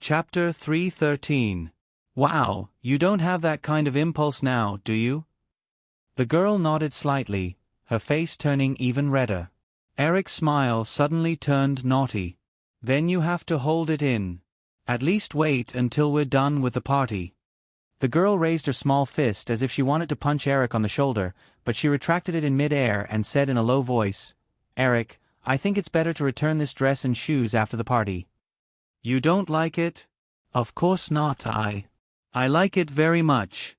Chapter 313. Wow, you don't have that kind of impulse now, do you? The girl nodded slightly, her face turning even redder. Eric's smile suddenly turned naughty. Then you have to hold it in. At least wait until we're done with the party. The girl raised her small fist as if she wanted to punch Eric on the shoulder, but she retracted it in mid-air and said in a low voice, "Eric, I think it's better to return this dress and shoes after the party." "You don't like it?" "Of course not, I like it very much."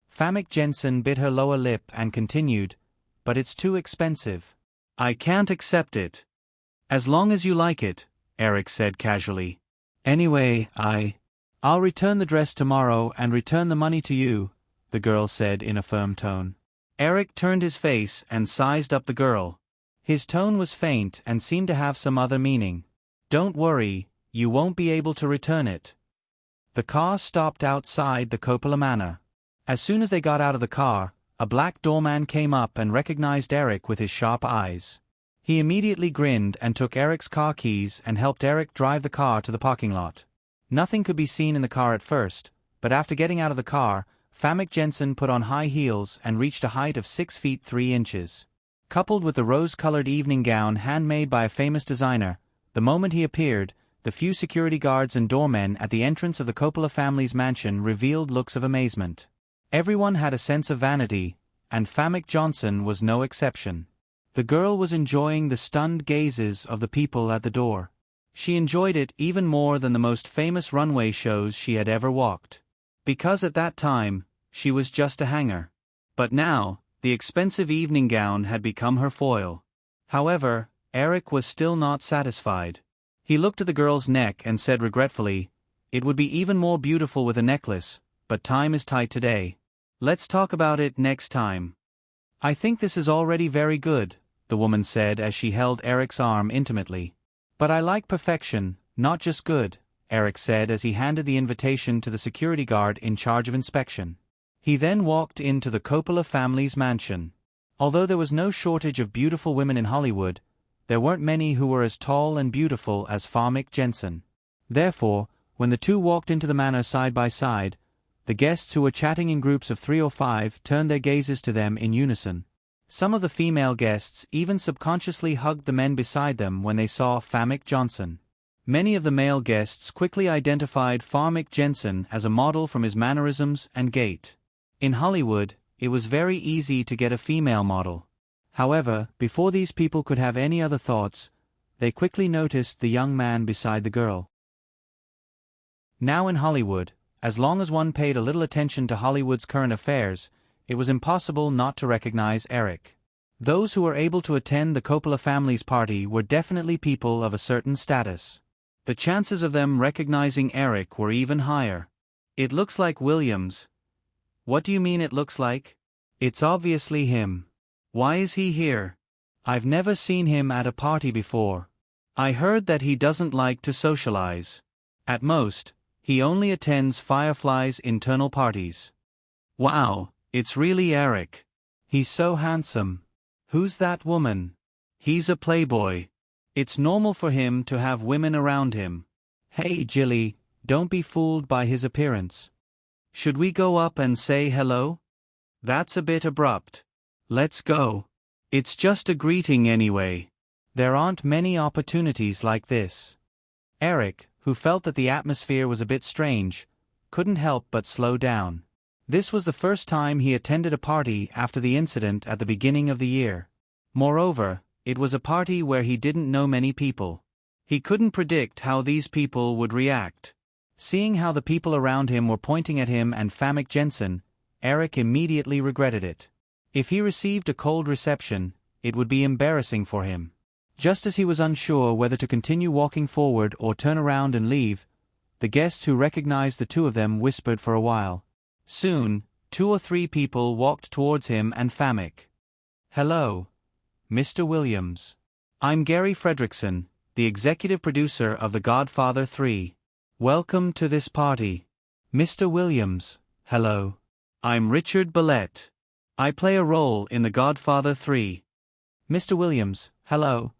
Famke Jensen bit her lower lip and continued, "But it's too expensive. I can't accept it." "As long as you like it," Eric said casually. "Anyway, I'll return the dress tomorrow and return the money to you," the girl said in a firm tone. Eric turned his face and sized up the girl. His tone was faint and seemed to have some other meaning. "Don't worry, you won't be able to return it." The car stopped outside the Coppola Manor. As soon as they got out of the car, a black doorman came up and recognized Eric with his sharp eyes. He immediately grinned and took Eric's car keys and helped Eric drive the car to the parking lot. Nothing could be seen in the car at first, but after getting out of the car, Famke Jensen put on high heels and reached a height of 6 feet 3 inches. Coupled with the rose-colored evening gown handmade by a famous designer, the moment he appeared, the few security guards and doormen at the entrance of the Coppola family's mansion revealed looks of amazement. Everyone had a sense of vanity, and Famke Jensen was no exception. The girl was enjoying the stunned gazes of the people at the door. She enjoyed it even more than the most famous runway shows she had ever walked. Because at that time, she was just a hanger. But now, the expensive evening gown had become her foil. However, Eric was still not satisfied. He looked at the girl's neck and said regretfully, "It would be even more beautiful with a necklace, but time is tight today. Let's talk about it next time." "I think this is already very good," the woman said as she held Eric's arm intimately. "But I like perfection, not just good," Eric said as he handed the invitation to the security guard in charge of inspection. He then walked into the Coppola family's mansion. Although there was no shortage of beautiful women in Hollywood, there weren't many who were as tall and beautiful as Famke Jensen. Therefore, when the two walked into the manor side by side, the guests who were chatting in groups of 3 or 5 turned their gazes to them in unison. Some of the female guests even subconsciously hugged the men beside them when they saw Famke Jensen. Many of the male guests quickly identified Famke Jensen as a model from his mannerisms and gait. In Hollywood, it was very easy to get a female model. However, before these people could have any other thoughts, they quickly noticed the young man beside the girl. Now in Hollywood, as long as one paid a little attention to Hollywood's current affairs, it was impossible not to recognize Eric. Those who were able to attend the Coppola family's party were definitely people of a certain status. The chances of them recognizing Eric were even higher. "It looks like Williams." "What do you mean it looks like?" "It's obviously him." "Why is he here?" "I've never seen him at a party before." "I heard that he doesn't like to socialize. At most, he only attends Firefly's internal parties." "Wow, it's really Eric. He's so handsome." "Who's that woman?" "He's a playboy. It's normal for him to have women around him." "Hey Jilly, don't be fooled by his appearance." "Should we go up and say hello?" "That's a bit abrupt." "Let's go. It's just a greeting anyway." There aren't many opportunities like this. Eric, who felt that the atmosphere was a bit strange, couldn't help but slow down. This was the first time he attended a party after the incident at the beginning of the year. Moreover, it was a party where he didn't know many people. He couldn't predict how these people would react. Seeing how the people around him were pointing at him and Famke Jensen, Eric immediately regretted it. If he received a cold reception, it would be embarrassing for him. Just as he was unsure whether to continue walking forward or turn around and leave, the guests who recognized the two of them whispered for a while. Soon, 2 or 3 people walked towards him and Famke. "Hello, Mr. Williams. I'm Gary Fredrickson, the executive producer of The Godfather 3. Welcome to this party." "Mr. Williams, hello. I'm Richard Billette. I play a role in The Godfather 3. "Mr. Williams, hello."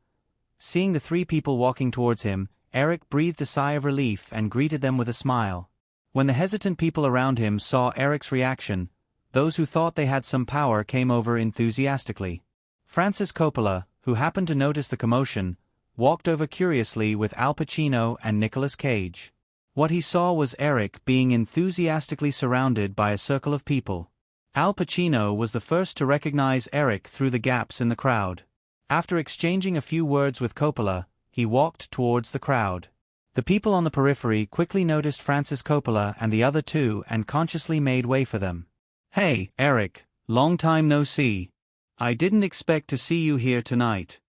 Seeing the 3 people walking towards him, Eric breathed a sigh of relief and greeted them with a smile. When the hesitant people around him saw Eric's reaction, those who thought they had some power came over enthusiastically. Francis Coppola, who happened to notice the commotion, walked over curiously with Al Pacino and Nicolas Cage. What he saw was Eric being enthusiastically surrounded by a circle of people. Al Pacino was the first to recognize Eric through the gaps in the crowd. After exchanging a few words with Coppola, he walked towards the crowd. The people on the periphery quickly noticed Francis Coppola and the other two and consciously made way for them. "Hey, Eric, long time no see. I didn't expect to see you here tonight."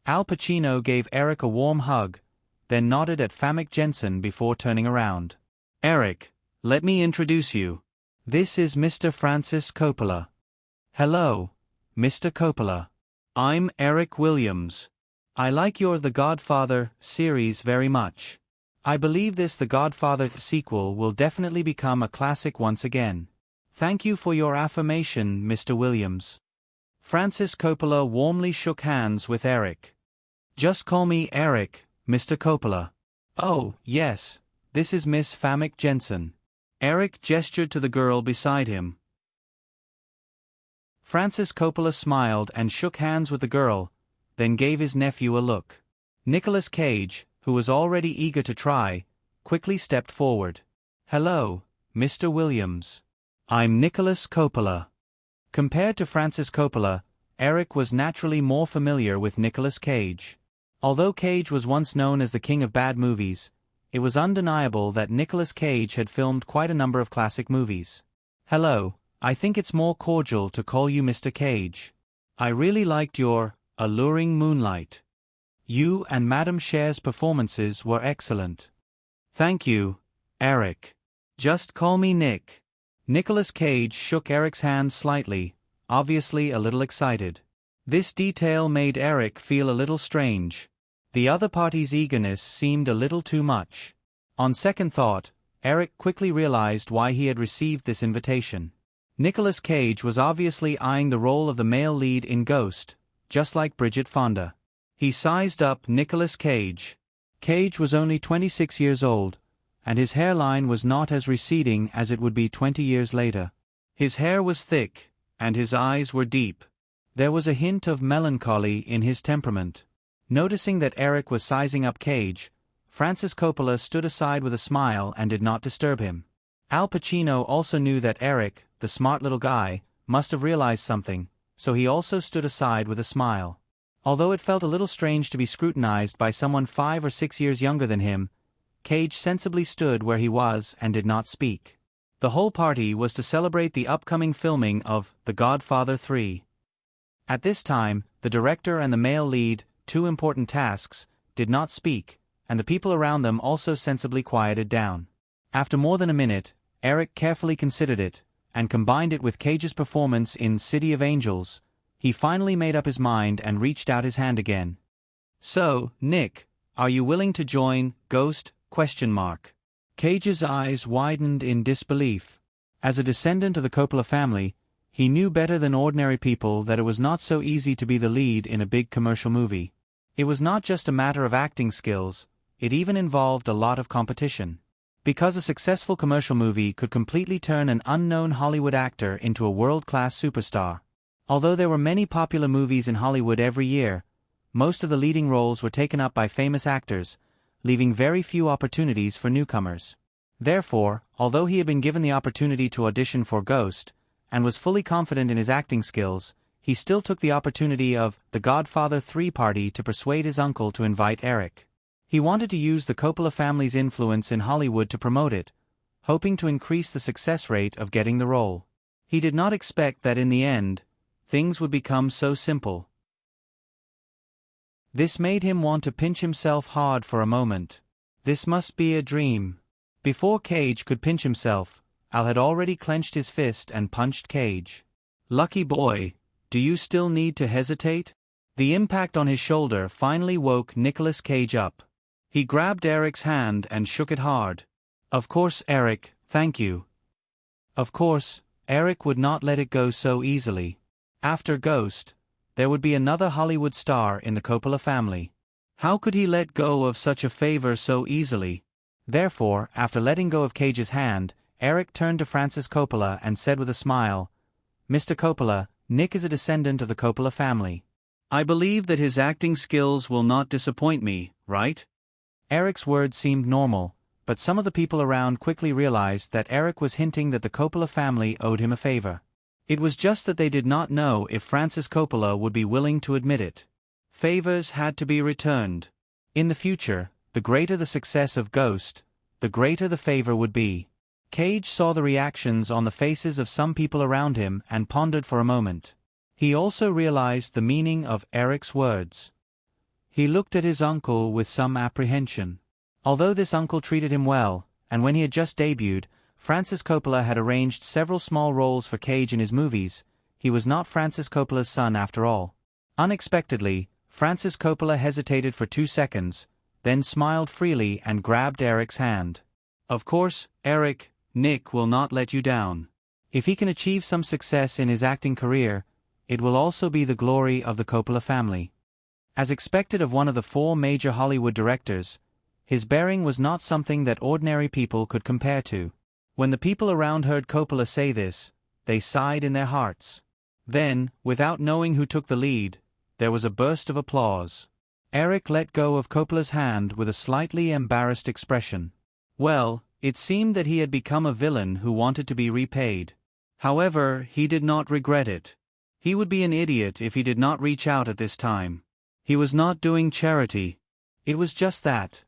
Al Pacino gave Eric a warm hug, then nodded at Famke Janssen before turning around. "Eric, let me introduce you. This is Mr. Francis Coppola." "Hello, Mr. Coppola. I'm Eric Williams. I like your The Godfather series very much. I believe this The Godfather sequel will definitely become a classic once again. Thank you for your affirmation, Mr. Williams." Francis Coppola warmly shook hands with Eric. "Just call me Eric, Mr. Coppola." "Oh, yes, this is Miss Famke Janssen." Eric gestured to the girl beside him. Francis Coppola smiled and shook hands with the girl, then gave his nephew a look. Nicolas Cage, who was already eager to try, quickly stepped forward. "Hello, Mr. Williams. I'm Nicolas Coppola." Compared to Francis Coppola, Eric was naturally more familiar with Nicolas Cage. Although Cage was once known as the king of bad movies, it was undeniable that Nicolas Cage had filmed quite a number of classic movies. "Hello, I think it's more cordial to call you Mr. Cage. I really liked your alluring Moonlight. You and Madame Cher's performances were excellent." "Thank you, Eric. Just call me Nick." Nicolas Cage shook Eric's hand slightly, obviously a little excited. This detail made Eric feel a little strange. The other party's eagerness seemed a little too much. On second thought, Eric quickly realized why he had received this invitation. Nicolas Cage was obviously eyeing the role of the male lead in Ghost, just like Bridget Fonda. He sized up Nicolas Cage. Cage was only 26 years old, and his hairline was not as receding as it would be 20 years later. His hair was thick, and his eyes were deep. There was a hint of melancholy in his temperament. Noticing that Eric was sizing up Cage, Francis Coppola stood aside with a smile and did not disturb him. Al Pacino also knew that Eric, the smart little guy, must have realized something, so he also stood aside with a smile. Although it felt a little strange to be scrutinized by someone 5 or 6 years younger than him, Cage sensibly stood where he was and did not speak. The whole party was to celebrate the upcoming filming of The Godfather 3. At this time, the director and the male lead, two important tasks, did not speak, and the people around them also sensibly quieted down. After more than a minute, Eric carefully considered it, and combined it with Cage's performance in City of Angels. He finally made up his mind and reached out his hand again. "So, Nick, are you willing to join Ghost? Cage's eyes widened in disbelief. As a descendant of the Coppola family, he knew better than ordinary people that it was not so easy to be the lead in a big commercial movie. It was not just a matter of acting skills, it even involved a lot of competition. Because a successful commercial movie could completely turn an unknown Hollywood actor into a world-class superstar. Although there were many popular movies in Hollywood every year, most of the leading roles were taken up by famous actors, leaving very few opportunities for newcomers. Therefore, although he had been given the opportunity to audition for Ghost, and was fully confident in his acting skills, he still took the opportunity of The Godfather 3 party to persuade his uncle to invite Eric. He wanted to use the Coppola family's influence in Hollywood to promote it, hoping to increase the success rate of getting the role. He did not expect that in the end, things would become so simple. This made him want to pinch himself hard for a moment. This must be a dream. Before Cage could pinch himself, Al had already clenched his fist and punched Cage. "Lucky boy, do you still need to hesitate?" The impact on his shoulder finally woke Nicolas Cage up. He grabbed Eric's hand and shook it hard. "Of course, Eric, thank you." Of course, Eric would not let it go so easily. After Ghost, there would be another Hollywood star in the Coppola family. How could he let go of such a favor so easily? Therefore, after letting go of Cage's hand, Eric turned to Francis Coppola and said with a smile, "Mr. Coppola, Nick is a descendant of the Coppola family. I believe that his acting skills will not disappoint me, right?" Eric's words seemed normal, but some of the people around quickly realized that Eric was hinting that the Coppola family owed him a favor. It was just that they did not know if Francis Coppola would be willing to admit it. Favors had to be returned. In the future, the greater the success of Ghost, the greater the favor would be. Cage saw the reactions on the faces of some people around him and pondered for a moment. He also realized the meaning of Eric's words. He looked at his uncle with some apprehension. Although this uncle treated him well, and when he had just debuted, Francis Coppola had arranged several small roles for Cage in his movies, he was not Francis Coppola's son after all. Unexpectedly, Francis Coppola hesitated for 2 seconds, then smiled freely and grabbed Eric's hand. "Of course, Eric, Nick will not let you down. If he can achieve some success in his acting career, it will also be the glory of the Coppola family." As expected of one of the 4 major Hollywood directors, his bearing was not something that ordinary people could compare to. When the people around heard Coppola say this, they sighed in their hearts. Then, without knowing who took the lead, there was a burst of applause. Eric let go of Coppola's hand with a slightly embarrassed expression. Well, it seemed that he had become a villain who wanted to be repaid. However, he did not regret it. He would be an idiot if he did not reach out at this time. He was not doing charity. It was just that.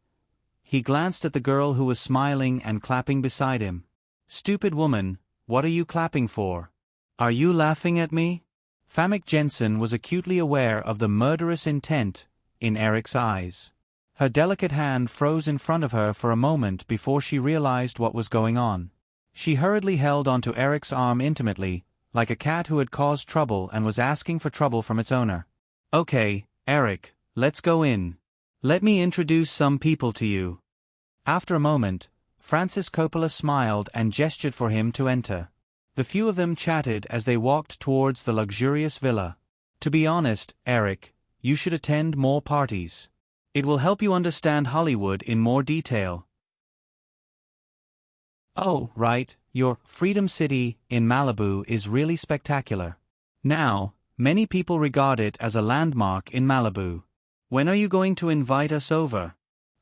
He glanced at the girl who was smiling and clapping beside him. "Stupid woman, what are you clapping for? Are you laughing at me?" Famke Jensen was acutely aware of the murderous intent in Eric's eyes. Her delicate hand froze in front of her for a moment before she realized what was going on. She hurriedly held onto Eric's arm intimately, like a cat who had caused trouble and was asking for trouble from its owner. "Okay, Eric, let's go in. Let me introduce some people to you." After a moment, Francis Coppola smiled and gestured for him to enter. The few of them chatted as they walked towards the luxurious villa. "To be honest, Eric, you should attend more parties. It will help you understand Hollywood in more detail." "Oh, right, your Freedom City in Malibu is really spectacular. Now, many people regard it as a landmark in Malibu. When are you going to invite us over?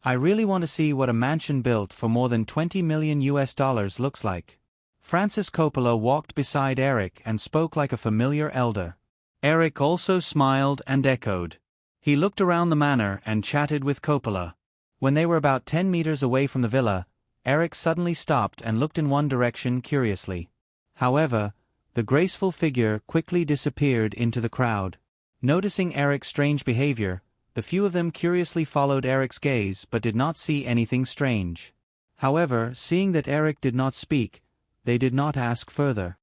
I really want to see what a mansion built for more than $20 million looks like." Francis Coppola walked beside Eric and spoke like a familiar elder. Eric also smiled and echoed. He looked around the manor and chatted with Coppola. When they were about 10 meters away from the villa, Eric suddenly stopped and looked in one direction curiously. However, the graceful figure quickly disappeared into the crowd. Noticing Eric's strange behavior, the few of them curiously followed Eric's gaze but did not see anything strange. However, seeing that Eric did not speak, they did not ask further.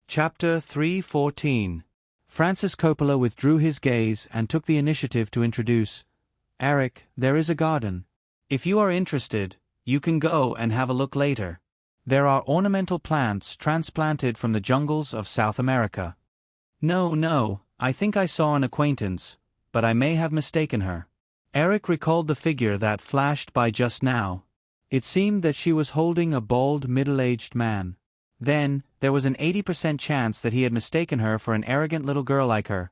Chapter 3:14. Francis Coppola withdrew his gaze and took the initiative to introduce, "Eric, there is a garden. If you are interested, you can go and have a look later. There are ornamental plants transplanted from the jungles of South America." No, I think I saw an acquaintance, but I may have mistaken her." Eric recalled the figure that flashed by just now. It seemed that she was holding a bald middle-aged man. Then, there was an 80% chance that he had mistaken her for an arrogant little girl like her.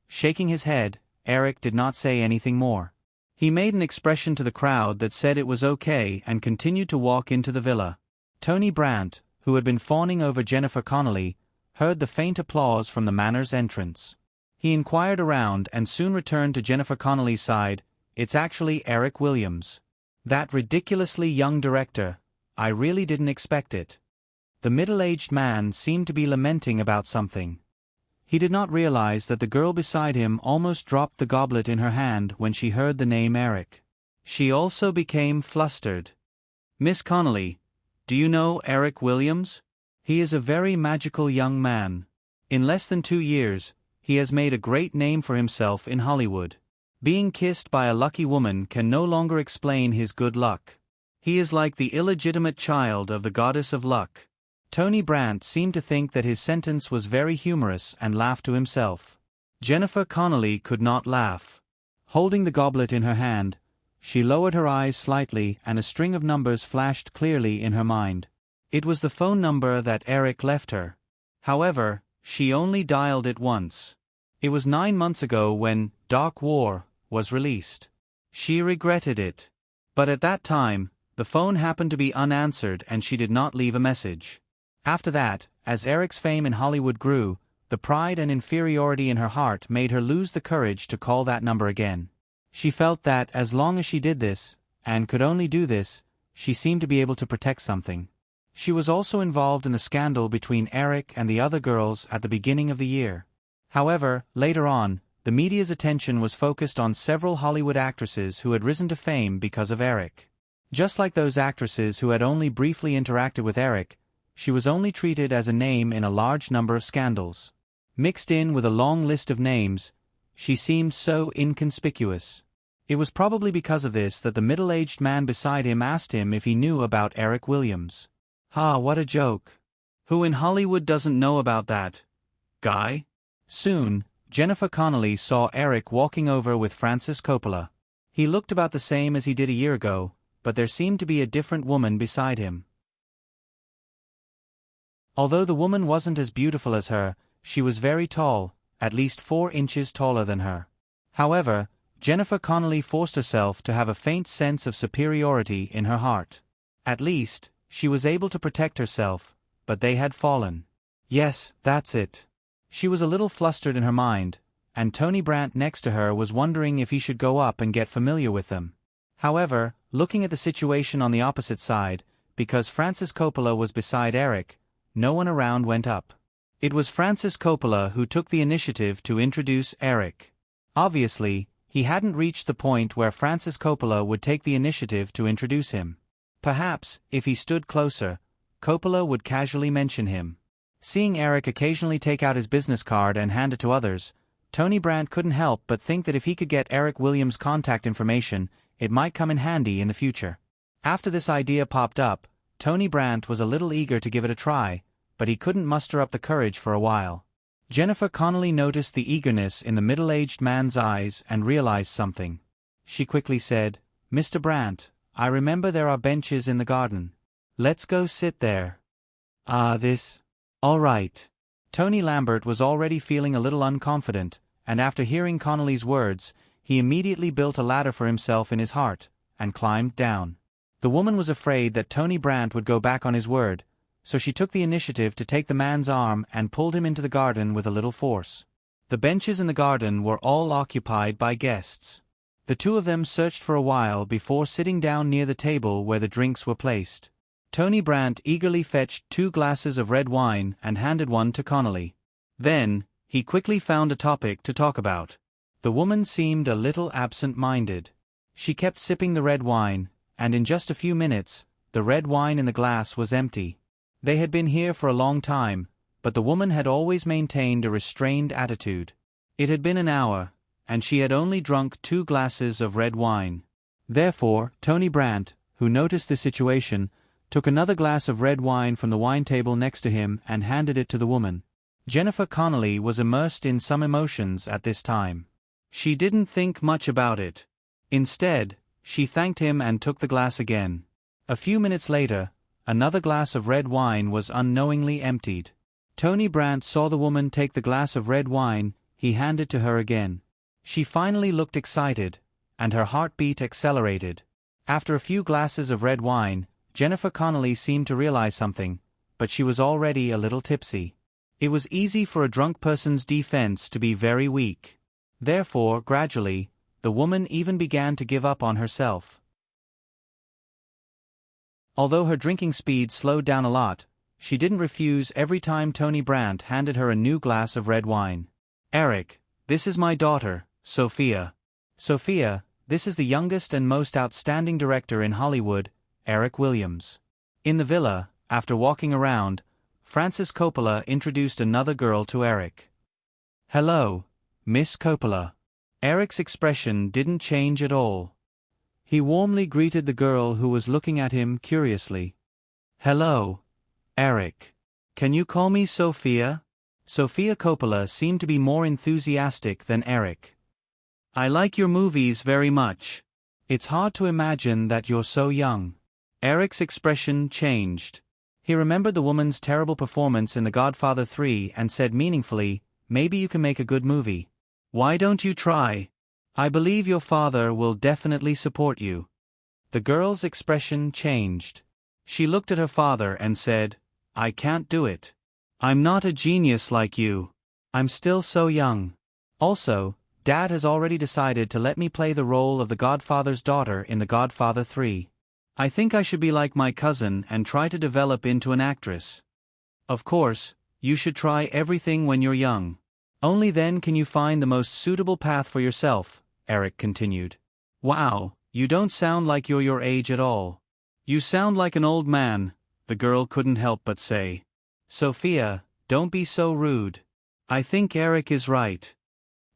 Shaking his head, Eric did not say anything more. He made an expression to the crowd that said it was okay and continued to walk into the villa. Tony Brandt, who had been fawning over Jennifer Connelly, heard the faint applause from the manor's entrance. He inquired around and soon returned to Jennifer Connelly's side. "It's actually Eric Williams. That ridiculously young director. I really didn't expect it." The middle-aged man seemed to be lamenting about something. He did not realize that the girl beside him almost dropped the goblet in her hand when she heard the name Eric. She also became flustered. "Miss Connelly, do you know Eric Williams? He is a very magical young man. In less than 2 years, he has made a great name for himself in Hollywood. Being kissed by a lucky woman can no longer explain his good luck. He is like the illegitimate child of the goddess of luck." Tony Brandt seemed to think that his sentence was very humorous and laughed to himself. Jennifer Connelly could not laugh. Holding the goblet in her hand, she lowered her eyes slightly and a string of numbers flashed clearly in her mind. It was the phone number that Eric left her. However, she only dialed it once. It was 9 months ago when Dark War was released. She regretted it. But at that time, the phone happened to be unanswered and she did not leave a message. After that, as Eric's fame in Hollywood grew, the pride and inferiority in her heart made her lose the courage to call that number again. She felt that as long as she did this, and could only do this, she seemed to be able to protect something. She was also involved in the scandal between Eric and the other girls at the beginning of the year. However, later on, the media's attention was focused on several Hollywood actresses who had risen to fame because of Eric. Just like those actresses who had only briefly interacted with Eric, she was only treated as a name in a large number of scandals. Mixed in with a long list of names, she seemed so inconspicuous. It was probably because of this that the middle-aged man beside him asked him if he knew about Eric Williams. Ha, what a joke. Who in Hollywood doesn't know about that guy? Soon, Jennifer Connelly saw Eric walking over with Francis Coppola. He looked about the same as he did a year ago, but there seemed to be a different woman beside him. Although the woman wasn't as beautiful as her, she was very tall, at least 4 inches taller than her. However, Jennifer Connelly forced herself to have a faint sense of superiority in her heart. At least, she was able to protect herself, but they had fallen. Yes, that's it. She was a little flustered in her mind, and Tony Brandt next to her was wondering if he should go up and get familiar with them. However, looking at the situation on the opposite side, because Francis Coppola was beside Eric, no one around went up. It was Francis Coppola who took the initiative to introduce Eric. Obviously, he hadn't reached the point where Francis Coppola would take the initiative to introduce him. Perhaps, if he stood closer, Coppola would casually mention him. Seeing Eric occasionally take out his business card and hand it to others, Tony Brandt couldn't help but think that if he could get Eric Williams' contact information, it might come in handy in the future. After this idea popped up, Tony Brandt was a little eager to give it a try, but he couldn't muster up the courage for a while. Jennifer Connelly noticed the eagerness in the middle-aged man's eyes and realized something. She quickly said, "Mr. Brandt, I remember there are benches in the garden. Let's go sit there." All right. Tony Lambert was already feeling a little unconfident, and after hearing Connelly's words, he immediately built a ladder for himself in his heart, and climbed down. The woman was afraid that Tony Brandt would go back on his word, so she took the initiative to take the man's arm and pulled him into the garden with a little force. The benches in the garden were all occupied by guests. The two of them searched for a while before sitting down near the table where the drinks were placed. Tony Brandt eagerly fetched 2 glasses of red wine and handed one to Connelly. Then, he quickly found a topic to talk about. The woman seemed a little absent-minded. She kept sipping the red wine, and in just a few minutes, the red wine in the glass was empty. They had been here for a long time, but the woman had always maintained a restrained attitude. It had been an hour, and she had only drunk 2 glasses of red wine. Therefore, Tony Brandt, who noticed the situation, took another glass of red wine from the wine table next to him and handed it to the woman. Jennifer Connelly was immersed in some emotions at this time. She didn't think much about it. Instead, she thanked him and took the glass again. A few minutes later, another glass of red wine was unknowingly emptied. Tony Brandt saw the woman take the glass of red wine he handed to her again. She finally looked excited, and her heartbeat accelerated. After a few glasses of red wine, Jennifer Connelly seemed to realize something, but she was already a little tipsy. It was easy for a drunk person's defense to be very weak. Therefore, gradually, the woman even began to give up on herself. Although her drinking speed slowed down a lot, she didn't refuse every time Tony Brandt handed her a new glass of red wine. "Eric, this is my daughter, Sophia. Sophia, this is the youngest and most outstanding director in Hollywood, Eric Williams." In the villa, after walking around, Francis Coppola introduced another girl to Eric. "Hello, Miss Coppola." Eric's expression didn't change at all. He warmly greeted the girl who was looking at him curiously. "Hello, Eric. Can you call me Sophia?" Sofia Coppola seemed to be more enthusiastic than Eric. I like your movies very much. It's hard to imagine that you're so young. Eric's expression changed. He remembered the woman's terrible performance in The Godfather 3 and said meaningfully, maybe you can make a good movie. Why don't you try? I believe your father will definitely support you. The girl's expression changed. She looked at her father and said, I can't do it. I'm not a genius like you. I'm still so young. Also, Dad has already decided to let me play the role of the Godfather's daughter in The Godfather 3. I think I should be like my cousin and try to develop into an actress. Of course, you should try everything when you're young. Only then can you find the most suitable path for yourself, Eric continued. Wow, you don't sound like you're your age at all. You sound like an old man, the girl couldn't help but say. Sofia, don't be so rude. I think Eric is right.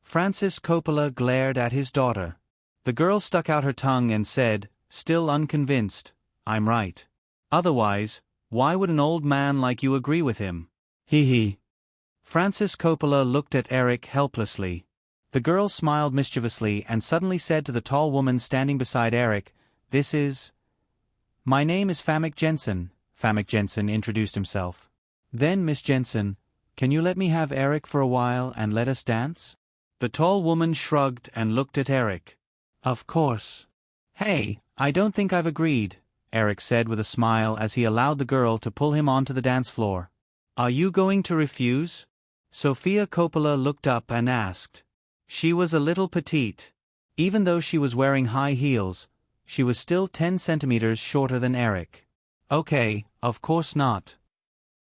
Francis Coppola glared at his daughter. The girl stuck out her tongue and said, still unconvinced, I'm right. Otherwise, why would an old man like you agree with him? Hee hee. Francis Coppola looked at Eric helplessly. The girl smiled mischievously and suddenly said to the tall woman standing beside Eric, this is... My name is Famke Jensen. Famke Jensen introduced himself. Then, Miss Jensen, can you let me have Eric for a while and let us dance? The tall woman shrugged and looked at Eric. Of course. Hey, I don't think I've agreed, Eric said with a smile as he allowed the girl to pull him onto the dance floor. Are you going to refuse? Sofia Coppola looked up and asked. She was a little petite. Even though she was wearing high heels, she was still 10 centimeters shorter than Eric. Okay, of course not.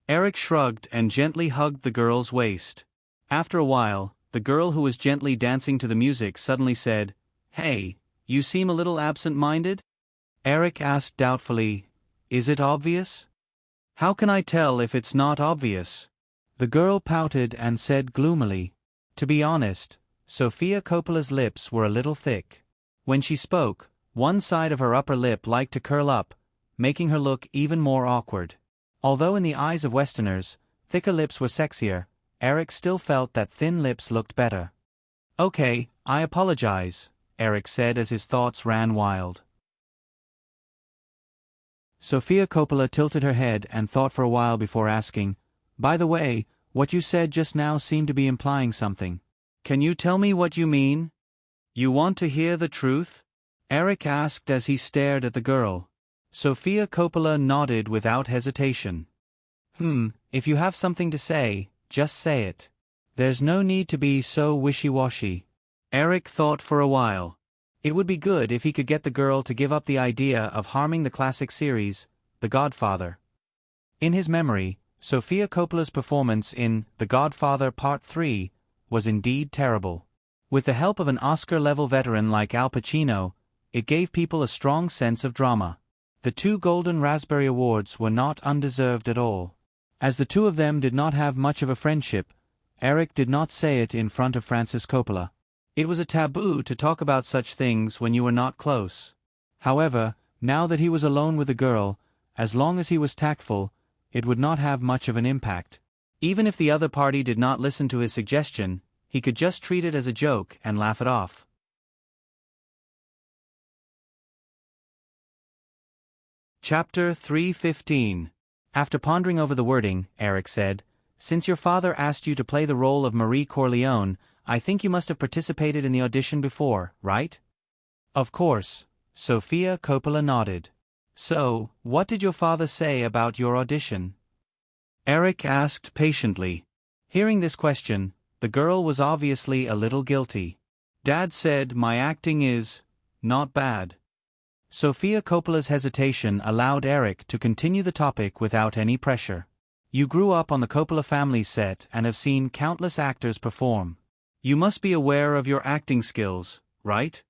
Eric shrugged and gently hugged the girl's waist. After a while, the girl who was gently dancing to the music suddenly said, Hey, you seem a little absent-minded? Eric asked doubtfully, Is it obvious? How can I tell if it's not obvious? The girl pouted and said gloomily, To be honest, Sofia Coppola's lips were a little thick. When she spoke, one side of her upper lip liked to curl up, making her look even more awkward. Although in the eyes of Westerners, thicker lips were sexier, Eric still felt that thin lips looked better. Okay, I apologize, Eric said as his thoughts ran wild. Sofia Coppola tilted her head and thought for a while before asking, By the way, what you said just now seemed to be implying something. Can you tell me what you mean? You want to hear the truth? Eric asked as he stared at the girl. Sofia Coppola nodded without hesitation. If you have something to say, just say it. There's no need to be so wishy-washy. Eric thought for a while. It would be good if he could get the girl to give up the idea of harming the classic series, The Godfather. In his memory, Sofia Coppola's performance in The Godfather Part 3 was indeed terrible. With the help of an Oscar-level veteran like Al Pacino, it gave people a strong sense of drama. The 2 Golden Raspberry Awards were not undeserved at all. As the two of them did not have much of a friendship, Eric did not say it in front of Francis Coppola. It was a taboo to talk about such things when you were not close. However, now that he was alone with the girl, as long as he was tactful, it would not have much of an impact. Even if the other party did not listen to his suggestion, he could just treat it as a joke and laugh it off. Chapter 3:15. After pondering over the wording, Eric said, Since your father asked you to play the role of Marie Corleone, I think you must have participated in the audition before, right? Of course. Sofia Coppola nodded. So, what did your father say about your audition? Eric asked patiently. Hearing this question, the girl was obviously a little guilty. Dad said my acting is not bad. Sofia Coppola's hesitation allowed Eric to continue the topic without any pressure. You grew up on the Coppola family set and have seen countless actors perform. You must be aware of your acting skills, right?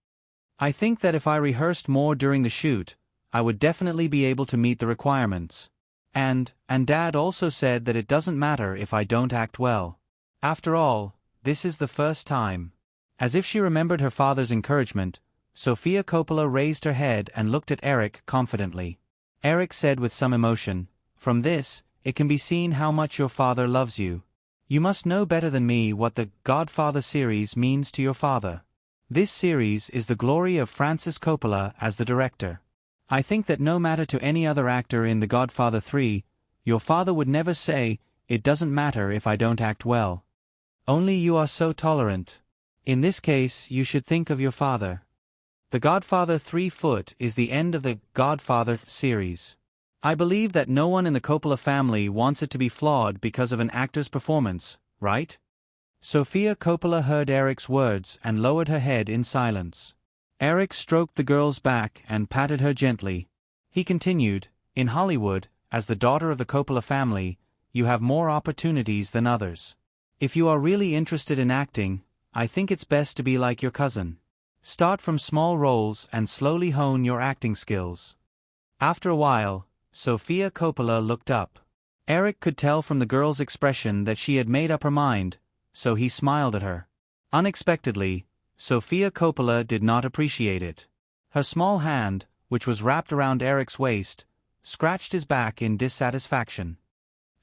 I think that if I rehearsed more during the shoot, I would definitely be able to meet the requirements. And Dad also said that it doesn't matter if I don't act well. After all, this is the first time. As if she remembered her father's encouragement, Sofia Coppola raised her head and looked at Eric confidently. Eric said with some emotion, From this, it can be seen how much your father loves you. You must know better than me what the Godfather series means to your father. This series is the glory of Francis Coppola as the director. I think that no matter to any other actor in The Godfather 3, your father would never say, "It doesn't matter if I don't act well." Only you are so tolerant. In this case, you should think of your father. The Godfather 3 foot is the end of the Godfather series. I believe that no one in the Coppola family wants it to be flawed because of an actor's performance, right? Sofia Coppola heard Eric's words and lowered her head in silence. Eric stroked the girl's back and patted her gently. He continued, "In Hollywood, as the daughter of the Coppola family, you have more opportunities than others. If you are really interested in acting, I think it's best to be like your cousin. Start from small roles and slowly hone your acting skills." After a while, Sofia Coppola looked up. Eric could tell from the girl's expression that she had made up her mind, so he smiled at her. Unexpectedly, Sofia Coppola did not appreciate it. Her small hand, which was wrapped around Eric's waist, scratched his back in dissatisfaction.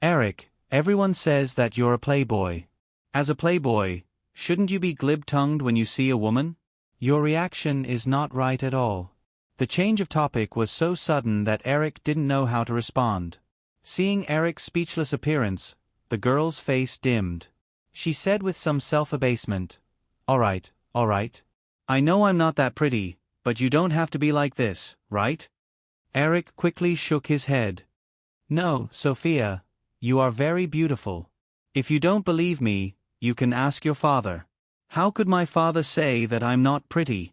"Eric, everyone says that you're a playboy. As a playboy, shouldn't you be glib-tongued when you see a woman? Your reaction is not right at all." The change of topic was so sudden that Eric didn't know how to respond. Seeing Eric's speechless appearance, the girl's face dimmed. She said with some self-abasement, all right. I know I'm not that pretty, but you don't have to be like this, right?" Eric quickly shook his head. "No, Sofia, you are very beautiful. If you don't believe me, you can ask your father. How could my father say that I'm not pretty?"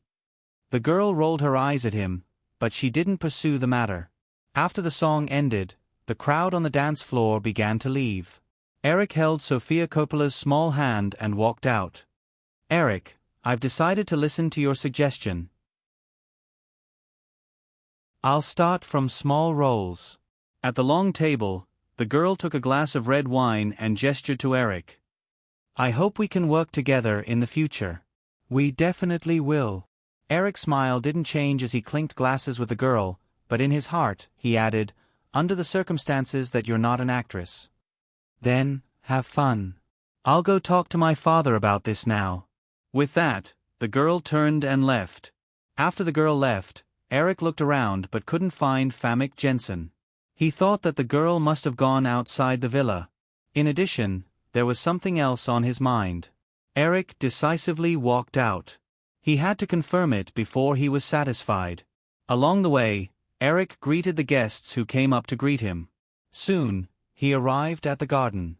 The girl rolled her eyes at him, but she didn't pursue the matter. After the song ended, the crowd on the dance floor began to leave. Eric held Sofia Coppola's small hand and walked out. "Eric, I've decided to listen to your suggestion. I'll start from small roles." At the long table, the girl took a glass of red wine and gestured to Eric. "I hope we can work together in the future." "We definitely will." Eric's smile didn't change as he clinked glasses with the girl, but in his heart, he added, "Under the circumstances that you're not an actress." "Then, have fun. I'll go talk to my father about this now." With that, the girl turned and left. After the girl left, Eric looked around but couldn't find Famke Jensen. He thought that the girl must have gone outside the villa. In addition, there was something else on his mind. Eric decisively walked out. He had to confirm it before he was satisfied. Along the way, Eric greeted the guests who came up to greet him. Soon, he arrived at the garden.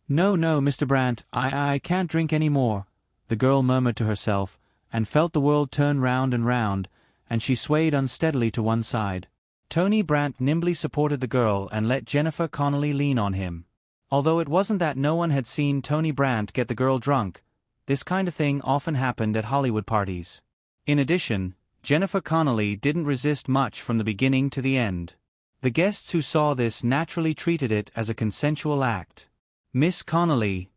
No, Mr. Brandt, I can't drink any more," the girl murmured to herself, and felt the world turn round, and she swayed unsteadily to one side. Tony Brandt nimbly supported the girl and let Jennifer Connelly lean on him. Although it wasn't that no one had seen Tony Brandt get the girl drunk, this kind of thing often happened at Hollywood parties. In addition, Jennifer Connelly didn't resist much from the beginning to the end. The guests who saw this naturally treated it as a consensual act. Miss Connelly,"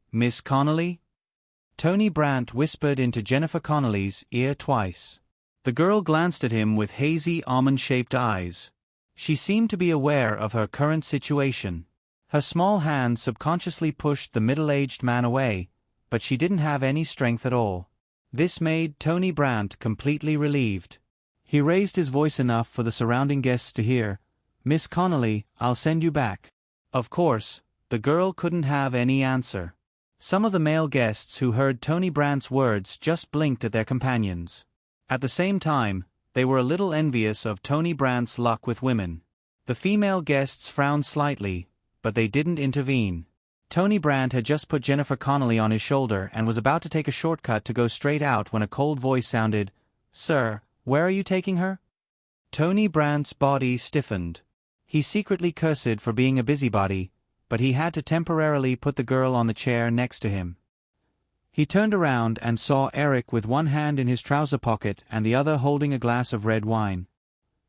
Tony Brandt whispered into Jennifer Connelly's ear twice. The girl glanced at him with hazy almond-shaped eyes. She seemed to be aware of her current situation. Her small hand subconsciously pushed the middle-aged man away, but she didn't have any strength at all. This made Tony Brandt completely relieved. He raised his voice enough for the surrounding guests to hear, "Miss Connelly, I'll send you back." Of course, the girl couldn't have any answer. Some of the male guests who heard Tony Brandt's words just blinked at their companions. At the same time, they were a little envious of Tony Brandt's luck with women. The female guests frowned slightly, but they didn't intervene. Tony Brandt had just put Jennifer Connelly on his shoulder and was about to take a shortcut to go straight out when a cold voice sounded, "Sir, where are you taking her?" Tony Brandt's body stiffened. He secretly cursed for being a busybody, but he had to temporarily put the girl on the chair next to him. He turned around and saw Eric with one hand in his trouser pocket and the other holding a glass of red wine.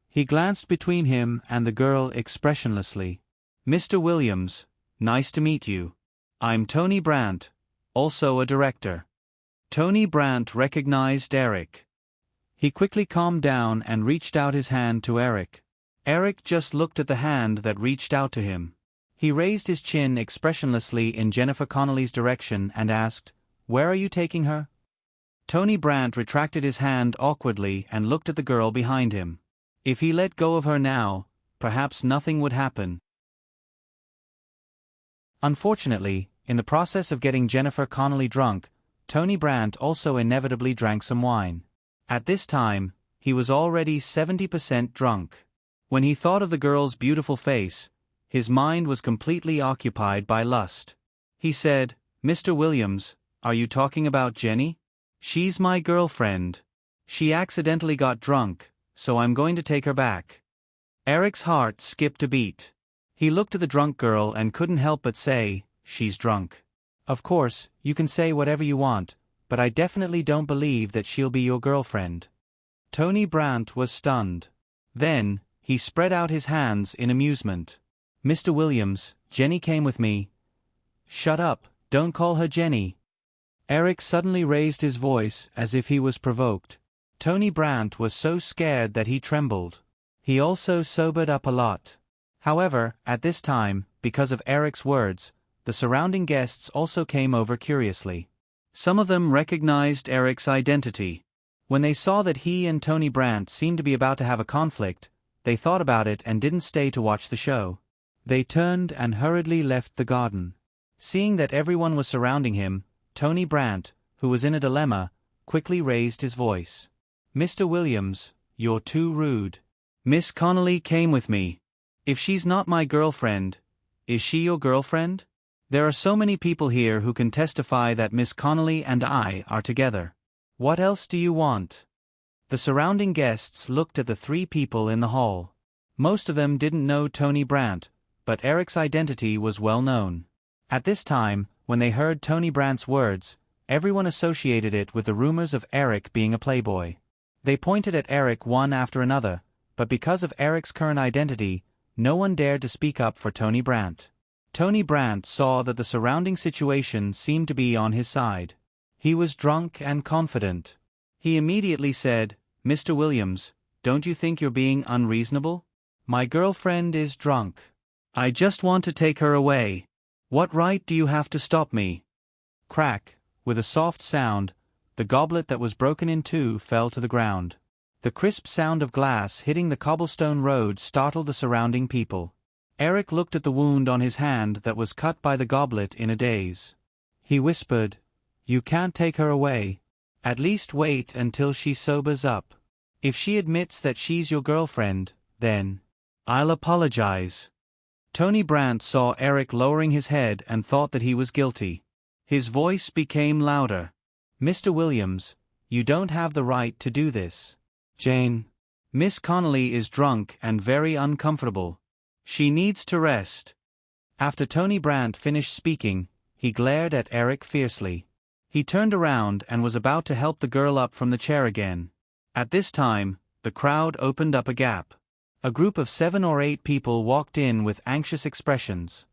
He glanced between him and the girl expressionlessly. "Mr. Williams, nice to meet you. I'm Tony Brandt, also a director." Tony Brandt recognized Eric. He quickly calmed down and reached out his hand to Eric. Eric just looked at the hand that reached out to him. He raised his chin expressionlessly in Jennifer Connelly's direction and asked, "Where are you taking her?" Tony Brandt retracted his hand awkwardly and looked at the girl behind him. If he let go of her now, perhaps nothing would happen. Unfortunately, in the process of getting Jennifer Connelly drunk, Tony Brandt also inevitably drank some wine. At this time, he was already 70% drunk. When he thought of the girl's beautiful face, his mind was completely occupied by lust. He said, "Mr. Williams, are you talking about Jenny? She's my girlfriend. She accidentally got drunk, so I'm going to take her back." Eric's heart skipped a beat. He looked at the drunk girl and couldn't help but say, "She's drunk. Of course, you can say whatever you want, but I definitely don't believe that she'll be your girlfriend." Tony Brandt was stunned. Then, he spread out his hands in amusement. "Mr. Williams, Jenny came with me." "Shut up, don't call her Jenny." Eric suddenly raised his voice as if he was provoked. Tony Brandt was so scared that he trembled. He also sobered up a lot. However, at this time, because of Eric's words, the surrounding guests also came over curiously. Some of them recognized Eric's identity. When they saw that he and Tony Brandt seemed to be about to have a conflict, they thought about it and didn't stay to watch the show. They turned and hurriedly left the garden. Seeing that everyone was surrounding him, Tony Brandt, who was in a dilemma, quickly raised his voice. "Mr. Williams, you're too rude. Miss Connelly came with me. If she's not my girlfriend, is she your girlfriend? There are so many people here who can testify that Miss Connelly and I are together. What else do you want?" The surrounding guests looked at the three people in the hall. Most of them didn't know Tony Brandt, but Eric's identity was well known. At this time, when they heard Tony Brandt's words, everyone associated it with the rumors of Eric being a playboy. They pointed at Eric one after another, but because of Eric's current identity, no one dared to speak up for Tony Brandt. Tony Brandt saw that the surrounding situation seemed to be on his side. He was drunk and confident. He immediately said, "Mr. Williams, don't you think you're being unreasonable? My girlfriend is drunk. I just want to take her away. What right do you have to stop me?" Crack, with a soft sound, the goblet that was broken in two fell to the ground. The crisp sound of glass hitting the cobblestone road startled the surrounding people. Eric looked at the wound on his hand that was cut by the goblet in a daze. He whispered, "You can't take her away. At least wait until she sobers up. If she admits that she's your girlfriend, then I'll apologize." Tony Brandt saw Eric lowering his head and thought that he was guilty. His voice became louder. "Mr. Williams, you don't have the right to do this. Jane, Miss Connelly is drunk and very uncomfortable. She needs to rest." After Tony Brandt finished speaking, he glared at Eric fiercely. He turned around and was about to help the girl up from the chair again. At this time, the crowd opened up a gap. A group of 7 or 8 people walked in with anxious expressions.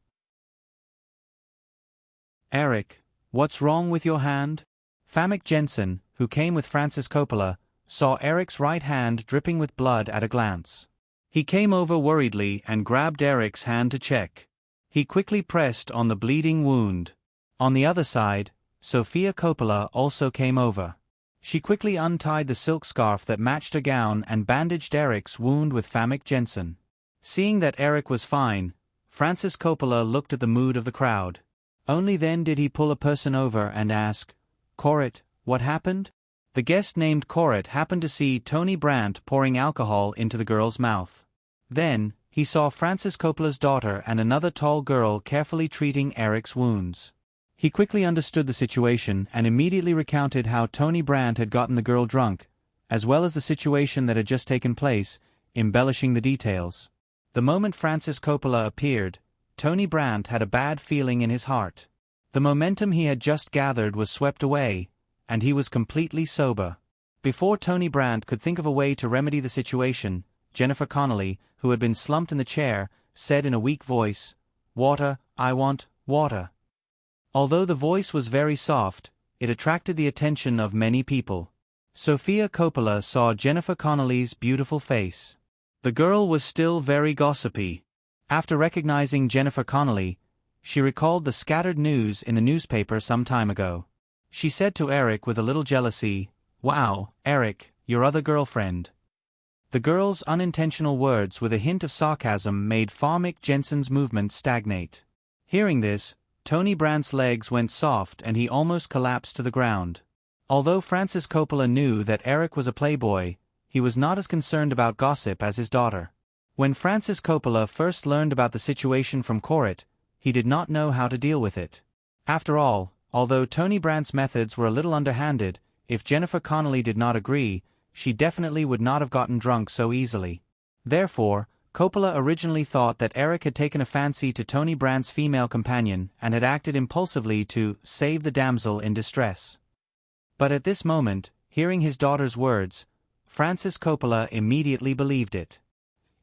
"Eric, what's wrong with your hand?" Famke Jensen, who came with Francis Coppola, saw Eric's right hand dripping with blood at a glance. He came over worriedly and grabbed Eric's hand to check. He quickly pressed on the bleeding wound. On the other side, Sofia Coppola also came over. She quickly untied the silk scarf that matched her gown and bandaged Eric's wound with Famke Jensen. Seeing that Eric was fine, Francis Coppola looked at the mood of the crowd. Only then did he pull a person over and ask, "Corrit, what happened?" The guest named Corrit happened to see Tony Brandt pouring alcohol into the girl's mouth. Then, he saw Francis Coppola's daughter and another tall girl carefully treating Eric's wounds. He quickly understood the situation and immediately recounted how Tony Brandt had gotten the girl drunk, as well as the situation that had just taken place, embellishing the details. The moment Francis Coppola appeared, Tony Brandt had a bad feeling in his heart. The momentum he had just gathered was swept away, and he was completely sober. Before Tony Brandt could think of a way to remedy the situation, Jennifer Connelly, who had been slumped in the chair, said in a weak voice, "Water, I want water." Although the voice was very soft, it attracted the attention of many people. Sofia Coppola saw Jennifer Connelly's beautiful face. The girl was still very gossipy. After recognizing Jennifer Connelly, she recalled the scattered news in the newspaper some time ago. She said to Eric with a little jealousy, "Wow, Eric, your other girlfriend." The girl's unintentional words with a hint of sarcasm made Farmick Jensen's movements stagnate. Hearing this, Tony Brandt's legs went soft and he almost collapsed to the ground. Although Francis Coppola knew that Eric was a playboy, he was not as concerned about gossip as his daughter. When Francis Coppola first learned about the situation from Corrit, he did not know how to deal with it. After all, although Tony Brandt's methods were a little underhanded, if Jennifer Connelly did not agree, she definitely would not have gotten drunk so easily. Therefore, Coppola originally thought that Eric had taken a fancy to Tony Brandt's female companion and had acted impulsively to save the damsel in distress. But at this moment, hearing his daughter's words, Francis Coppola immediately believed it.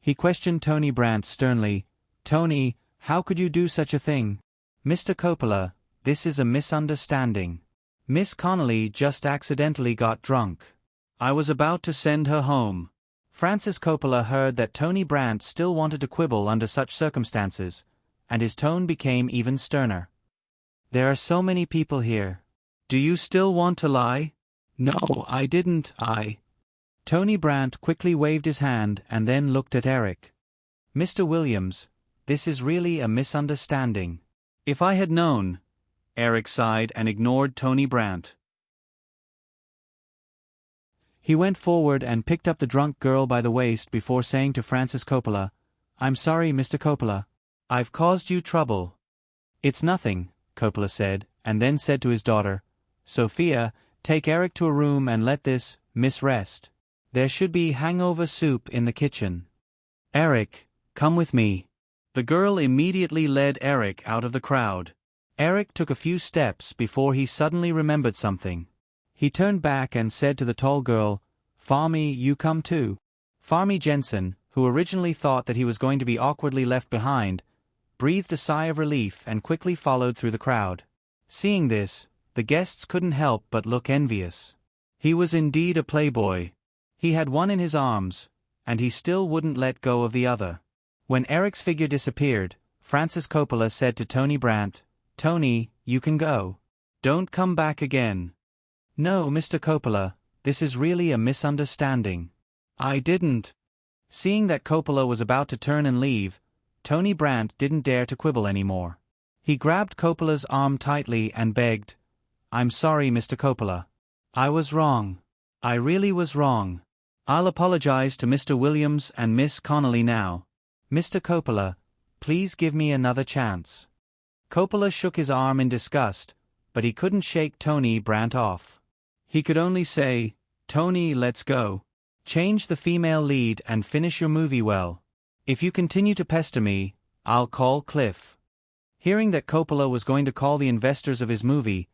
He questioned Tony Brandt sternly, "Tony, how could you do such a thing?" "Mr. Coppola, this is a misunderstanding. Miss Connelly just accidentally got drunk. I was about to send her home." Francis Coppola heard that Tony Brandt still wanted to quibble under such circumstances, and his tone became even sterner. "There are so many people here. Do you still want to lie?" "No, I didn't, Tony Brandt quickly waved his hand and then looked at Eric. "Mr. Williams, this is really a misunderstanding. If I had known..." Eric sighed and ignored Tony Brandt. He went forward and picked up the drunk girl by the waist before saying to Francis Coppola, "I'm sorry, Mr. Coppola. I've caused you trouble." "It's nothing," Coppola said, and then said to his daughter, "Sophia, take Eric to a room and let this miss rest. There should be hangover soup in the kitchen. Eric, come with me." The girl immediately led Eric out of the crowd. Eric took a few steps before he suddenly remembered something. He turned back and said to the tall girl, "Farmy, you come too." Farmy Jensen, who originally thought that he was going to be awkwardly left behind, breathed a sigh of relief and quickly followed through the crowd. Seeing this, the guests couldn't help but look envious. He was indeed a playboy. He had one in his arms, and he still wouldn't let go of the other. When Eric's figure disappeared, Francis Coppola said to Tony Brandt, "Tony, you can go. Don't come back again." "No, Mr. Coppola, this is really a misunderstanding. I didn't." Seeing that Coppola was about to turn and leave, Tony Brandt didn't dare to quibble anymore. He grabbed Coppola's arm tightly and begged, "I'm sorry, Mr. Coppola. I was wrong. I really was wrong. I'll apologize to Mr. Williams and Miss Connelly now. Mr. Coppola, please give me another chance." Coppola shook his arm in disgust, but he couldn't shake Tony Brandt off. He could only say, "Tony, let's go. Change the female lead and finish your movie well. If you continue to pester me, I'll call Cliff." Hearing that Coppola was going to call the investors of his movie,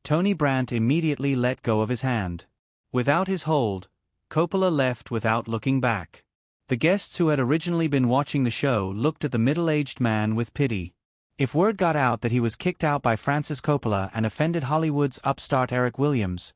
Tony Brandt immediately let go of his hand. Without his hold, Coppola left without looking back. The guests who had originally been watching the show looked at the middle-aged man with pity. If word got out that he was kicked out by Francis Coppola and offended Hollywood's upstart Eric Williams,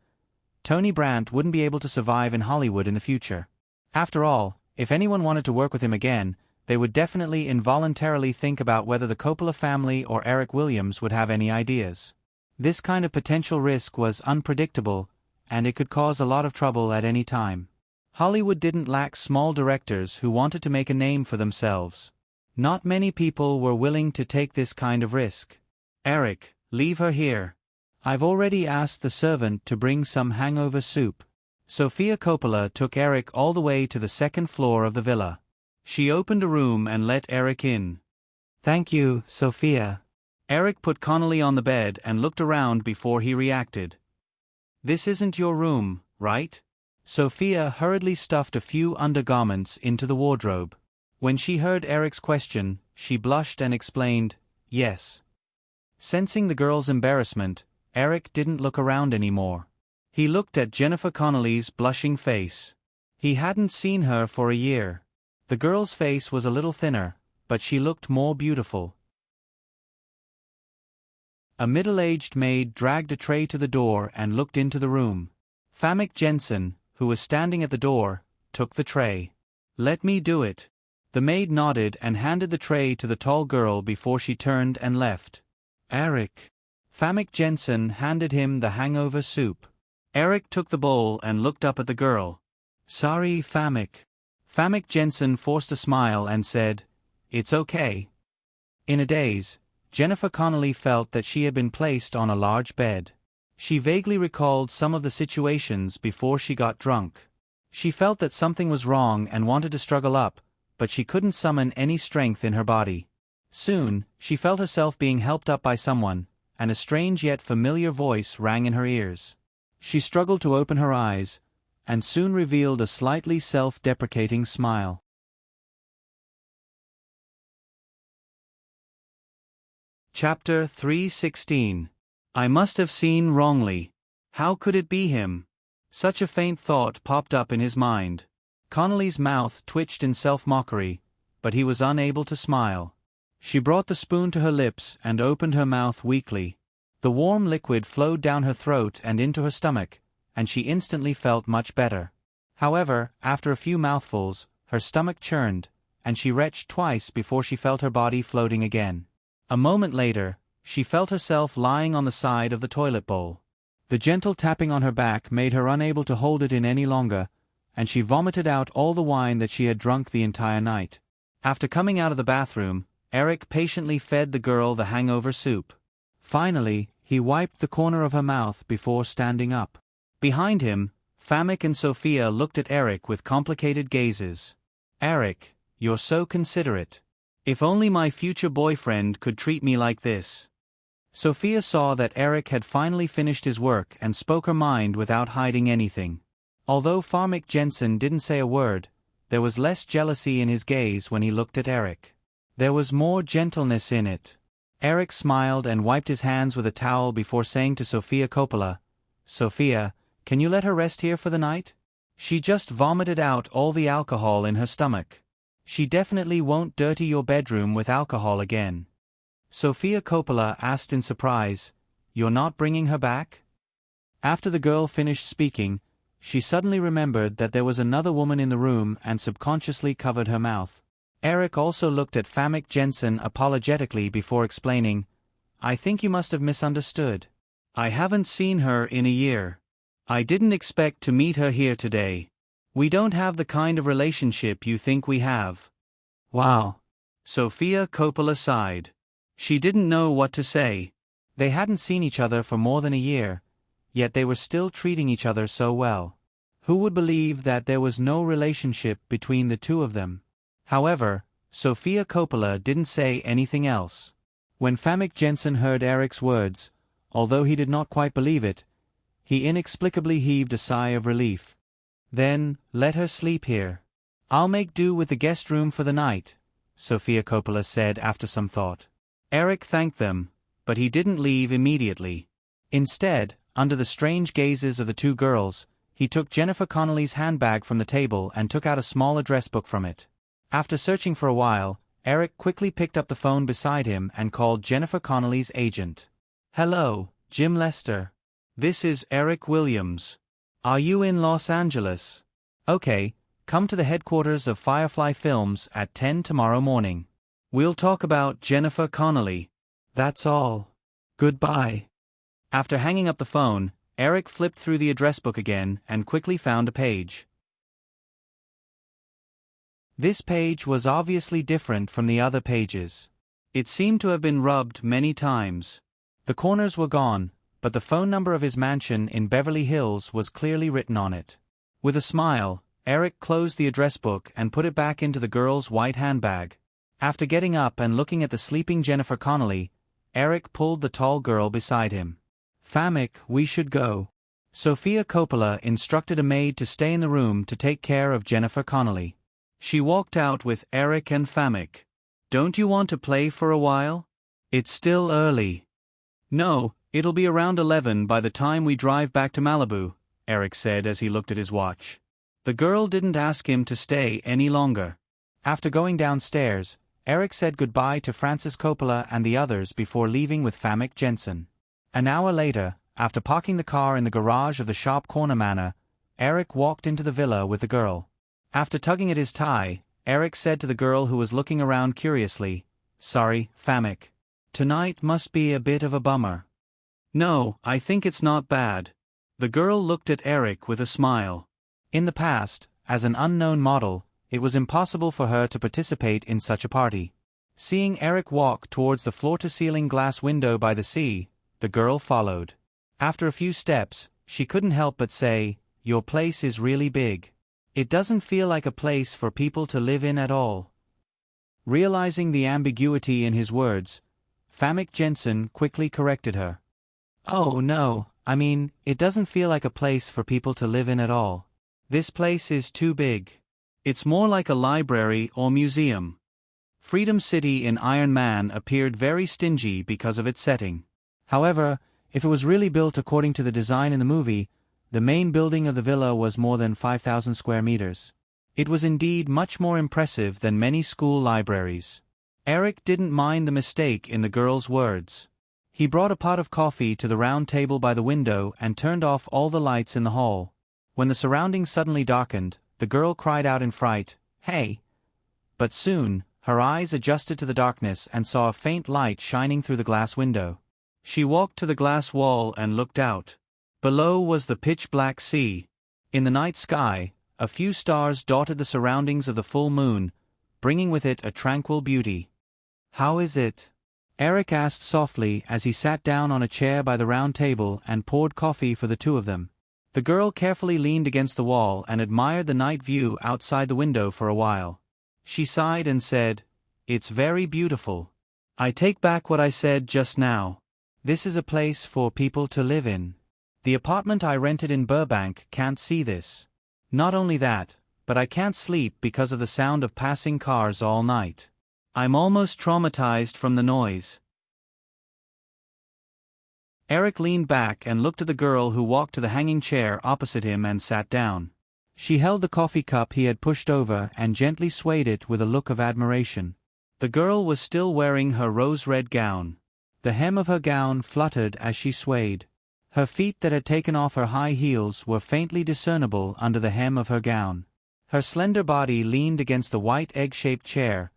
Tony Brandt wouldn't be able to survive in Hollywood in the future. After all, if anyone wanted to work with him again, they would definitely involuntarily think about whether the Coppola family or Eric Williams would have any ideas. This kind of potential risk was unpredictable, and it could cause a lot of trouble at any time. Hollywood didn't lack small directors who wanted to make a name for themselves. Not many people were willing to take this kind of risk. "Eric, leave her here. I've already asked the servant to bring some hangover soup." Sofia Coppola took Eric all the way to the second floor of the villa. She opened a room and let Eric in. "Thank you, Sophia." Eric put Connelly on the bed and looked around before he reacted. "This isn't your room, right?" Sophia hurriedly stuffed a few undergarments into the wardrobe. When she heard Eric's question, she blushed and explained, "Yes." Sensing the girl's embarrassment, Eric didn't look around anymore. He looked at Jennifer Connelly's blushing face. He hadn't seen her for a year. The girl's face was a little thinner, but she looked more beautiful. A middle-aged maid dragged a tray to the door and looked into the room. Farmick Jensen, who was standing at the door, took the tray. "Let me do it." The maid nodded and handed the tray to the tall girl before she turned and left. Eric. Famke Jensen handed him the hangover soup. Eric took the bowl and looked up at the girl. Sorry, Famke. Famke Jensen forced a smile and said, It's okay. In a daze, Jennifer Connelly felt that she had been placed on a large bed. She vaguely recalled some of the situations before she got drunk. She felt that something was wrong and wanted to struggle up, but she couldn't summon any strength in her body. Soon, she felt herself being helped up by someone, and a strange yet familiar voice rang in her ears. She struggled to open her eyes, and soon revealed a slightly self-deprecating smile. Chapter 3:16. I must have seen wrongly. How could it be him? Such a faint thought popped up in his mind. Connelly's mouth twitched in self-mockery, but he was unable to smile. She brought the spoon to her lips and opened her mouth weakly. The warm liquid flowed down her throat and into her stomach, and she instantly felt much better. However, after a few mouthfuls, her stomach churned, and she retched twice before she felt her body floating again. A moment later, she felt herself lying on the side of the toilet bowl. The gentle tapping on her back made her unable to hold it in any longer, and she vomited out all the wine that she had drunk the entire night. After coming out of the bathroom, Eric patiently fed the girl the hangover soup. Finally, he wiped the corner of her mouth before standing up. Behind him, Famke and Sophia looked at Eric with complicated gazes. Eric, you're so considerate. If only my future boyfriend could treat me like this. Sophia saw that Eric had finally finished his work and spoke her mind without hiding anything. Although Famke Jensen didn't say a word, there was less jealousy in his gaze when he looked at Eric. There was more gentleness in it. Eric smiled and wiped his hands with a towel before saying to Sofia Coppola, Sophia, can you let her rest here for the night? She just vomited out all the alcohol in her stomach. She definitely won't dirty your bedroom with alcohol again. Sofia Coppola asked in surprise, You're not bringing her back? After the girl finished speaking, she suddenly remembered that there was another woman in the room and subconsciously covered her mouth. Eric also looked at Famke Jensen apologetically before explaining, I think you must have misunderstood. I haven't seen her in a year. I didn't expect to meet her here today. We don't have the kind of relationship you think we have. Wow. Sofia Coppola sighed. She didn't know what to say. They hadn't seen each other for more than a year, yet they were still treating each other so well. Who would believe that there was no relationship between the two of them? However, Sofia Coppola didn't say anything else. When Famke Jensen heard Eric's words, although he did not quite believe it, he inexplicably heaved a sigh of relief. Then, let her sleep here. I'll make do with the guest room for the night, Sofia Coppola said after some thought. Eric thanked them, but he didn't leave immediately. Instead, under the strange gazes of the two girls, he took Jennifer Connelly's handbag from the table and took out a small address book from it. After searching for a while, Eric quickly picked up the phone beside him and called Jennifer Connelly's agent. Hello, Jim Lester. This is Eric Williams. Are you in Los Angeles? Okay, come to the headquarters of Firefly Films at 10 tomorrow morning. We'll talk about Jennifer Connelly. That's all. Goodbye. After hanging up the phone, Eric flipped through the address book again and quickly found a page. This page was obviously different from the other pages. It seemed to have been rubbed many times. The corners were gone, but the phone number of his mansion in Beverly Hills was clearly written on it. With a smile, Eric closed the address book and put it back into the girl's white handbag. After getting up and looking at the sleeping Jennifer Connelly, Eric pulled the tall girl beside him. Famke, we should go. Sofia Coppola instructed a maid to stay in the room to take care of Jennifer Connelly. She walked out with Eric and Famke. Don't you want to play for a while? It's still early. No, it'll be around 11 by the time we drive back to Malibu, Eric said as he looked at his watch. The girl didn't ask him to stay any longer. After going downstairs, Eric said goodbye to Francis Coppola and the others before leaving with Famke Jensen. An hour later, after parking the car in the garage of the Sharp Corner Manor, Eric walked into the villa with the girl. After tugging at his tie, Eric said to the girl who was looking around curiously. Sorry, Famek. Tonight must be a bit of a bummer. No, I think it's not bad. The girl looked at Eric with a smile. In the past, as an unknown model, it was impossible for her to participate in such a party. Seeing Eric walk towards the floor-to-ceiling glass window by the sea, the girl followed. After a few steps, she couldn't help but say, "Your place is really big. It doesn't feel like a place for people to live in at all." Realizing the ambiguity in his words, Famek Jensen quickly corrected her. "Oh no, I mean, it doesn't feel like a place for people to live in at all. This place is too big. It's more like a library or museum." Freedom City in Iron Man appeared very stingy because of its setting. However, if it was really built according to the design in the movie, the main building of the villa was more than 5,000 square meters. It was indeed much more impressive than many school libraries. Eric didn't mind the mistake in the girl's words. He brought a pot of coffee to the round table by the window and turned off all the lights in the hall. When the surroundings suddenly darkened, the girl cried out in fright, "Hey!" But soon, her eyes adjusted to the darkness and saw a faint light shining through the glass window. She walked to the glass wall and looked out. Below was the pitch-black sea. In the night sky, a few stars dotted the surroundings of the full moon, bringing with it a tranquil beauty. "How is it?" Eric asked softly as he sat down on a chair by the round table and poured coffee for the two of them. The girl carefully leaned against the wall and admired the night view outside the window for a while. She sighed and said, "It's very beautiful. I take back what I said just now. This is a place for people to live in. The apartment I rented in Burbank can't see this. Not only that, but I can't sleep because of the sound of passing cars all night. I'm almost traumatized from the noise." Eric leaned back and looked at the girl who walked to the hanging chair opposite him and sat down. She held the coffee cup he had pushed over and gently swayed it with a look of admiration. The girl was still wearing her rose-red gown. The hem of her gown fluttered as she swayed. Her feet that had taken off her high heels were faintly discernible under the hem of her gown. Her slender body leaned against the white egg-shaped chair,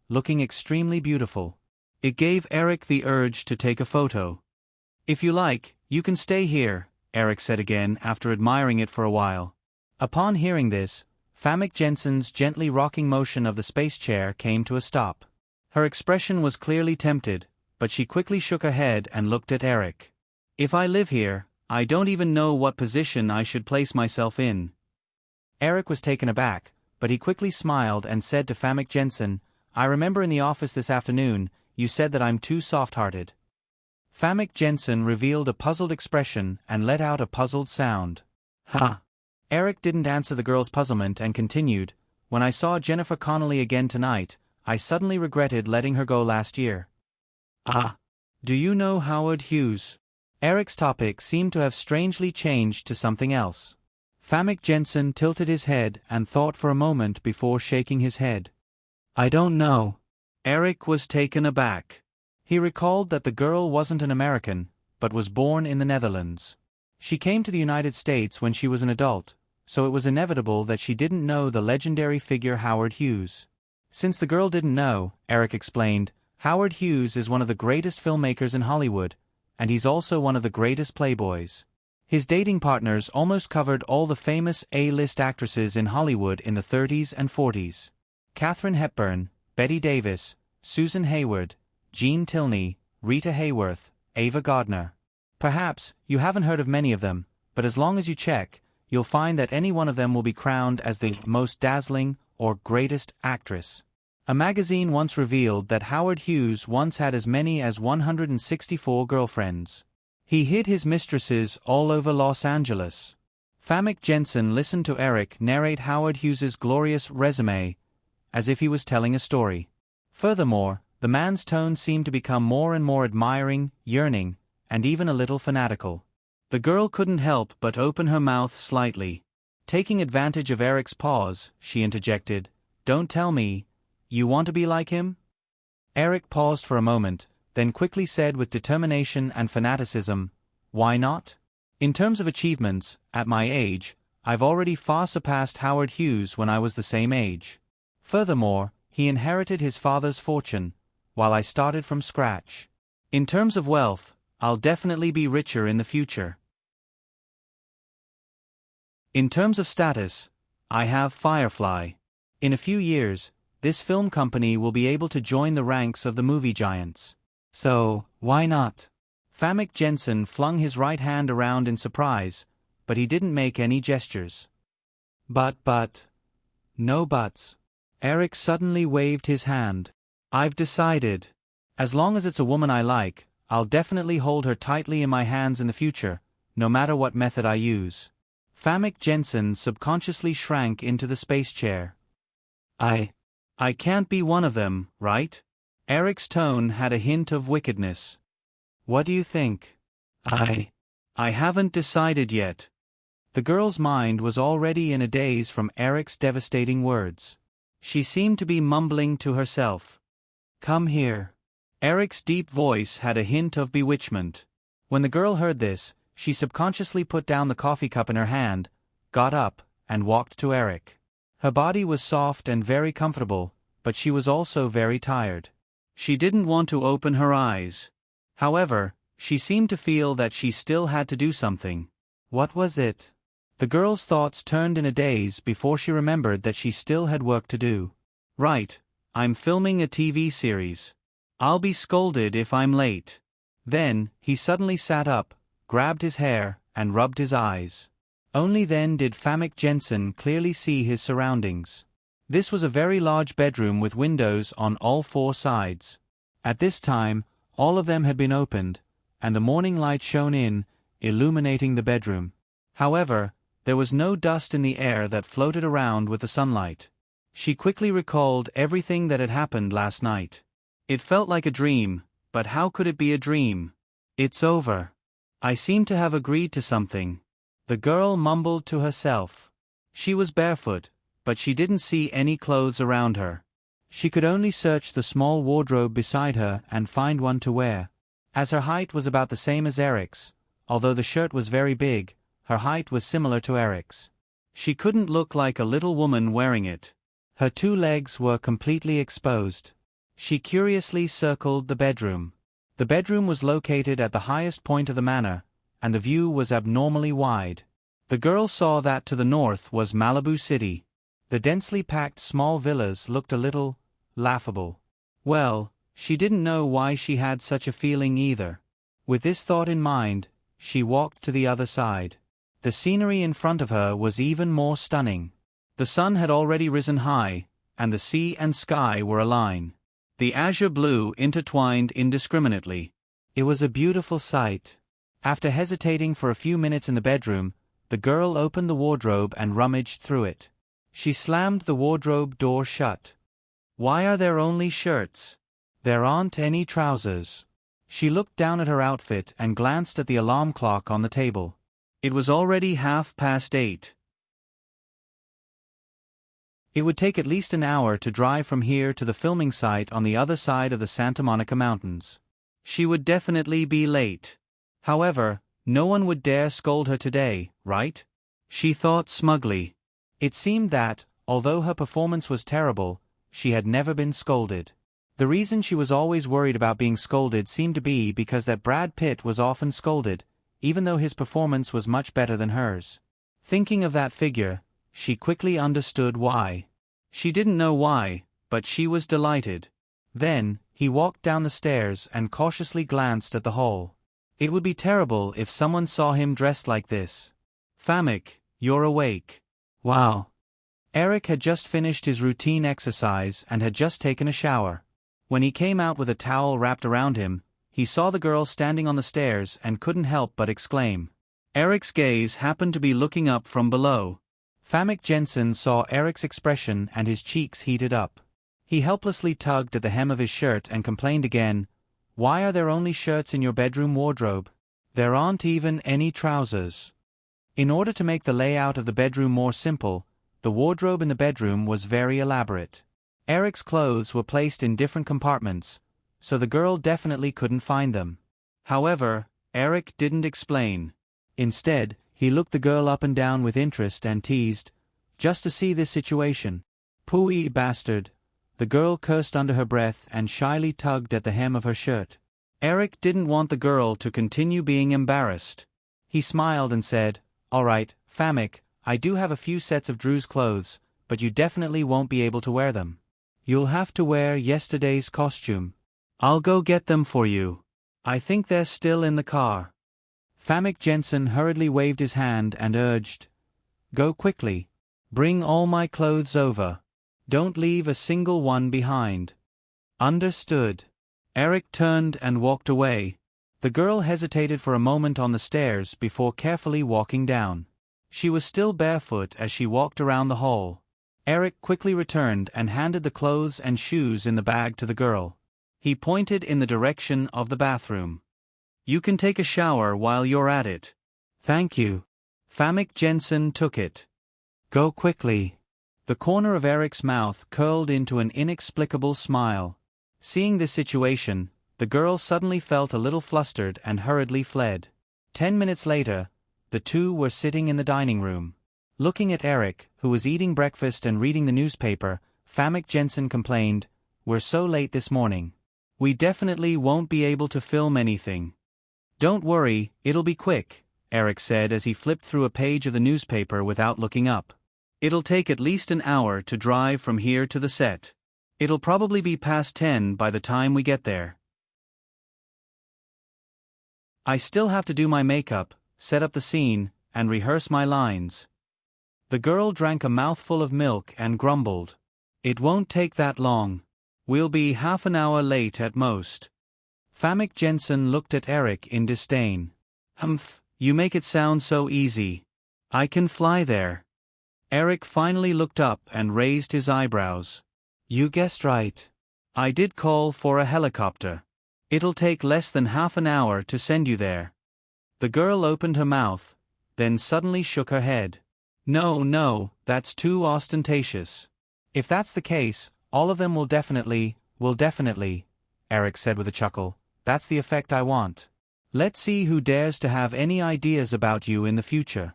looking extremely beautiful. It gave Eric the urge to take a photo. "If you like, you can stay here," Eric said again after admiring it for a while. Upon hearing this, Famek Jensen's gently rocking motion of the space chair came to a stop. Her expression was clearly tempted, but she quickly shook her head and looked at Eric. "If I live here, I don't even know what position I should place myself in." Eric was taken aback, but he quickly smiled and said to Famek Jensen, "I remember in the office this afternoon, you said that I'm too soft-hearted." Famek Jensen revealed a puzzled expression and let out a puzzled sound. "Ha!" Eric didn't answer the girl's puzzlement and continued, "When I saw Jennifer Connelly again tonight, I suddenly regretted letting her go last year." "Ah! Do you know Howard Hughes?" Eric's topic seemed to have strangely changed to something else. Famek Jensen tilted his head and thought for a moment before shaking his head. "I don't know." Eric was taken aback. He recalled that the girl wasn't an American, but was born in the Netherlands. She came to the United States when she was an adult, so it was inevitable that she didn't know the legendary figure Howard Hughes. Since the girl didn't know, Eric explained, Howard Hughes is one of the greatest filmmakers in Hollywood, and he's also one of the greatest playboys. His dating partners almost covered all the famous A-list actresses in Hollywood in the 30s and 40s. Katharine Hepburn, Bette Davis, Susan Hayward, Gene Tilney, Rita Hayworth, Ava Gardner. Perhaps you haven't heard of many of them, but as long as you check, you'll find that any one of them will be crowned as the most dazzling or greatest actress. A magazine once revealed that Howard Hughes once had as many as 164 girlfriends. He hid his mistresses all over Los Angeles. Famek Jensen listened to Eric narrate Howard Hughes's glorious resume, as if he was telling a story. Furthermore, the man's tone seemed to become more and more admiring, yearning, and even a little fanatical. The girl couldn't help but open her mouth slightly. Taking advantage of Eric's pause, she interjected, "Don't tell me, you want to be like him?" Eric paused for a moment, then quickly said with determination and fanaticism, "Why not? In terms of achievements, at my age, I've already far surpassed Howard Hughes when I was the same age." Furthermore, he inherited his father's fortune, while I started from scratch. In terms of wealth, I'll definitely be richer in the future. In terms of status, I have Firefly. In a few years, this film company will be able to join the ranks of the movie giants. So, why not? Famke Janssen flung his right hand around in surprise, but he didn't make any gestures. But. No buts. Eric suddenly waved his hand. I've decided. As long as it's a woman I like, I'll definitely hold her tightly in my hands in the future, no matter what method I use. Famke Janssen subconsciously shrank into the space chair. I can't be one of them, right? Eric's tone had a hint of wickedness. What do you think? I haven't decided yet. The girl's mind was already in a daze from Eric's devastating words. She seemed to be mumbling to herself. Come here. Eric's deep voice had a hint of bewitchment. When the girl heard this, she subconsciously put down the coffee cup in her hand, got up, and walked to Eric. Her body was soft and very comfortable, but she was also very tired. She didn't want to open her eyes. However, she seemed to feel that she still had to do something. What was it? The girl's thoughts turned in a daze before she remembered that she still had work to do. Right, I'm filming a TV series. I'll be scolded if I'm late. Then, he suddenly sat up, grabbed his hair, and rubbed his eyes. Only then did Famke Janssen clearly see his surroundings. This was a very large bedroom with windows on all four sides. At this time, all of them had been opened, and the morning light shone in, illuminating the bedroom. However, there was no dust in the air that floated around with the sunlight. She quickly recalled everything that had happened last night. It felt like a dream, but how could it be a dream? It's over. I seem to have agreed to something. The girl mumbled to herself. She was barefoot, but she didn't see any clothes around her. She could only search the small wardrobe beside her and find one to wear. As her height was about the same as Eric's, although the shirt was very big, her height was similar to Eric's. She couldn't look like a little woman wearing it. Her two legs were completely exposed. She curiously circled the bedroom. The bedroom was located at the highest point of the manor, and the view was abnormally wide. The girl saw that to the north was Malibu City. The densely packed small villas looked a little laughable. Well, she didn't know why she had such a feeling either. With this thought in mind, she walked to the other side. The scenery in front of her was even more stunning. The sun had already risen high, and the sea and sky were a line. The azure blue intertwined indiscriminately. It was a beautiful sight. After hesitating for a few minutes in the bedroom, the girl opened the wardrobe and rummaged through it. She slammed the wardrobe door shut. Why are there only shirts? There aren't any trousers. She looked down at her outfit and glanced at the alarm clock on the table. It was already 8:30. It would take at least an hour to drive from here to the filming site on the other side of the Santa Monica Mountains. She would definitely be late. However, no one would dare scold her today, right? She thought smugly. It seemed that, although her performance was terrible, she had never been scolded. The reason she was always worried about being scolded seemed to be because that Brad Pitt was often scolded, even though his performance was much better than hers. Thinking of that figure, she quickly understood why. She didn't know why, but she was delighted. Then, he walked down the stairs and cautiously glanced at the hall. It would be terrible if someone saw him dressed like this. Famke, you're awake. Wow. Eric had just finished his routine exercise and had just taken a shower. When he came out with a towel wrapped around him, he saw the girl standing on the stairs and couldn't help but exclaim. Eric's gaze happened to be looking up from below. Famke Janssen saw Eric's expression and his cheeks heated up. He helplessly tugged at the hem of his shirt and complained again, "Why are there only shirts in your bedroom wardrobe? There aren't even any trousers." In order to make the layout of the bedroom more simple, the wardrobe in the bedroom was very elaborate. Eric's clothes were placed in different compartments, so the girl definitely couldn't find them. However, Eric didn't explain. Instead, he looked the girl up and down with interest and teased, "Just to see this situation. Pooey bastard. The girl cursed under her breath and shyly tugged at the hem of her shirt. Eric didn't want the girl to continue being embarrassed. He smiled and said, "All right, Famek, I do have a few sets of Drew's clothes, but you definitely won't be able to wear them. You'll have to wear yesterday's costume. I'll go get them for you. I think they're still in the car." Famek Jensen hurriedly waved his hand and urged, "Go quickly. Bring all my clothes over. Don't leave a single one behind." Understood. Eric turned and walked away. The girl hesitated for a moment on the stairs before carefully walking down. She was still barefoot as she walked around the hall. Eric quickly returned and handed the clothes and shoes in the bag to the girl. He pointed in the direction of the bathroom. "You can take a shower while you're at it." "Thank you." Famek Jensen took it. "Go quickly." The corner of Eric's mouth curled into an inexplicable smile. Seeing this situation, the girl suddenly felt a little flustered and hurriedly fled. 10 minutes later, the two were sitting in the dining room. Looking at Eric, who was eating breakfast and reading the newspaper, Famek Jensen complained, "We're so late this morning. We definitely won't be able to film anything." "Don't worry, it'll be quick," Eric said as he flipped through a page of the newspaper without looking up. "It'll take at least an hour to drive from here to the set. It'll probably be past 10 by the time we get there. I still have to do my makeup, set up the scene, and rehearse my lines." The girl drank a mouthful of milk and grumbled, "It won't take that long. We'll be half an hour late at most." Famek Jensen looked at Eric in disdain. "Humph, you make it sound so easy. I can fly there." Eric finally looked up and raised his eyebrows. "You guessed right. I did call for a helicopter. It'll take less than half an hour to send you there." The girl opened her mouth, then suddenly shook her head. No, that's too ostentatious." "If that's the case, all of them will definitely, Eric said with a chuckle. "That's the effect I want. Let's see who dares to have any ideas about you in the future."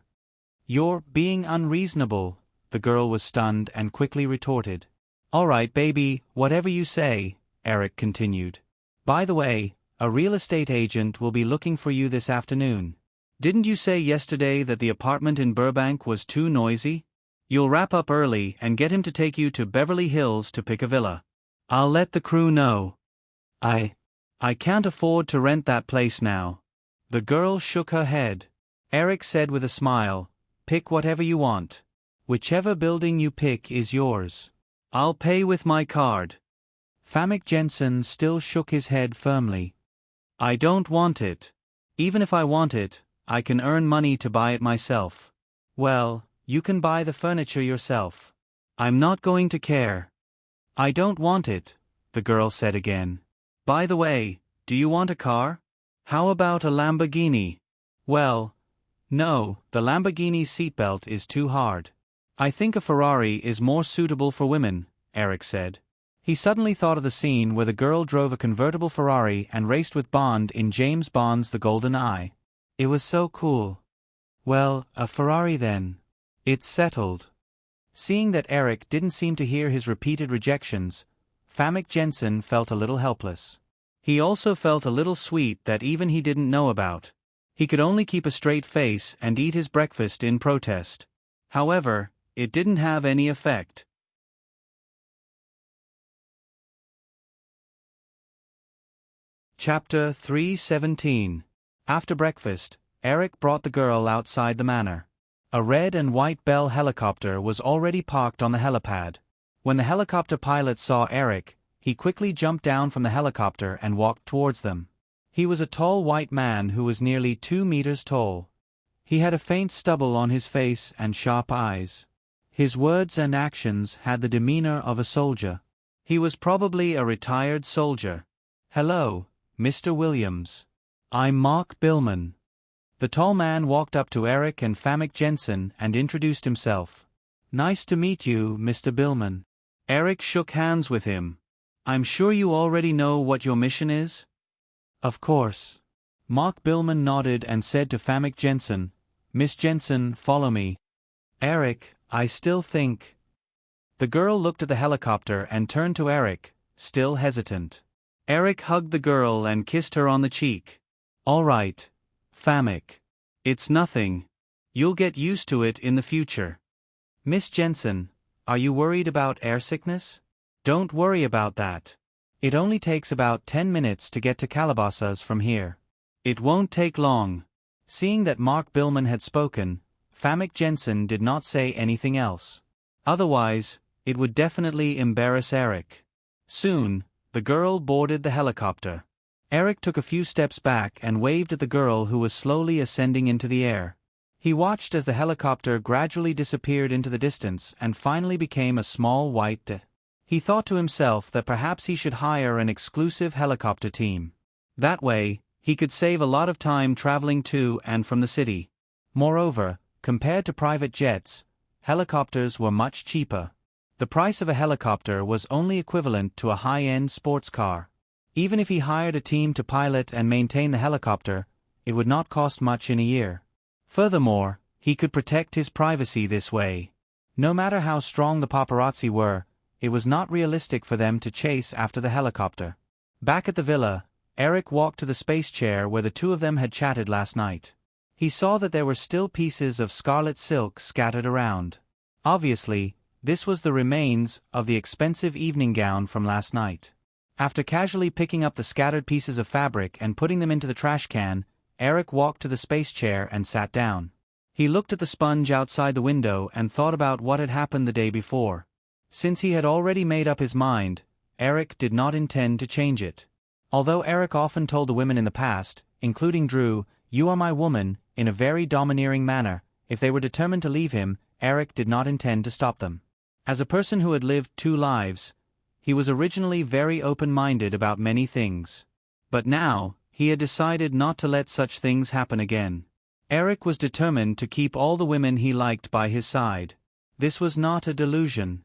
"You're being unreasonable," the girl was stunned and quickly retorted. "All right, baby, whatever you say," Eric continued. "By the way, a real estate agent will be looking for you this afternoon. Didn't you say yesterday that the apartment in Burbank was too noisy? You'll wrap up early and get him to take you to Beverly Hills to pick a villa. I'll let the crew know." I can't afford to rent that place now." The girl shook her head. Eric said with a smile, "Pick whatever you want. Whichever building you pick is yours. I'll pay with my card." Famek Jensen still shook his head firmly. "I don't want it. Even if I want it, I can earn money to buy it myself." "Well, you can buy the furniture yourself. I'm not going to care." "I don't want it," the girl said again. "By the way, do you want a car? How about a Lamborghini?" "Well, no, the Lamborghini seatbelt is too hard. I think a Ferrari is more suitable for women," Eric said. He suddenly thought of the scene where the girl drove a convertible Ferrari and raced with Bond in James Bond's The Golden Eye. It was so cool. "Well, a Ferrari then. It's settled." Seeing that Eric didn't seem to hear his repeated rejections, Famek Jensen felt a little helpless. He also felt a little sweet that even he didn't know about. He could only keep a straight face and eat his breakfast in protest. However, it didn't have any effect. Chapter 317. After breakfast, Eric brought the girl outside the manor. A red and white Bell helicopter was already parked on the helipad. When the helicopter pilot saw Eric, he quickly jumped down from the helicopter and walked towards them. He was a tall white man who was nearly 2 meters tall. He had a faint stubble on his face and sharp eyes. His words and actions had the demeanor of a soldier. He was probably a retired soldier. "Hello, Mr. Williams. I'm Mark Billman." The tall man walked up to Eric and Famek Jensen and introduced himself. "Nice to meet you, Mr. Billman." Eric shook hands with him. "I'm sure you already know what your mission is?" "Of course." Mark Billman nodded and said to Famek Jensen, "Miss Jensen, follow me." "Eric, I still think The girl looked at the helicopter and turned to Eric, still hesitant. Eric hugged the girl and kissed her on the cheek. "All right, Famek. It's nothing. You'll get used to it in the future." "Miss Jensen, are you worried about air sickness?" "Don't worry about that. It only takes about 10 minutes to get to Calabasas from here." "It won't take long." Seeing that Mark Billman had spoken, Famek Jensen did not say anything else. Otherwise, it would definitely embarrass Eric. Soon, the girl boarded the helicopter. Eric took a few steps back and waved at the girl who was slowly ascending into the air. He watched as the helicopter gradually disappeared into the distance and finally became a small white dot. He thought to himself that perhaps he should hire an exclusive helicopter team. That way, he could save a lot of time traveling to and from the city. Moreover, compared to private jets, helicopters were much cheaper. The price of a helicopter was only equivalent to a high-end sports car. Even if he hired a team to pilot and maintain the helicopter, it would not cost much in a year. Furthermore, he could protect his privacy this way. No matter how strong the paparazzi were, it was not realistic for them to chase after the helicopter. Back at the villa, Eric walked to the space chair where the two of them had chatted last night. He saw that there were still pieces of scarlet silk scattered around. Obviously, this was the remains of the expensive evening gown from last night. After casually picking up the scattered pieces of fabric and putting them into the trash can, Eric walked to the space chair and sat down. He looked at the sponge outside the window and thought about what had happened the day before. Since he had already made up his mind, Eric did not intend to change it. Although Eric often told the women in the past, including Drew, "You are my woman," in a very domineering manner, if they were determined to leave him, Eric did not intend to stop them. As a person who had lived 2 lives, he was originally very open-minded about many things. But now, he had decided not to let such things happen again. Eric was determined to keep all the women he liked by his side. This was not a delusion.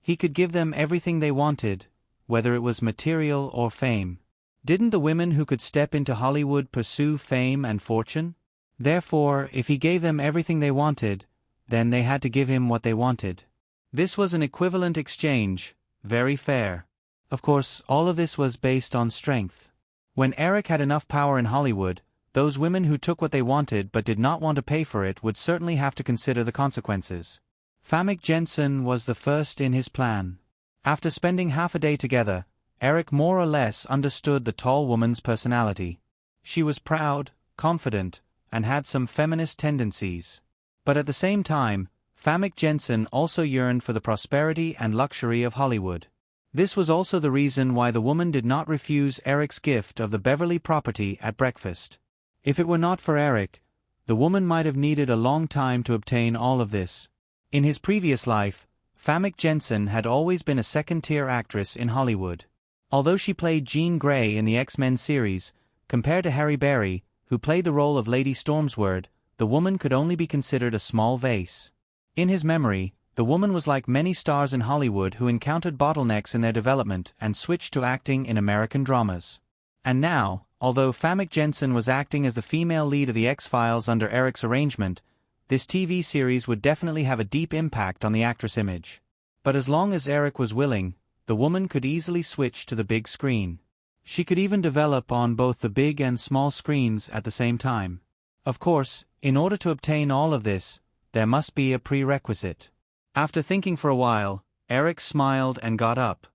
He could give them everything they wanted, whether it was material or fame. Didn't the women who could step into Hollywood pursue fame and fortune? Therefore, if he gave them everything they wanted, then they had to give him what they wanted. This was an equivalent exchange, very fair. Of course, all of this was based on strength. When Eric had enough power in Hollywood, those women who took what they wanted but did not want to pay for it would certainly have to consider the consequences. Famek Jensen was the first in his plan. After spending half a day together, Eric more or less understood the tall woman's personality. She was proud, confident, and had some feminist tendencies. But at the same time, Famek Jensen also yearned for the prosperity and luxury of Hollywood. This was also the reason why the woman did not refuse Eric's gift of the Beverly property at breakfast. If it were not for Eric, the woman might have needed a long time to obtain all of this. In his previous life, Famek Jensen had always been a second-tier actress in Hollywood. Although she played Jean Grey in the X-Men series, compared to Halle Berry, who played the role of Lady Stormsword, the woman could only be considered a small vase. In his memory, the woman was like many stars in Hollywood who encountered bottlenecks in their development and switched to acting in American dramas. And now, although Famek Jensen was acting as the female lead of The X-Files under Eric's arrangement, this TV series would definitely have a deep impact on the actress image. But as long as Eric was willing, the woman could easily switch to the big screen. She could even develop on both the big and small screens at the same time. Of course, in order to obtain all of this, there must be a prerequisite. After thinking for a while, Eric smiled and got up.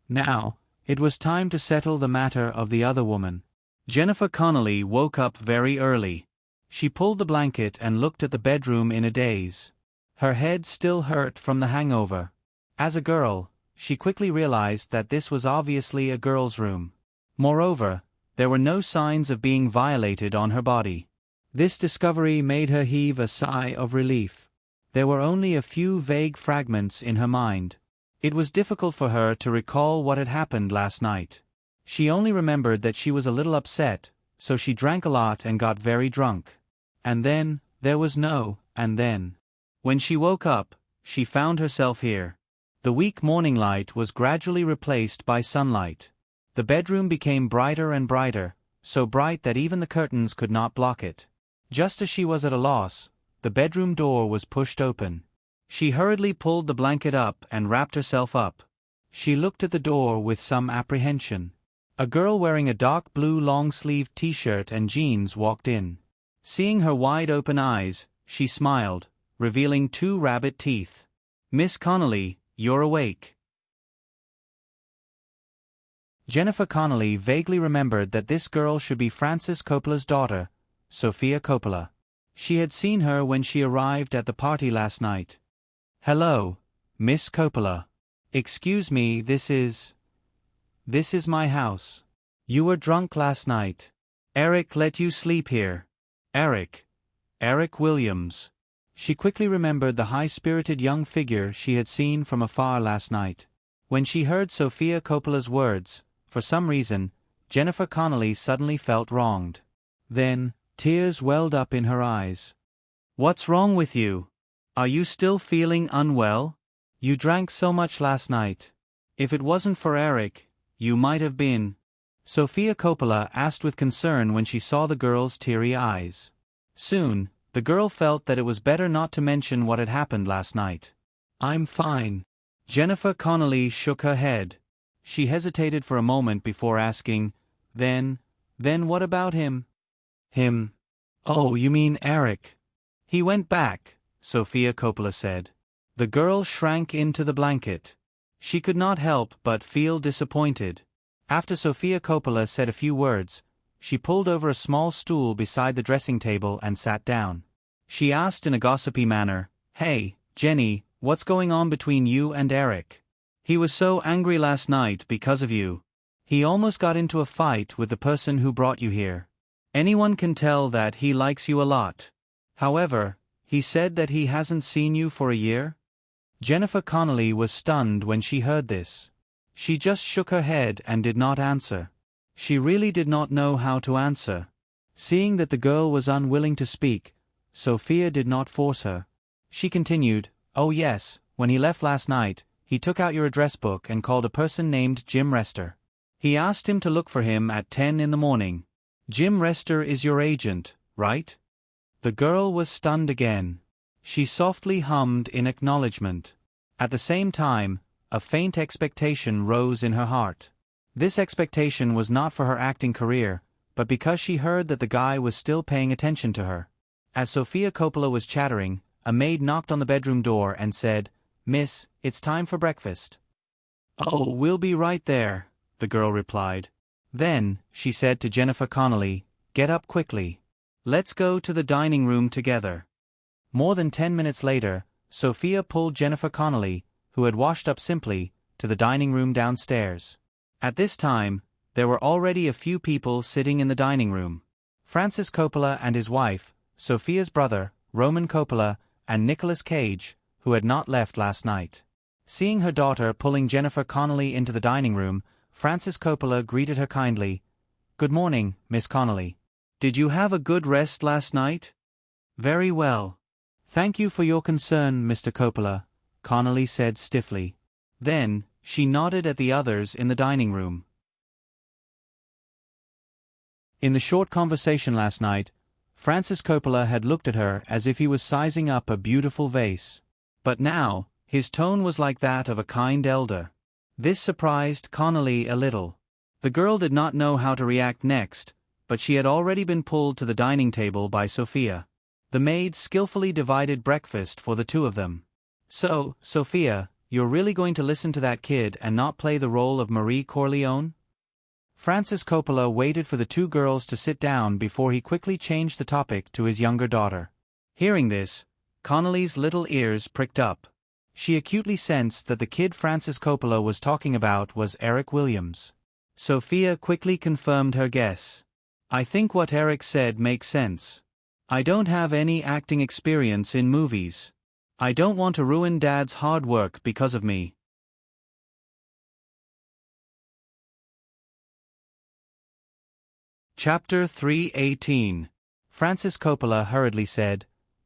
Now, it was time to settle the matter of the other woman. Jennifer Connelly woke up very early. She pulled the blanket and looked at the bedroom in a daze. Her head still hurt from the hangover. As a girl, she quickly realized that this was obviously a girl's room. Moreover, there were no signs of being violated on her body. This discovery made her heave a sigh of relief. There were only a few vague fragments in her mind. It was difficult for her to recall what had happened last night. She only remembered that she was a little upset, so she drank a lot and got very drunk. And then, there was no, and then. When she woke up, she found herself here. The weak morning light was gradually replaced by sunlight. The bedroom became brighter and brighter, so bright that even the curtains could not block it. Just as she was at a loss, the bedroom door was pushed open. She hurriedly pulled the blanket up and wrapped herself up. She looked at the door with some apprehension. A girl wearing a dark blue long-sleeved t-shirt and jeans walked in. Seeing her wide-open eyes, she smiled, revealing 2 rabbit teeth. "Miss Connolly, you're awake." Jennifer Connolly vaguely remembered that this girl should be Francis Coppola's daughter, Sophia Coppola. She had seen her when she arrived at the party last night. "Hello, Miss Coppola. Excuse me, this is my house. You were drunk last night. Eric let you sleep here." Eric Williams. She quickly remembered the high-spirited young figure she had seen from afar last night. When she heard Sophia Coppola's words, for some reason, Jennifer Connolly suddenly felt wronged. Then, tears welled up in her eyes. "What's wrong with you? Are you still feeling unwell? You drank so much last night. If it wasn't for Eric, you might have been." Sophia Coppola asked with concern when she saw the girl's teary eyes. Soon, the girl felt that it was better not to mention what had happened last night. "I'm fine." Jennifer Connolly shook her head. She hesitated for a moment before asking, Then what about him?" "Him? Oh, you mean Eric. He went back," Sophia Coppola said. The girl shrank into the blanket. She could not help but feel disappointed. After Sophia Coppola said a few words, she pulled over a small stool beside the dressing table and sat down. She asked in a gossipy manner, "Hey, Jenny, what's going on between you and Eric? He was so angry last night because of you. He almost got into a fight with the person who brought you here. Anyone can tell that he likes you a lot. However, he said that he hasn't seen you for a year?" Jennifer Connolly was stunned when she heard this. She just shook her head and did not answer. She really did not know how to answer. Seeing that the girl was unwilling to speak, Sophia did not force her. She continued, "Oh yes, when he left last night, he took out your address book and called a person named Jim Rester. He asked him to look for him at 10 in the morning. Jim Rester is your agent, right?" The girl was stunned again. She softly hummed in acknowledgement. At the same time, a faint expectation rose in her heart. This expectation was not for her acting career, but because she heard that the guy was still paying attention to her. As Sophia Coppola was chattering, a maid knocked on the bedroom door and said, "Miss, it's time for breakfast." "Oh, we'll be right there," the girl replied. Then, she said to Jennifer Connolly, "Get up quickly. Let's go to the dining room together." More than 10 minutes later, Sophia pulled Jennifer Connolly, who had washed up simply, to the dining room downstairs. At this time, there were already a few people sitting in the dining room. Francis Coppola and his wife, Sophia's brother, Roman Coppola, and Nicholas Cage, who had not left last night. Seeing her daughter pulling Jennifer Connolly into the dining room, Francis Coppola greeted her kindly. "Good morning, Miss Connolly. Did you have a good rest last night?" "Very well. Thank you for your concern, Mr. Coppola," Connolly said stiffly. Then, she nodded at the others in the dining room. In the short conversation last night, Francis Coppola had looked at her as if he was sizing up a beautiful vase. But now, his tone was like that of a kind elder. This surprised Connolly a little. The girl did not know how to react next, but she had already been pulled to the dining table by Sophia. The maid skillfully divided breakfast for the two of them. "So, Sophia, you're really going to listen to that kid and not play the role of Marie Corleone?" Francis Coppola waited for the two girls to sit down before he quickly changed the topic to his younger daughter. Hearing this, Connolly's little ears pricked up. She acutely sensed that the kid Francis Coppola was talking about was Eric Williams. Sophia quickly confirmed her guess. "I think what Eric said makes sense. I don't have any acting experience in movies. I don't want to ruin Dad's hard work because of me." Chapter 318. Francis Coppola hurriedly said,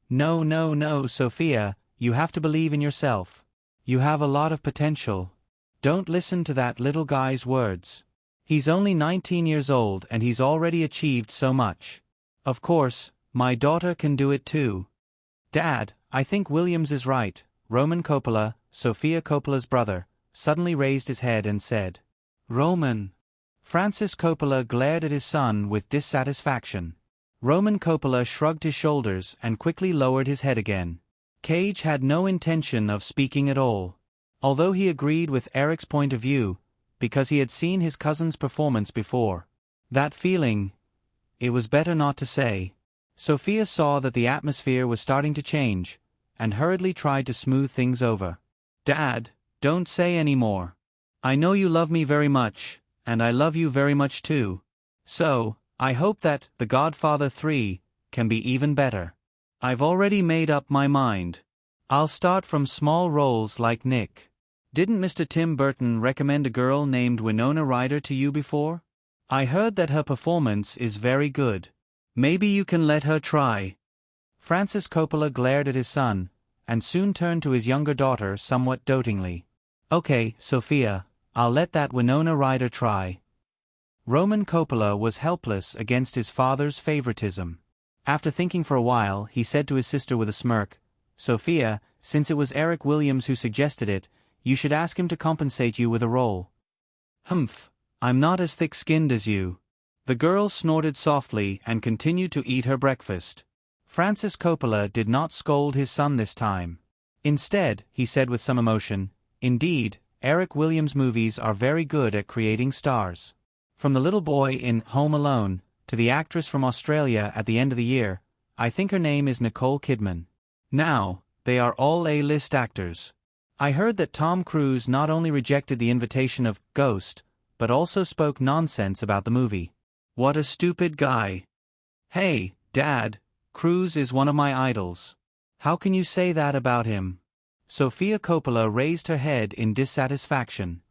No, Sophia, you have to believe in yourself. You have a lot of potential. Don't listen to that little guy's words. He's only 19 years old and he's already achieved so much. Of course, my daughter can do it too. Dad, I think Williams is right. Roman Coppola, Sofia Coppola's brother, suddenly raised his head and said, "Roman." Francis Coppola glared at his son with dissatisfaction. Roman Coppola shrugged his shoulders and quickly lowered his head again. Cage had no intention of speaking at all. Although he agreed with Eric's point of view, because he had seen his cousin's performance before. That feeling, it was better not to say. Sofia saw that the atmosphere was starting to change, and hurriedly tried to smooth things over. "Dad, don't say any more. I know you love me very much, and I love you very much too. So, I hope that The Godfather 3 can be even better. I've already made up my mind. I'll start from small roles like Nick. Didn't Mr. Tim Burton recommend a girl named Winona Ryder to you before? I heard that her performance is very good. Maybe you can let her try." Francis Coppola glared at his son, and soon turned to his younger daughter somewhat dotingly. "Okay, Sofia, I'll let that Winona Ryder try." Roman Coppola was helpless against his father's favoritism. After thinking for a while, he said to his sister with a smirk, "Sofia, since it was Eric Williams who suggested it, you should ask him to compensate you with a role." "Humph, I'm not as thick-skinned as you." The girl snorted softly and continued to eat her breakfast. Francis Coppola did not scold his son this time. Instead, he said with some emotion, "Indeed, Eric Williams' movies are very good at creating stars. From the little boy in Home Alone, to the actress from Australia at the end of the year, I think her name is Nicole Kidman. Now, they are all A-list actors. I heard that Tom Cruise not only rejected the invitation of Ghost, but also spoke nonsense about the movie. What a stupid guy. Hey, Dad, Cruise is one of my idols. How can you say that about him?" Sofia Coppola raised her head in dissatisfaction.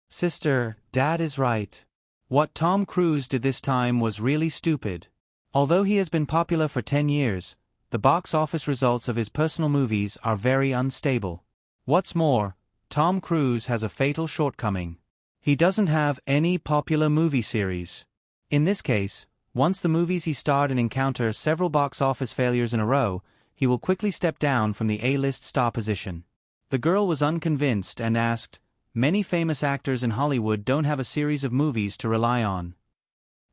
"Sister, Dad is right. What Tom Cruise did this time was really stupid. Although he has been popular for 10 years, the box office results of his personal movies are very unstable. What's more, Tom Cruise has a fatal shortcoming. He doesn't have any popular movie series. In this case, once the movies he starred in encounter several box office failures in a row, he will quickly step down from the A-list star position." The girl was unconvinced and asked, "Many famous actors in Hollywood don't have a series of movies to rely on."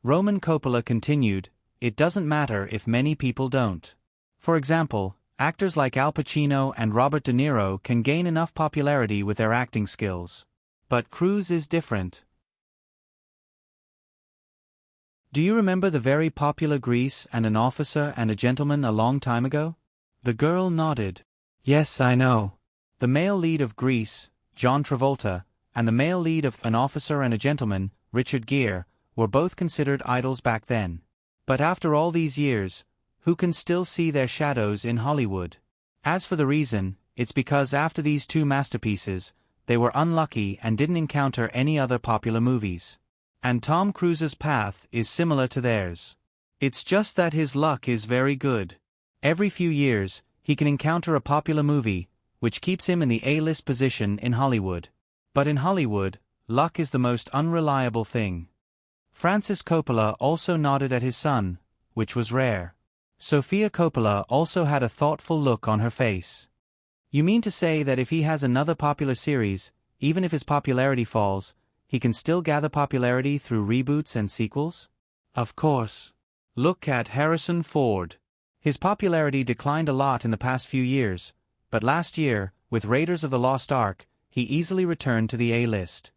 Roman Coppola continued, "It doesn't matter if many people don't. For example, actors like Al Pacino and Robert De Niro can gain enough popularity with their acting skills. But Cruise is different." "Do you remember the very popular Grease and an Officer and a Gentleman a long time ago?" The girl nodded. "Yes, I know. The male lead of Grease, John Travolta, and the male lead of An Officer and a Gentleman, Richard Gere, were both considered idols back then. But after all these years, who can still see their shadows in Hollywood? As for the reason, it's because after these two masterpieces, they were unlucky and didn't encounter any other popular movies. And Tom Cruise's path is similar to theirs. It's just that his luck is very good. Every few years, he can encounter a popular movie, which keeps him in the A-list position in Hollywood. But in Hollywood, luck is the most unreliable thing." Francis Coppola also nodded at his son, which was rare. Sofia Coppola also had a thoughtful look on her face. "You mean to say that if he has another popular series, even if his popularity falls, he can still gather popularity through reboots and sequels?" "Of course. Look at Harrison Ford. His popularity declined a lot in the past few years, but last year, with Raiders of the Lost Ark, he easily returned to the A-list."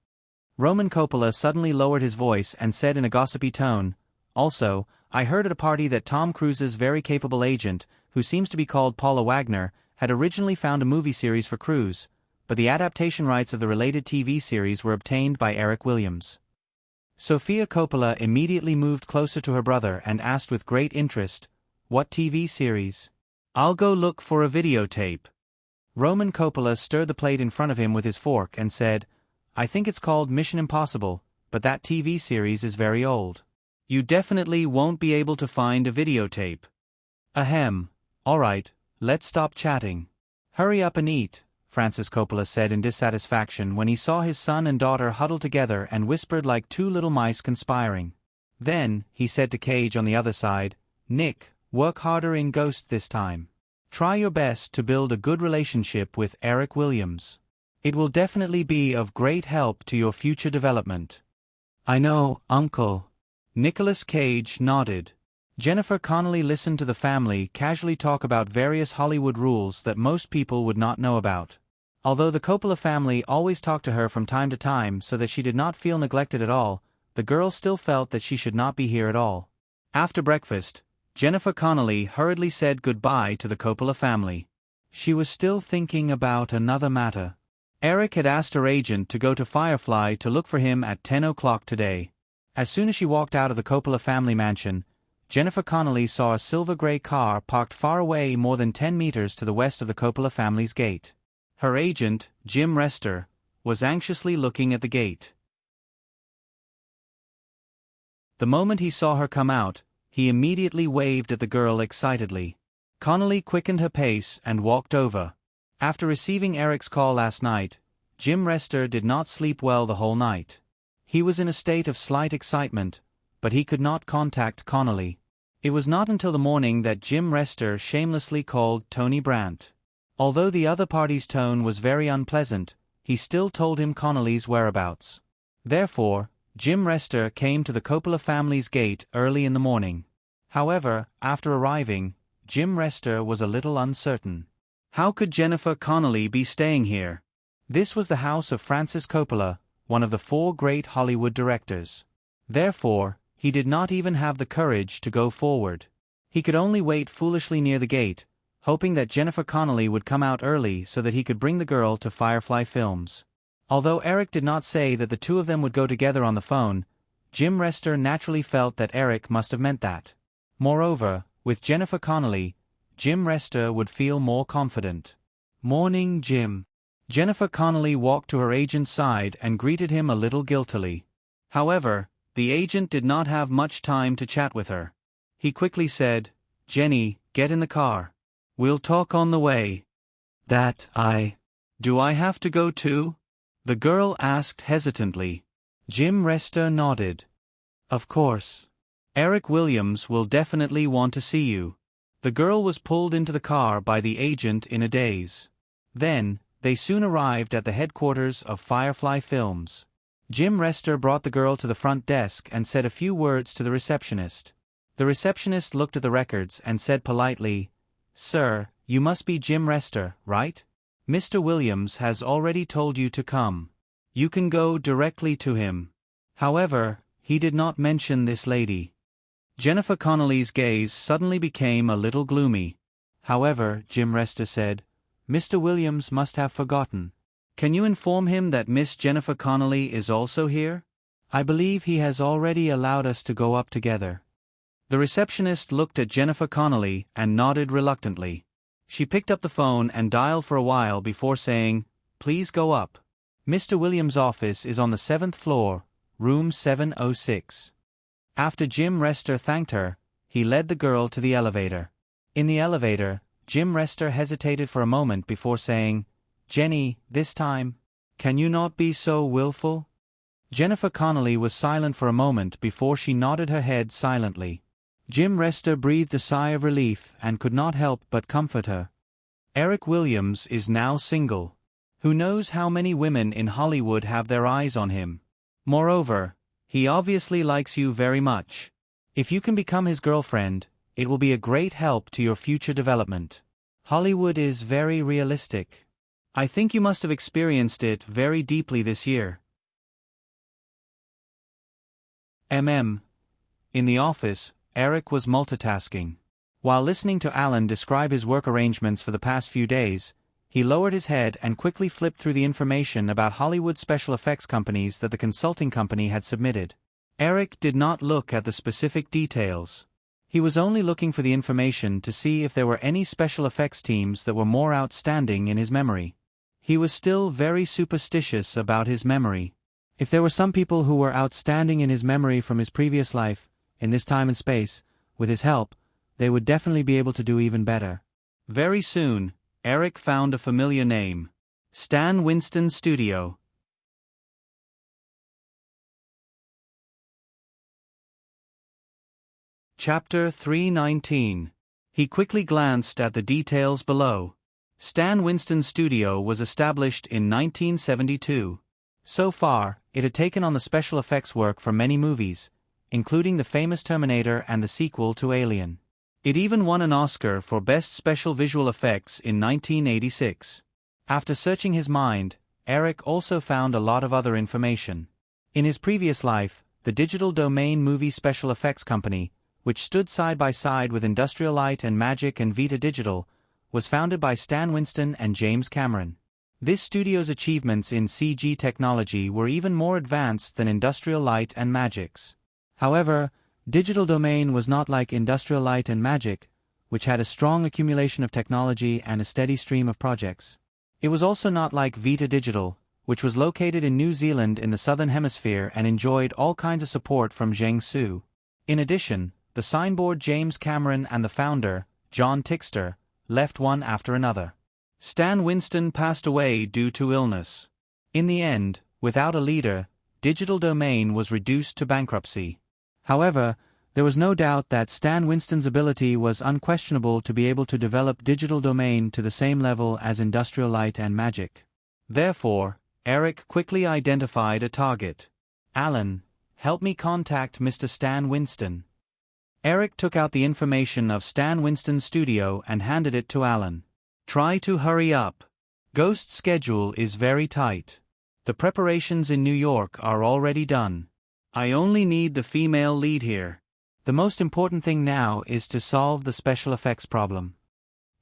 Roman Coppola suddenly lowered his voice and said in a gossipy tone, "Also, I heard at a party that Tom Cruise's very capable agent, who seems to be called Paula Wagner, had originally found a movie series for Cruise, but the adaptation rights of the related TV series were obtained by Eric Williams." Sofia Coppola immediately moved closer to her brother and asked with great interest, "What TV series?" "I'll go look for a videotape." Roman Coppola stirred the plate in front of him with his fork and said, "I think it's called Mission Impossible, but that TV series is very old. You definitely won't be able to find a videotape." "Ahem. All right, let's stop chatting. Hurry up and eat," Francis Coppola said in dissatisfaction when he saw his son and daughter huddled together and whispered like two little mice conspiring. Then, he said to Cage on the other side, "Nick, work harder in Ghost this time. Try your best to build a good relationship with Eric Williams. It will definitely be of great help to your future development. I know, Uncle. Nicolas Cage nodded. Jennifer Connelly listened to the family casually talk about various Hollywood rules that most people would not know about. Although the Coppola family always talked to her from time to time so that she did not feel neglected at all, the girl still felt that she should not be here at all. After breakfast, Jennifer Connelly hurriedly said goodbye to the Coppola family. She was still thinking about another matter. Eric had asked her agent to go to Firefly to look for him at 10 o'clock today. As soon as she walked out of the Coppola family mansion, Jennifer Connelly saw a silver-gray car parked far away more than 10 meters to the west of the Coppola family's gate. Her agent, Jim Rester, was anxiously looking at the gate. The moment he saw her come out, he immediately waved at the girl excitedly. Connelly quickened her pace and walked over. After receiving Eric's call last night, Jim Rester did not sleep well the whole night. He was in a state of slight excitement, but he could not contact Connelly. It was not until the morning that Jim Rester shamelessly called Tony Brandt. Although the other party's tone was very unpleasant, he still told him Connelly's whereabouts. Therefore, Jim Rester came to the Coppola family's gate early in the morning. However, after arriving, Jim Rester was a little uncertain. How could Jennifer Connelly be staying here? This was the house of Francis Coppola, one of the 4 great Hollywood directors. Therefore, he did not even have the courage to go forward. He could only wait foolishly near the gate, hoping that Jennifer Connelly would come out early so that he could bring the girl to Firefly Films. Although Eric did not say that the two of them would go together on the phone, Jim Rester naturally felt that Eric must have meant that. Moreover, with Jennifer Connelly, Jim Rester would feel more confident. Morning, Jim. Jennifer Connelly walked to her agent's side and greeted him a little guiltily. However, the agent did not have much time to chat with her. He quickly said, "Jenny, get in the car. We'll talk on the way." Do I have to go too?" the girl asked hesitantly. Jim Rester nodded. "Of course. Eric Williams will definitely want to see you." The girl was pulled into the car by the agent in a daze. Then, they soon arrived at the headquarters of Firefly Films. Jim Rester brought the girl to the front desk and said a few words to the receptionist. The receptionist looked at the records and said politely, "Sir, you must be Jim Rester, right? Mr. Williams has already told you to come. You can go directly to him." However, he did not mention this lady. Jennifer Connelly's gaze suddenly became a little gloomy. "However," Jim Rester said, "Mr. Williams must have forgotten. Can you inform him that Miss Jennifer Connelly is also here? I believe he has already allowed us to go up together." The receptionist looked at Jennifer Connelly and nodded reluctantly. She picked up the phone and dialed for a while before saying, "Please go up. Mr. Williams' office is on the 7th floor, room 706. After Jim Rester thanked her, he led the girl to the elevator. In the elevator, Jim Rester hesitated for a moment before saying, "Jenny, this time, can you not be so willful?" Jennifer Connelly was silent for a moment before she nodded her head silently. Jim Rester breathed a sigh of relief and could not help but comfort her. Eric Williams is now single. Who knows how many women in Hollywood have their eyes on him? Moreover, he obviously likes you very much. If you can become his girlfriend, it will be a great help to your future development. Hollywood is very realistic. I think you must have experienced it very deeply this year. In the office, Eric was multitasking. While listening to Alan describe his work arrangements for the past few days, he lowered his head and quickly flipped through the information about Hollywood special effects companies that the consulting company had submitted. Eric did not look at the specific details. He was only looking for the information to see if there were any special effects teams that were more outstanding in his memory. He was still very superstitious about his memory. If there were some people who were outstanding in his memory from his previous life, in this time and space, with his help, they would definitely be able to do even better. Very soon, Eric found a familiar name. Stan Winston Studio. Chapter 319. He quickly glanced at the details below. Stan Winston's studio was established in 1972. So far, it had taken on the special effects work for many movies, including the famous Terminator and the sequel to Alien. It even won an Oscar for Best Special Visual Effects in 1986. After searching his mind, Eric also found a lot of other information. In his previous life, the Digital Domain Movie Special Effects Company, which stood side by side with Industrial Light and Magic and Vita Digital, was founded by Stan Winston and James Cameron. This studio's achievements in CG technology were even more advanced than Industrial Light and Magic's. However, Digital Domain was not like Industrial Light and Magic, which had a strong accumulation of technology and a steady stream of projects. It was also not like Vita Digital, which was located in New Zealand in the Southern Hemisphere and enjoyed all kinds of support from Jiangsu. In addition, the signboard James Cameron and the founder, John Tickster, left one after another. Stan Winston passed away due to illness. In the end, without a leader, Digital Domain was reduced to bankruptcy. However, there was no doubt that Stan Winston's ability was unquestionable to be able to develop Digital Domain to the same level as Industrial Light and Magic. Therefore, Eric quickly identified a target. Alan, help me contact Mr. Stan Winston. Eric took out the information of Stan Winston's studio and handed it to Alan. Try to hurry up. Ghost's schedule is very tight. The preparations in New York are already done. I only need the female lead here. The most important thing now is to solve the special effects problem.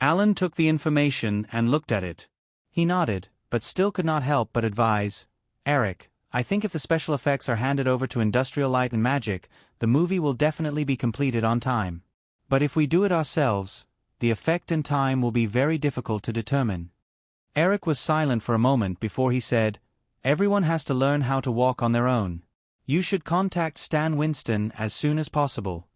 Alan took the information and looked at it. He nodded, but still could not help but advise, Eric, I think if the special effects are handed over to Industrial Light and Magic, the movie will definitely be completed on time. But if we do it ourselves, the effect and time will be very difficult to determine. Eric was silent for a moment before he said, Everyone has to learn how to walk on their own. You should contact Stan Winston as soon as possible.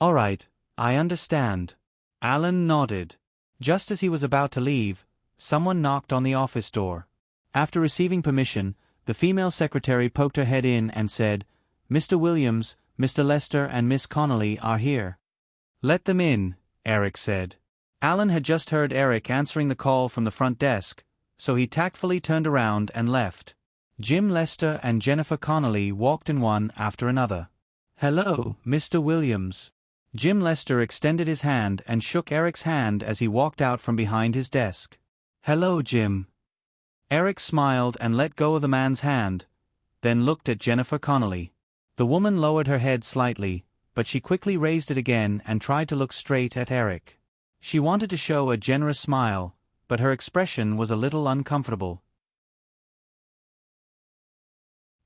All right, I understand. Alan nodded. Just as he was about to leave, someone knocked on the office door. After receiving permission, the female secretary poked her head in and said, Mr. Williams, Mr. Lester and Miss Connolly are here. Let them in, Eric said. Alan had just heard Eric answering the call from the front desk, so he tactfully turned around and left. Jim Lester and Jennifer Connolly walked in one after another. Hello, Mr. Williams. Jim Lester extended his hand and shook Eric's hand as he walked out from behind his desk. Hello, Jim. Eric smiled and let go of the man's hand, then looked at Jennifer Connolly. The woman lowered her head slightly, but she quickly raised it again and tried to look straight at Eric. She wanted to show a generous smile, but her expression was a little uncomfortable.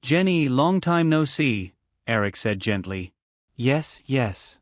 Jenny, long time no see, Eric said gently. Yes, yes.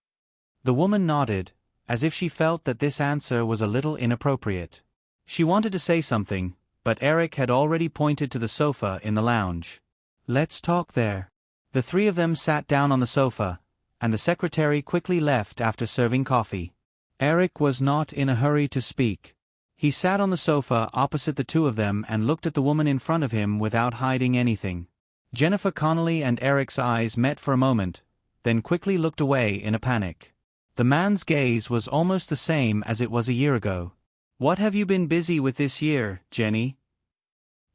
The woman nodded, as if she felt that this answer was a little inappropriate. She wanted to say something, but Eric had already pointed to the sofa in the lounge. Let's talk there. The three of them sat down on the sofa, and the secretary quickly left after serving coffee. Eric was not in a hurry to speak. He sat on the sofa opposite the two of them and looked at the woman in front of him without hiding anything. Jennifer Connolly and Eric's eyes met for a moment, then quickly looked away in a panic. The man's gaze was almost the same as it was a year ago. What have you been busy with this year, Jenny?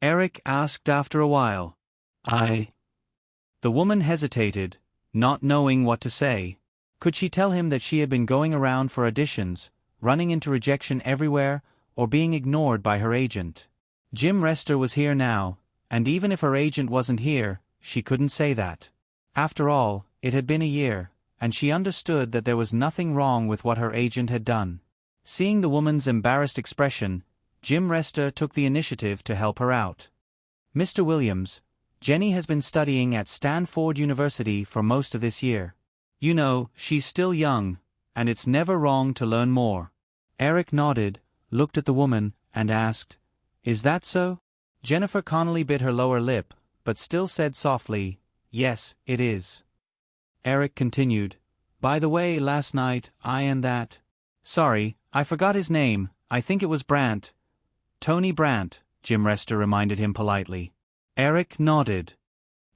Eric asked after a while. The woman hesitated, not knowing what to say. Could she tell him that she had been going around for auditions, running into rejection everywhere, or being ignored by her agent? Jim Rester was here now, and even if her agent wasn't here, she couldn't say that. After all, it had been a year, and she understood that there was nothing wrong with what her agent had done. Seeing the woman's embarrassed expression, Jim Rester took the initiative to help her out. Mr. Williams, Jenny has been studying at Stanford University for most of this year. You know, she's still young, and it's never wrong to learn more. Eric nodded, looked at the woman, and asked, Is that so? Jennifer Connolly bit her lower lip, but still said softly, Yes, it is. Eric continued, By the way, last night, Sorry, I forgot his name, I think it was Brandt. Tony Brandt, Jim Rester reminded him politely. Eric nodded.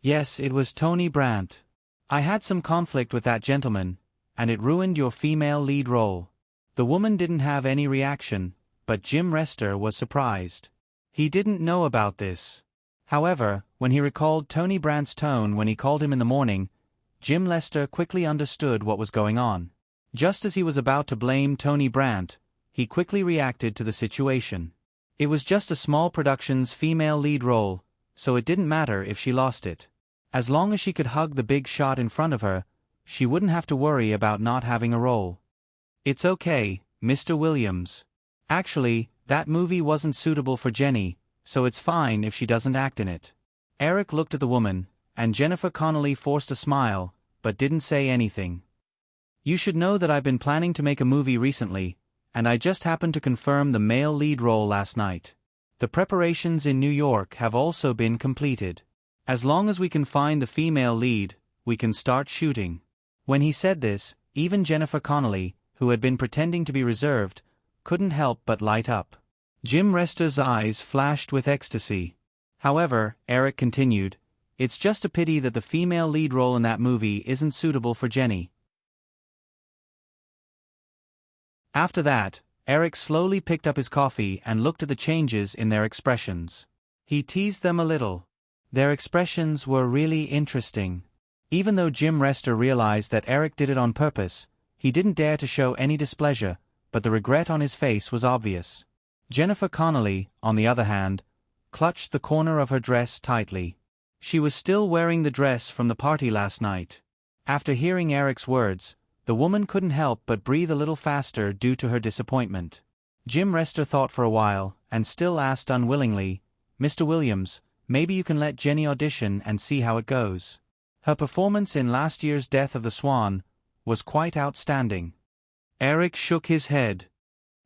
Yes, it was Tony Brandt. I had some conflict with that gentleman, and it ruined your female lead role. The woman didn't have any reaction, but Jim Rester was surprised. He didn't know about this. However, when he recalled Tony Brandt's tone when he called him in the morning, Jim Lester quickly understood what was going on. Just as he was about to blame Tony Brandt, he quickly reacted to the situation. It was just a small production's female lead role, so it didn't matter if she lost it. As long as she could hug the big shot in front of her, she wouldn't have to worry about not having a role. "It's okay, Mr. Williams. Actually, that movie wasn't suitable for Jenny, so it's fine if she doesn't act in it." Eric looked at the woman, and Jennifer Connelly forced a smile, but didn't say anything. "You should know that I've been planning to make a movie recently, and I just happened to confirm the male lead role last night. The preparations in New York have also been completed. As long as we can find the female lead, we can start shooting." When he said this, even Jennifer Connelly, who had been pretending to be reserved, couldn't help but light up. Jim Rester's eyes flashed with ecstasy. "However," Eric continued, "it's just a pity that the female lead role in that movie isn't suitable for Jenny." After that, Eric slowly picked up his coffee and looked at the changes in their expressions. He teased them a little. Their expressions were really interesting. Even though Jim Rester realized that Eric did it on purpose, he didn't dare to show any displeasure, but the regret on his face was obvious. Jennifer Connelly, on the other hand, clutched the corner of her dress tightly. She was still wearing the dress from the party last night. After hearing Eric's words, the woman couldn't help but breathe a little faster due to her disappointment. Jim Rester thought for a while, and still asked unwillingly, "Mr. Williams, maybe you can let Jenny audition and see how it goes. Her performance in last year's Death of the Swan was quite outstanding." Eric shook his head.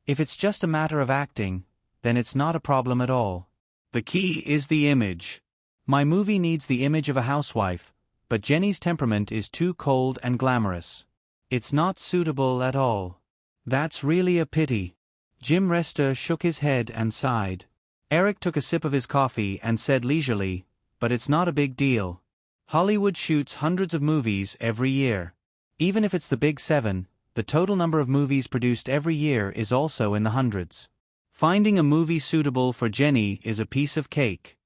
"If it's just a matter of acting, then it's not a problem at all. The key is the image. My movie needs the image of a housewife, but Jenny's temperament is too cold and glamorous. It's not suitable at all." "That's really a pity." Jim Rester shook his head and sighed. Eric took a sip of his coffee and said leisurely, "But it's not a big deal. Hollywood shoots hundreds of movies every year. Even if it's the Big Seven, the total number of movies produced every year is also in the hundreds. Finding a movie suitable for Jenny is a piece of cake."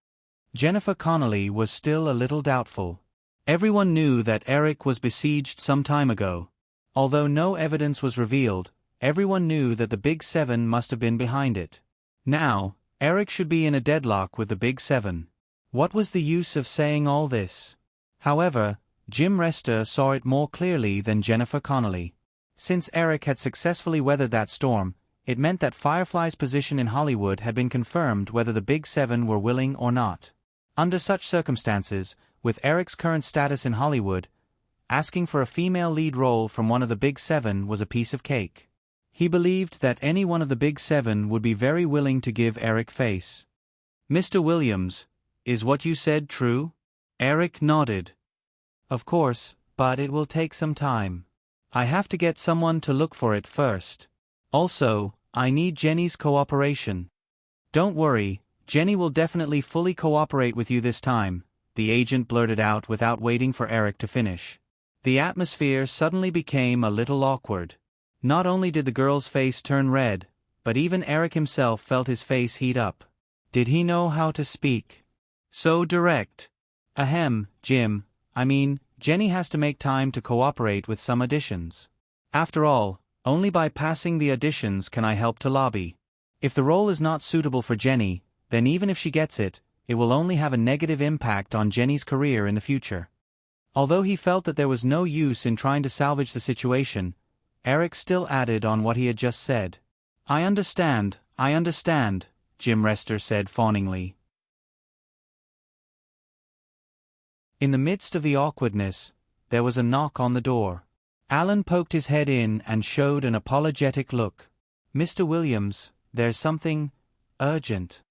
Jennifer Connelly was still a little doubtful. Everyone knew that Eric was besieged some time ago. Although no evidence was revealed, everyone knew that the Big Seven must have been behind it. Now, Eric should be in a deadlock with the Big Seven. What was the use of saying all this? However, Jim Rester saw it more clearly than Jennifer Connelly. Since Eric had successfully weathered that storm, it meant that Firefly's position in Hollywood had been confirmed whether the Big Seven were willing or not. Under such circumstances, with Eric's current status in Hollywood, asking for a female lead role from one of the Big Seven was a piece of cake. He believed that any one of the Big Seven would be very willing to give Eric face. "Mr. Williams, is what you said true?" Eric nodded. "Of course, but it will take some time. I have to get someone to look for it first. Also, I need Jenny's cooperation." "Don't worry, Jenny will definitely fully cooperate with you this time," the agent blurted out without waiting for Eric to finish. The atmosphere suddenly became a little awkward. Not only did the girl's face turn red, but even Eric himself felt his face heat up. Did he know how to speak so direct? "Ahem, Jim, I mean, Jenny has to make time to cooperate with some auditions. After all, only by passing the auditions can I help to lobby. If the role is not suitable for Jenny, then even if she gets it, it will only have a negative impact on Jenny's career in the future." Although he felt that there was no use in trying to salvage the situation, Eric still added on what he had just said. I understand, Jim Rester said fawningly. In the midst of the awkwardness, there was a knock on the door. Alan poked his head in and showed an apologetic look. "Mr. Williams, there's something urgent."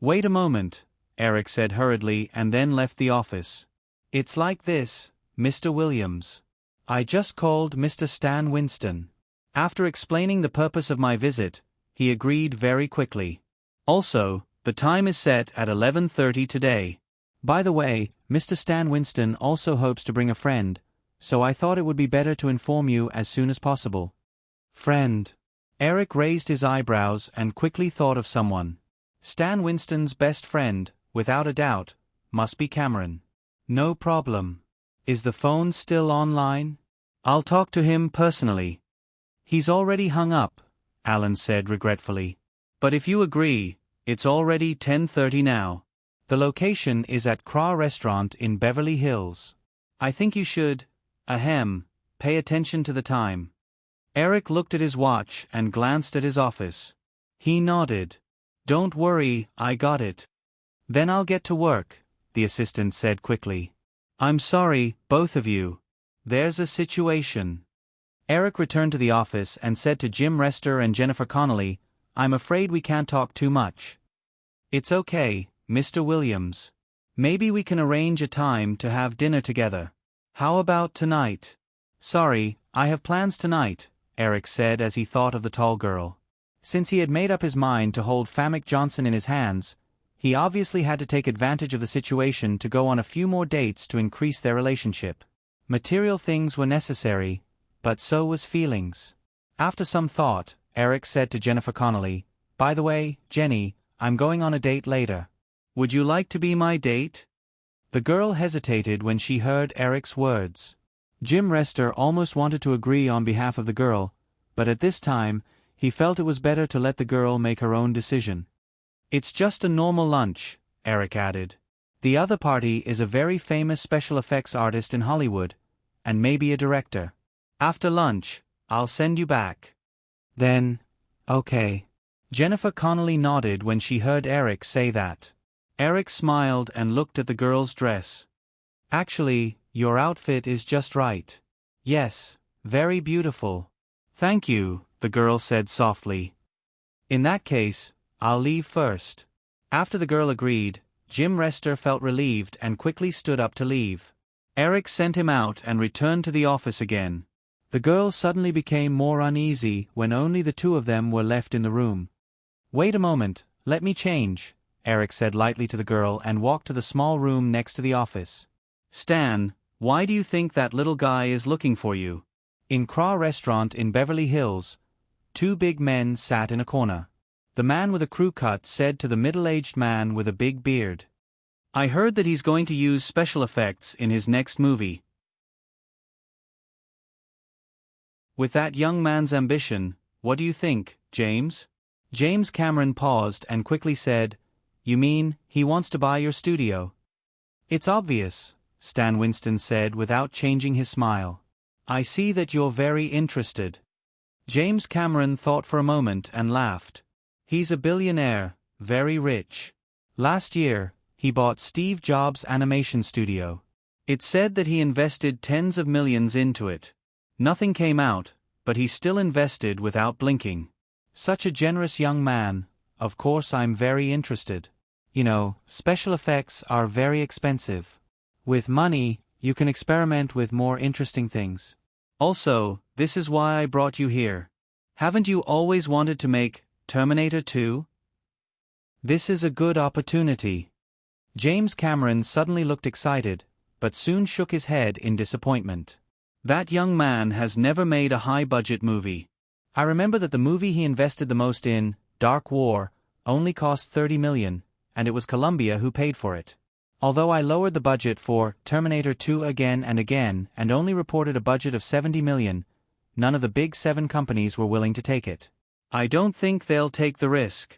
"Wait a moment," Eric said hurriedly and then left the office. "It's like this, Mr. Williams. I just called Mr. Stan Winston. After explaining the purpose of my visit, he agreed very quickly. Also, the time is set at 11:30 today. By the way, Mr. Stan Winston also hopes to bring a friend, so I thought it would be better to inform you as soon as possible." "Friend?" Eric raised his eyebrows and quickly thought of someone. Stan Winston's best friend, without a doubt, must be Cameron. No problem. Is the phone still online? I'll talk to him personally. He's already hung up, Alan said regretfully. But if you agree, it's already 10:30 now. The location is at Cra Restaurant in Beverly Hills. I think you should, pay attention to the time. Eric looked at his watch and glanced at his office. He nodded. Don't worry, I got it. Then I'll get to work, the assistant said quickly. I'm sorry, both of you. There's a situation. Eric returned to the office and said to Jim Rester and Jennifer Connelly, I'm afraid we can't talk too much. It's okay, Mr. Williams. Maybe we can arrange a time to have dinner together. How about tonight? Sorry, I have plans tonight, Eric said as he thought of the tall girl. Since he had made up his mind to hold Famick Johnson in his hands, he obviously had to take advantage of the situation to go on a few more dates to increase their relationship. Material things were necessary, but so was feelings. After some thought, Eric said to Jennifer Connelly, By the way, Jenny, I'm going on a date later. Would you like to be my date? The girl hesitated when she heard Eric's words. Jim Rester almost wanted to agree on behalf of the girl, but at this time, he felt it was better to let the girl make her own decision. It's just a normal lunch, Eric added. The other party is a very famous special effects artist in Hollywood, and maybe a director. After lunch, I'll send you back. Then, okay. Jennifer Connelly nodded when she heard Eric say that. Eric smiled and looked at the girl's dress. Actually, your outfit is just right. Yes, very beautiful. Thank you, the girl said softly. In that case, I'll leave first. After the girl agreed, Jim Rester felt relieved and quickly stood up to leave. Eric sent him out and returned to the office again. The girl suddenly became more uneasy when only the two of them were left in the room. Wait a moment, let me change, Eric said lightly to the girl and walked to the small room next to the office. Stan, why do you think that little guy is looking for you? In Cra Restaurant in Beverly Hills, two big men sat in a corner. The man with a crew cut said to the middle-aged man with a big beard, I heard that he's going to use special effects in his next movie. With that young man's ambition, what do you think, James? James Cameron paused and quickly said, You mean, he wants to buy your studio? It's obvious, Stan Winston said without changing his smile. I see that you're very interested. James Cameron thought for a moment and laughed. He's a billionaire, very rich. Last year, he bought Steve Jobs' animation studio. It's said that he invested tens of millions into it. Nothing came out, but he still invested without blinking. Such a generous young man, of course I'm very interested. You know, special effects are very expensive. With money, you can experiment with more interesting things. Also, this is why I brought you here. Haven't you always wanted to make Terminator 2? This is a good opportunity. James Cameron suddenly looked excited, but soon shook his head in disappointment. That young man has never made a high-budget movie. I remember that the movie he invested the most in, Dark War, only cost $30 million, and it was Columbia who paid for it. Although I lowered the budget for Terminator 2 again and again and only reported a budget of $70 million, none of the big 7 companies were willing to take it. I don't think they'll take the risk.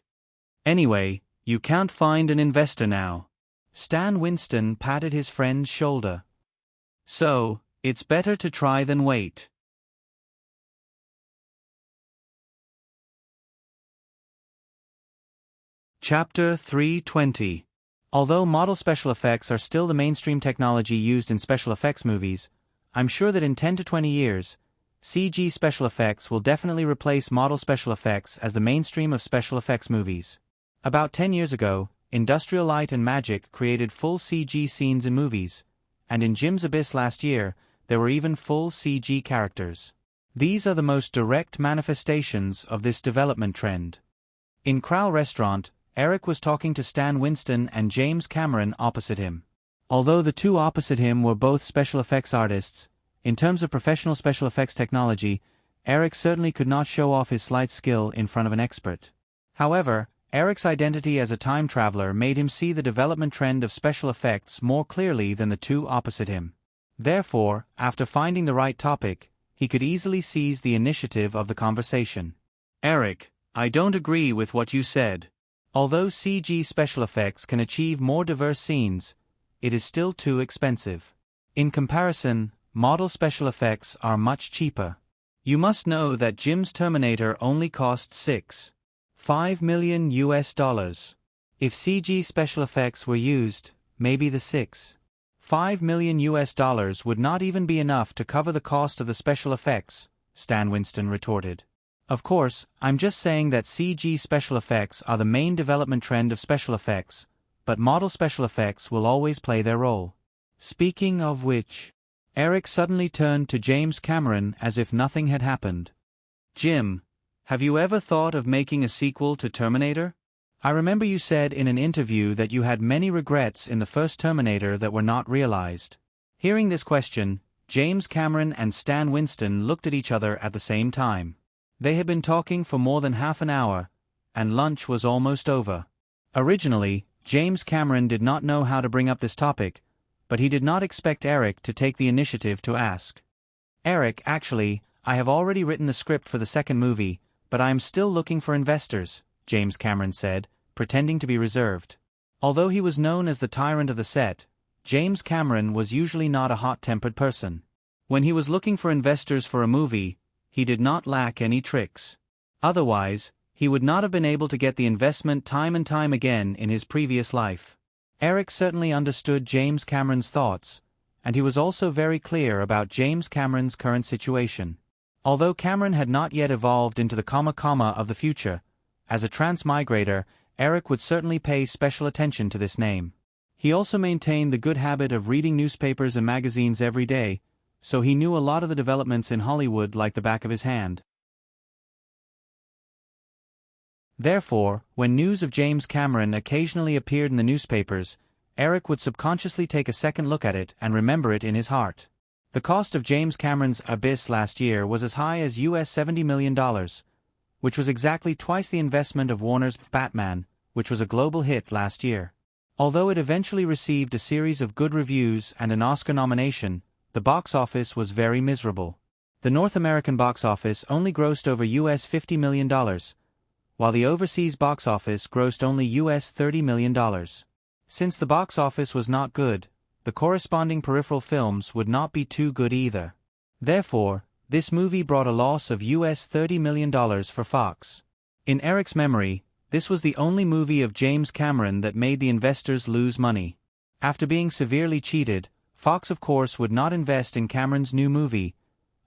Anyway, you can't find an investor now. Stan Winston patted his friend's shoulder. So, it's better to try than wait. Chapter 320. Although model special effects are still the mainstream technology used in special effects movies, I'm sure that in 10 to 20 years, CG special effects will definitely replace model special effects as the mainstream of special effects movies. About 10 years ago, Industrial Light and Magic created full CG scenes in movies, and in Jim's Abyss last year, there were even full CG characters. These are the most direct manifestations of this development trend. In Cra Restaurant, Eric was talking to Stan Winston and James Cameron opposite him. Although the two opposite him were both special effects artists, in terms of professional special effects technology, Eric certainly could not show off his slight skill in front of an expert. However, Eric's identity as a time traveler made him see the development trend of special effects more clearly than the two opposite him. Therefore, after finding the right topic, he could easily seize the initiative of the conversation. Eric, I don't agree with what you said. Although CG special effects can achieve more diverse scenes, it is still too expensive. In comparison, model special effects are much cheaper. You must know that Jim's Terminator only cost $6.5 million. If CG special effects were used, maybe the $6.5 million would not even be enough to cover the cost of the special effects, Stan Winston retorted. Of course, I'm just saying that CG special effects are the main development trend of special effects, but model special effects will always play their role. Speaking of which, Eric suddenly turned to James Cameron as if nothing had happened. Jim, have you ever thought of making a sequel to Terminator? I remember you said in an interview that you had many regrets in the first Terminator that were not realized. Hearing this question, James Cameron and Stan Winston looked at each other at the same time. They had been talking for more than half an hour, and lunch was almost over. Originally, James Cameron did not know how to bring up this topic, but he did not expect Eric to take the initiative to ask. Eric, actually, I have already written the script for the second movie, but I am still looking for investors, James Cameron said, pretending to be reserved. Although he was known as the tyrant of the set, James Cameron was usually not a hot-tempered person. When he was looking for investors for a movie, he did not lack any tricks. Otherwise, he would not have been able to get the investment time and time again in his previous life. Eric certainly understood James Cameron's thoughts, and he was also very clear about James Cameron's current situation. Although Cameron had not yet evolved into the comma of the future, as a transmigrator, Eric would certainly pay special attention to this name. He also maintained the good habit of reading newspapers and magazines every day, so he knew a lot of the developments in Hollywood like the back of his hand. Therefore, when news of James Cameron occasionally appeared in the newspapers, Eric would subconsciously take a second look at it and remember it in his heart. The cost of James Cameron's Abyss last year was as high as US $70 million, which was exactly twice the investment of Warner's Batman, which was a global hit last year. Although it eventually received a series of good reviews and an Oscar nomination, the box office was very miserable. The North American box office only grossed over US $50 million, while the overseas box office grossed only US $30 million. Since the box office was not good, the corresponding peripheral films would not be too good either. Therefore, this movie brought a loss of US $30 million for Fox. In Eric's memory, this was the only movie of James Cameron that made the investors lose money. After being severely cheated, Fox of course would not invest in Cameron's new movie,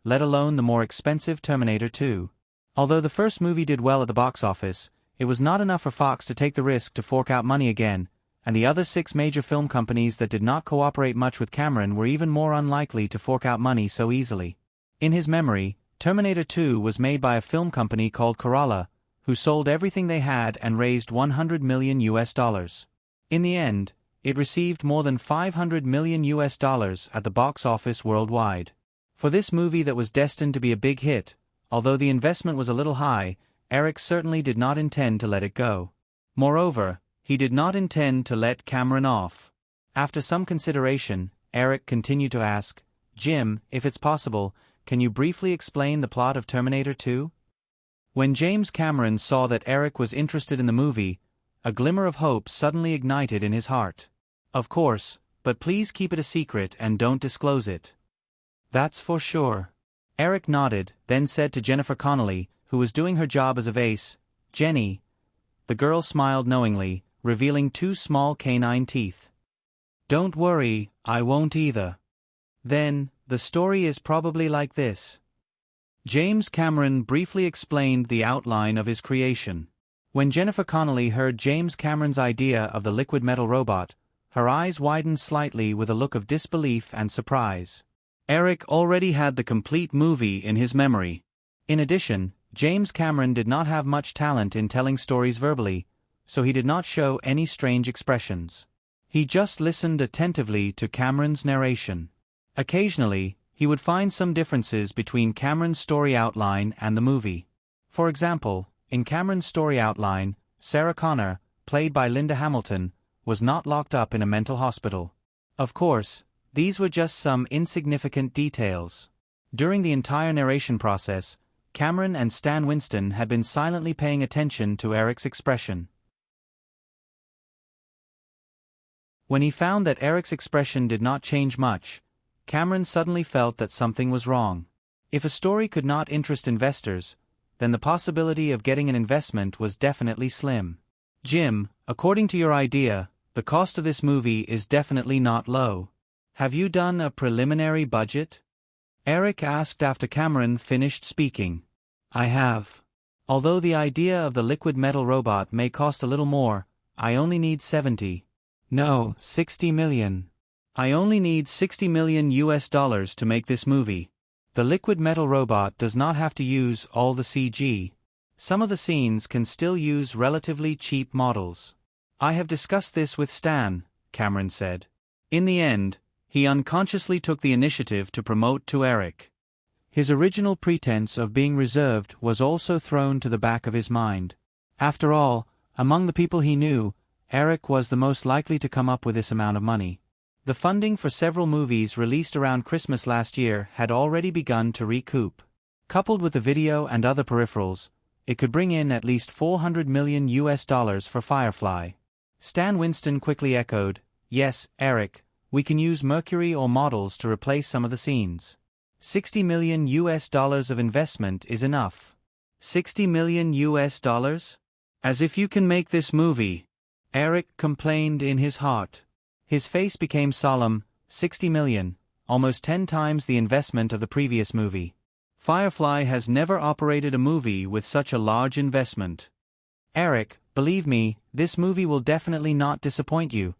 let alone the more expensive Terminator 2. Although the first movie did well at the box office, it was not enough for Fox to take the risk to fork out money again, and the other 6 major film companies that did not cooperate much with Cameron were even more unlikely to fork out money so easily. In his memory, Terminator 2 was made by a film company called Corolla, who sold everything they had and raised $100 million. In the end, it received more than $500 million at the box office worldwide. For this movie that was destined to be a big hit, although the investment was a little high, Eric certainly did not intend to let it go. Moreover, he did not intend to let Cameron off. After some consideration, Eric continued to ask, Jim, if it's possible, can you briefly explain the plot of Terminator 2? When James Cameron saw that Eric was interested in the movie, a glimmer of hope suddenly ignited in his heart. Of course, but please keep it a secret and don't disclose it. That's for sure. Eric nodded, then said to Jennifer Connelly, who was doing her job as a vase, Jenny. The girl smiled knowingly, revealing 2 small canine teeth. Don't worry, I won't either. Then, the story is probably like this. James Cameron briefly explained the outline of his creation. When Jennifer Connelly heard James Cameron's idea of the liquid metal robot, her eyes widened slightly with a look of disbelief and surprise. Eric already had the complete movie in his memory. In addition, James Cameron did not have much talent in telling stories verbally, so he did not show any strange expressions. He just listened attentively to Cameron's narration. Occasionally, he would find some differences between Cameron's story outline and the movie. For example, in Cameron's story outline, Sarah Connor, played by Linda Hamilton, was not locked up in a mental hospital. Of course, these were just some insignificant details. During the entire narration process, Cameron and Stan Winston had been silently paying attention to Eric's expression. When he found that Eric's expression did not change much, Cameron suddenly felt that something was wrong. If a story could not interest investors, then the possibility of getting an investment was definitely slim. Jim, according to your idea, the cost of this movie is definitely not low. Have you done a preliminary budget? Eric asked after Cameron finished speaking. I have. Although the idea of the liquid metal robot may cost a little more, I only need 60 million. I only need $60 million to make this movie. The liquid metal robot does not have to use all the CG. Some of the scenes can still use relatively cheap models. I have discussed this with Stan, Cameron said. In the end, he unconsciously took the initiative to promote to Eric. His original pretense of being reserved was also thrown to the back of his mind. After all, among the people he knew, Eric was the most likely to come up with this amount of money. The funding for several movies released around Christmas last year had already begun to recoup. Coupled with the video and other peripherals, it could bring in at least $400 million for Firefly. Stan Winston quickly echoed, "Yes, Eric, we can use Mercury or models to replace some of the scenes. $60 million of investment is enough." $60 million? As if you can make this movie, Eric complained in his heart. His face became solemn. 60 million, almost 10 times the investment of the previous movie. Firefly has never operated a movie with such a large investment. Eric, believe me, this movie will definitely not disappoint you.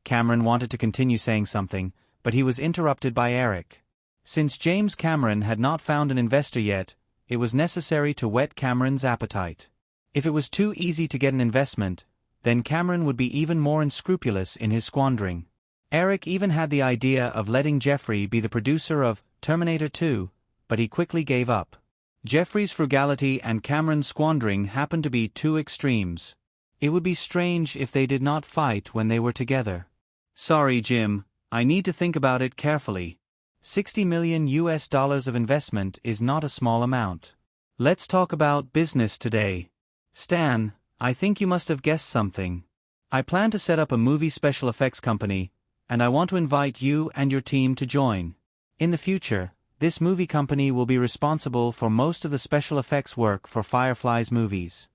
Cameron wanted to continue saying something, but he was interrupted by Eric. Since James Cameron had not found an investor yet, it was necessary to whet Cameron's appetite. If it was too easy to get an investment, then Cameron would be even more unscrupulous in his squandering. Eric even had the idea of letting Jeffrey be the producer of Terminator 2, but he quickly gave up. Jeffrey's frugality and Cameron's squandering happened to be two extremes. It would be strange if they did not fight when they were together. Sorry, Jim, I need to think about it carefully. $60 million of investment is not a small amount. Let's talk about business today. Stan, I think you must have guessed something. I plan to set up a movie special effects company, and I want to invite you and your team to join. In the future, this movie company will be responsible for most of the special effects work for Firefly's movies.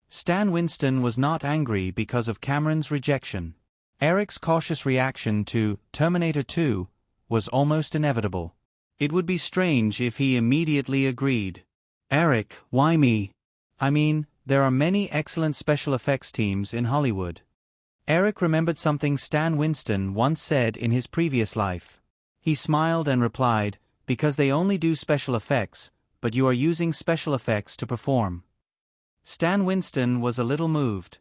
Stan Winston was not angry because of Cameron's rejection. Eric's cautious reaction to Terminator 2 was almost inevitable. It would be strange if he immediately agreed. Eric, why me? I mean, there are many excellent special effects teams in Hollywood. Eric remembered something Stan Winston once said in his previous life. He smiled and replied, "Because they only do special effects, but you are using special effects to perform." Stan Winston was a little moved.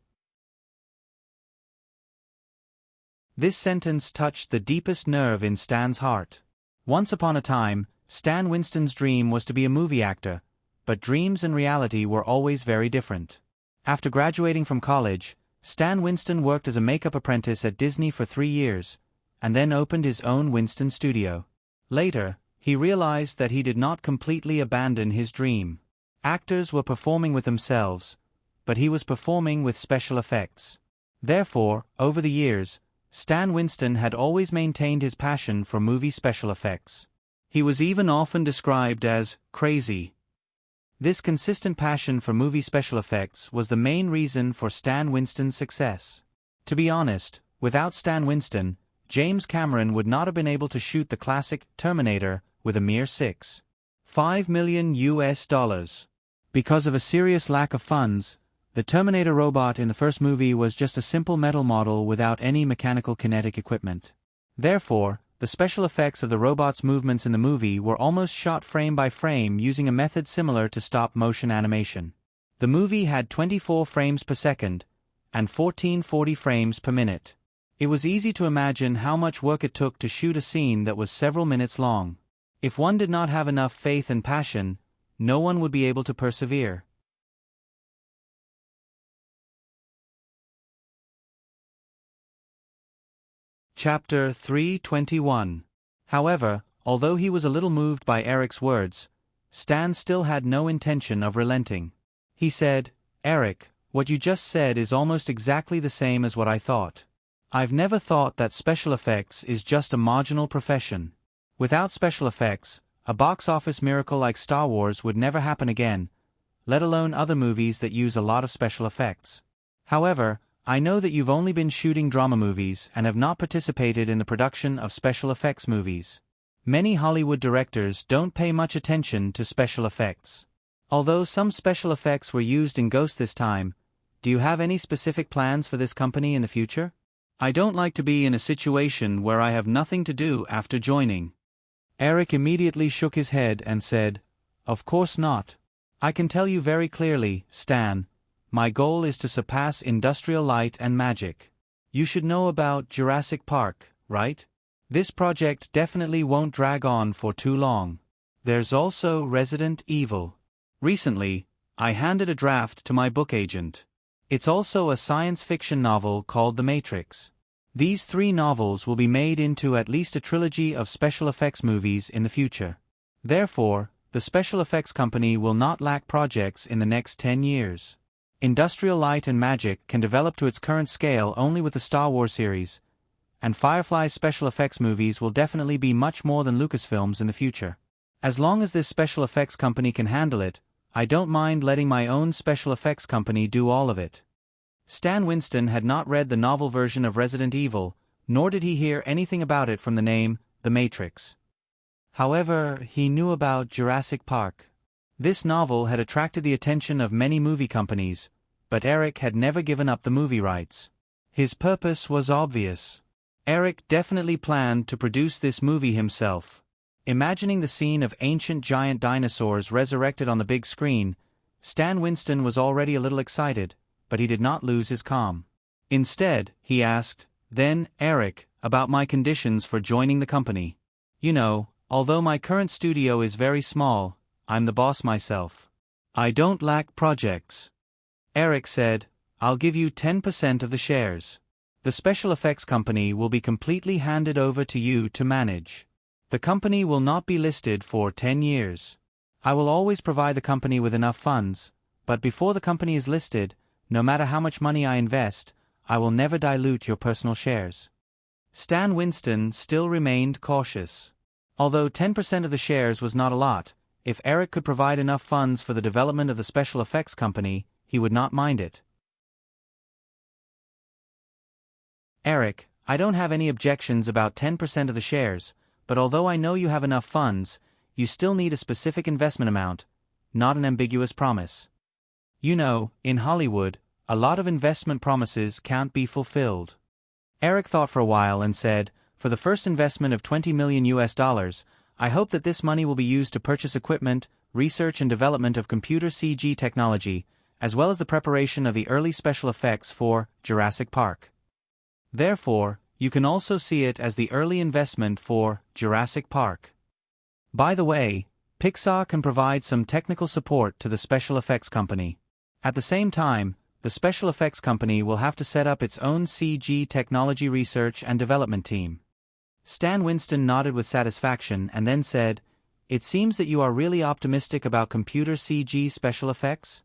This sentence touched the deepest nerve in Stan's heart. Once upon a time, Stan Winston's dream was to be a movie actor, but dreams and reality were always very different. After graduating from college, Stan Winston worked as a makeup apprentice at Disney for 3 years, and then opened his own Winston studio. Later, he realized that he did not completely abandon his dream. Actors were performing with themselves, but he was performing with special effects. Therefore, over the years, Stan Winston had always maintained his passion for movie special effects. He was even often described as crazy. This consistent passion for movie special effects was the main reason for Stan Winston's success. To be honest, without Stan Winston, James Cameron would not have been able to shoot the classic Terminator with a mere $6.5 million. Because of a serious lack of funds, the Terminator robot in the first movie was just a simple metal model without any mechanical kinetic equipment. Therefore, the special effects of the robot's movements in the movie were almost shot frame by frame using a method similar to stop-motion animation. The movie had 24 frames per second and 1440 frames per minute. It was easy to imagine how much work it took to shoot a scene that was several minutes long. If one did not have enough faith and passion, no one would be able to persevere. Chapter 321. However, although he was a little moved by Eric's words, Stan still had no intention of relenting. He said, "Eric, what you just said is almost exactly the same as what I thought. I've never thought that special effects is just a marginal profession. Without special effects, a box office miracle like Star Wars would never happen again, let alone other movies that use a lot of special effects. However, I know that you've only been shooting drama movies and have not participated in the production of special effects movies. Many Hollywood directors don't pay much attention to special effects. Although some special effects were used in Ghost this time, do you have any specific plans for this company in the future? I don't like to be in a situation where I have nothing to do after joining." Eric immediately shook his head and said, "Of course not. I can tell you very clearly, Stan, my goal is to surpass Industrial Light and Magic. You should know about Jurassic Park, right? This project definitely won't drag on for too long. There's also Resident Evil. Recently, I handed a draft to my book agent. It's also a science fiction novel called The Matrix. These 3 novels will be made into at least a trilogy of special effects movies in the future. Therefore, the special effects company will not lack projects in the next 10 years. Industrial Light and Magic can develop to its current scale only with the Star Wars series, and Firefly's special effects movies will definitely be much more than Lucasfilm's in the future. As long as this special effects company can handle it, I don't mind letting my own special effects company do all of it." Stan Winston had not read the novel version of Resident Evil, nor did he hear anything about it from the name, The Matrix. However, he knew about Jurassic Park. This novel had attracted the attention of many movie companies, but Eric had never given up the movie rights. His purpose was obvious. Eric definitely planned to produce this movie himself. Imagining the scene of ancient giant dinosaurs resurrected on the big screen, Stan Winston was already a little excited, but he did not lose his calm. Instead, he asked, "Then, Eric, about my conditions for joining the company. You know, although my current studio is very small, I'm the boss myself. I don't lack projects." Eric said, "I'll give you 10% of the shares. The special effects company will be completely handed over to you to manage. The company will not be listed for 10 years. I will always provide the company with enough funds, but before the company is listed, no matter how much money I invest, I will never dilute your personal shares." Stan Winston still remained cautious. Although 10% of the shares was not a lot, if Eric could provide enough funds for the development of the special effects company, he would not mind it. "Eric, I don't have any objections about 10% of the shares, but although I know you have enough funds, you still need a specific investment amount, not an ambiguous promise. You know, in Hollywood, a lot of investment promises can't be fulfilled." Eric thought for a while and said, "For the first investment of $20 million, I hope that this money will be used to purchase equipment, research and development of computer CG technology, as well as the preparation of the early special effects for Jurassic Park. Therefore, you can also see it as the early investment for Jurassic Park. By the way, Pixar can provide some technical support to the special effects company. At the same time, the special effects company will have to set up its own CG technology research and development team." Stan Winston nodded with satisfaction and then said, "It seems that you are really optimistic about computer CG special effects?"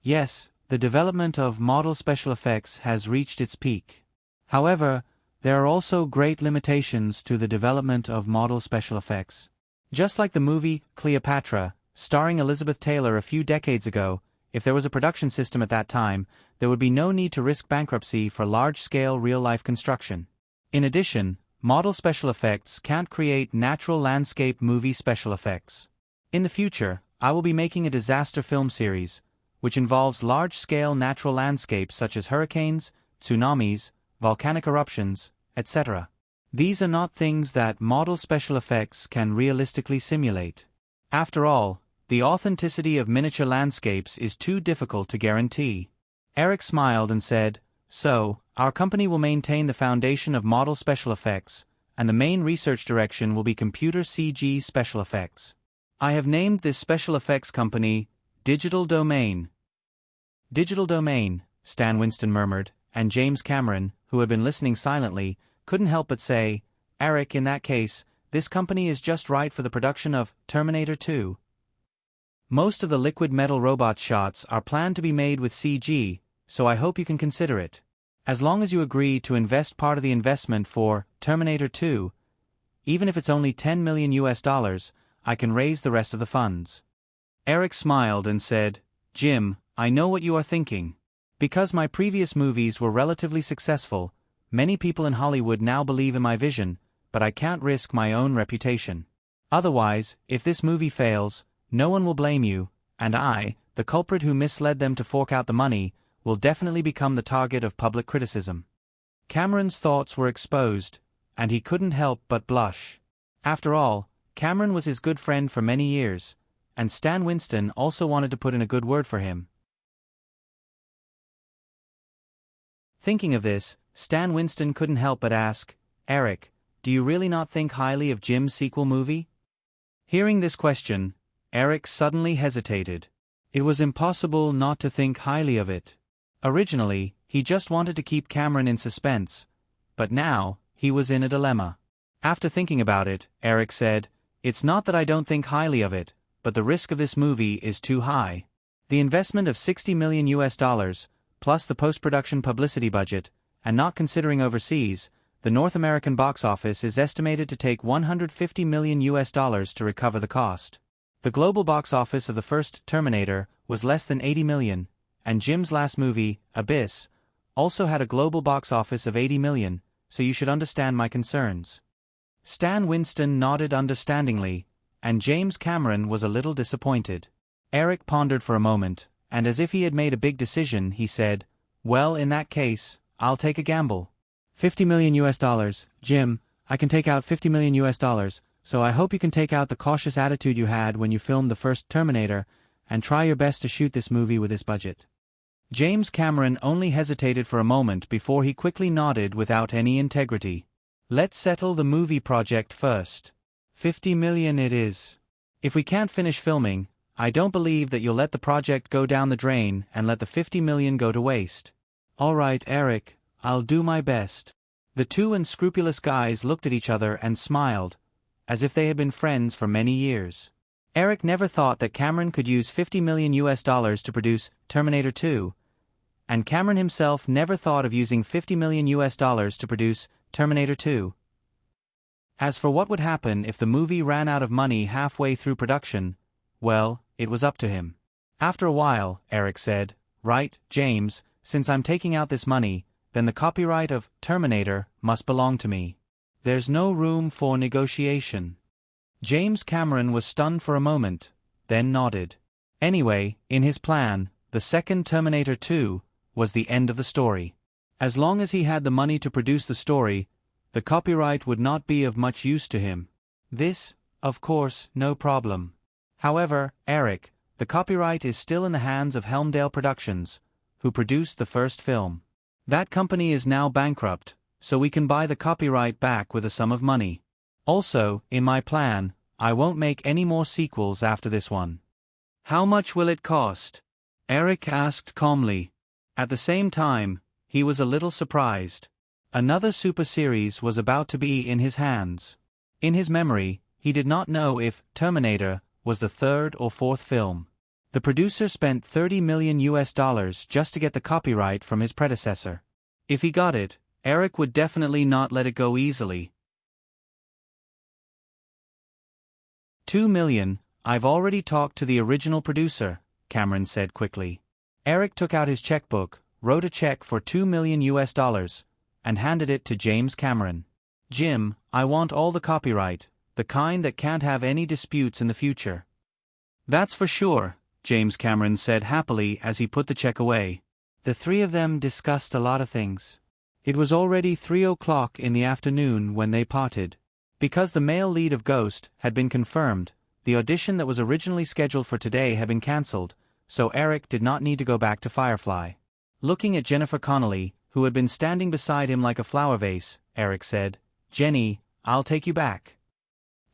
"Yes, the development of model special effects has reached its peak. However, there are also great limitations to the development of model special effects. Just like the movie Cleopatra, starring Elizabeth Taylor a few decades ago, if there was a production system at that time, there would be no need to risk bankruptcy for large-scale real-life construction. In addition, model special effects can't create natural landscape movie special effects. In the future, I will be making a disaster film series, which involves large-scale natural landscapes such as hurricanes, tsunamis, volcanic eruptions, etc. These are not things that model special effects can realistically simulate. After all, the authenticity of miniature landscapes is too difficult to guarantee." Eric smiled and said, "So, our company will maintain the foundation of model special effects, and the main research direction will be computer CG special effects. I have named this special effects company Digital Domain. Digital Domain, Stan Winston murmured, and James Cameron, who had been listening silently, couldn't help but say, Eric, in that case, this company is just right for the production of Terminator 2. Most of the liquid metal robot shots are planned to be made with CG, so I hope you can consider it. As long as you agree to invest part of the investment for Terminator 2, even if it's only $10 million, I can raise the rest of the funds. Eric smiled and said, Jim, I know what you are thinking. Because my previous movies were relatively successful, many people in Hollywood now believe in my vision, but I can't risk my own reputation. Otherwise, if this movie fails, no one will blame you, and I, the culprit who misled them to fork out the money, will definitely become the target of public criticism. Cameron's thoughts were exposed, and he couldn't help but blush. After all, Cameron was his good friend for many years, and Stan Winston also wanted to put in a good word for him. Thinking of this, Stan Winston couldn't help but ask, Eric, do you really not think highly of Jim's sequel movie? Hearing this question, Eric suddenly hesitated. It was impossible not to think highly of it. Originally, he just wanted to keep Cameron in suspense, but now, he was in a dilemma. After thinking about it, Eric said, It's not that I don't think highly of it, but the risk of this movie is too high. The investment of $60 million, plus the post-production publicity budget, and not considering overseas, the North American box office is estimated to take $150 million to recover the cost. The global box office of the first Terminator was less than $80 million, and Jim's last movie, Abyss, also had a global box office of $80 million, so you should understand my concerns. Stan Winston nodded understandingly, and James Cameron was a little disappointed. Eric pondered for a moment, and as if he had made a big decision, he said, Well, in that case, I'll take a gamble. $50 million, Jim, I can take out $50 million, so I hope you can take out the cautious attitude you had when you filmed the first Terminator, and try your best to shoot this movie with this budget. James Cameron only hesitated for a moment before he quickly nodded without any integrity. Let's settle the movie project first. $50 million it is. If we can't finish filming, I don't believe that you'll let the project go down the drain and let the $50 million go to waste. All right, Eric, I'll do my best. The two unscrupulous guys looked at each other and smiled, as if they had been friends for many years. Eric never thought that Cameron could use $50 million to produce Terminator 2, and Cameron himself never thought of using $50 million to produce Terminator 2. As for what would happen if the movie ran out of money halfway through production, well, it was up to him. After a while, Eric said, Right, James, since I'm taking out this money, then the copyright of Terminator must belong to me. There's no room for negotiation. James Cameron was stunned for a moment, then nodded. Anyway, in his plan, the second Terminator 2 was the end of the story. As long as he had the money to produce the story, the copyright would not be of much use to him. This, of course, no problem. However, Eric, the copyright is still in the hands of Helmdale Productions, who produced the first film. That company is now bankrupt, so we can buy the copyright back with a sum of money. Also, in my plan, I won't make any more sequels after this one. How much will it cost? Eric asked calmly. At the same time, he was a little surprised. Another super series was about to be in his hands. In his memory, he did not know if Terminator was the third or fourth film. The producer spent $30 million just to get the copyright from his predecessor. If he got it, Eric would definitely not let it go easily. $2 million, I've already talked to the original producer, Cameron said quickly. Eric took out his checkbook, wrote a check for $2 million, and handed it to James Cameron. Jim, I want all the copyright, the kind that can't have any disputes in the future. That's for sure, James Cameron said happily as he put the check away. The three of them discussed a lot of things. It was already 3:00 in the afternoon when they parted. Because the male lead of Ghost had been confirmed, the audition that was originally scheduled for today had been cancelled, so Eric did not need to go back to Firefly. Looking at Jennifer Connelly, who had been standing beside him like a flower vase, Eric said, Jenny, I'll take you back.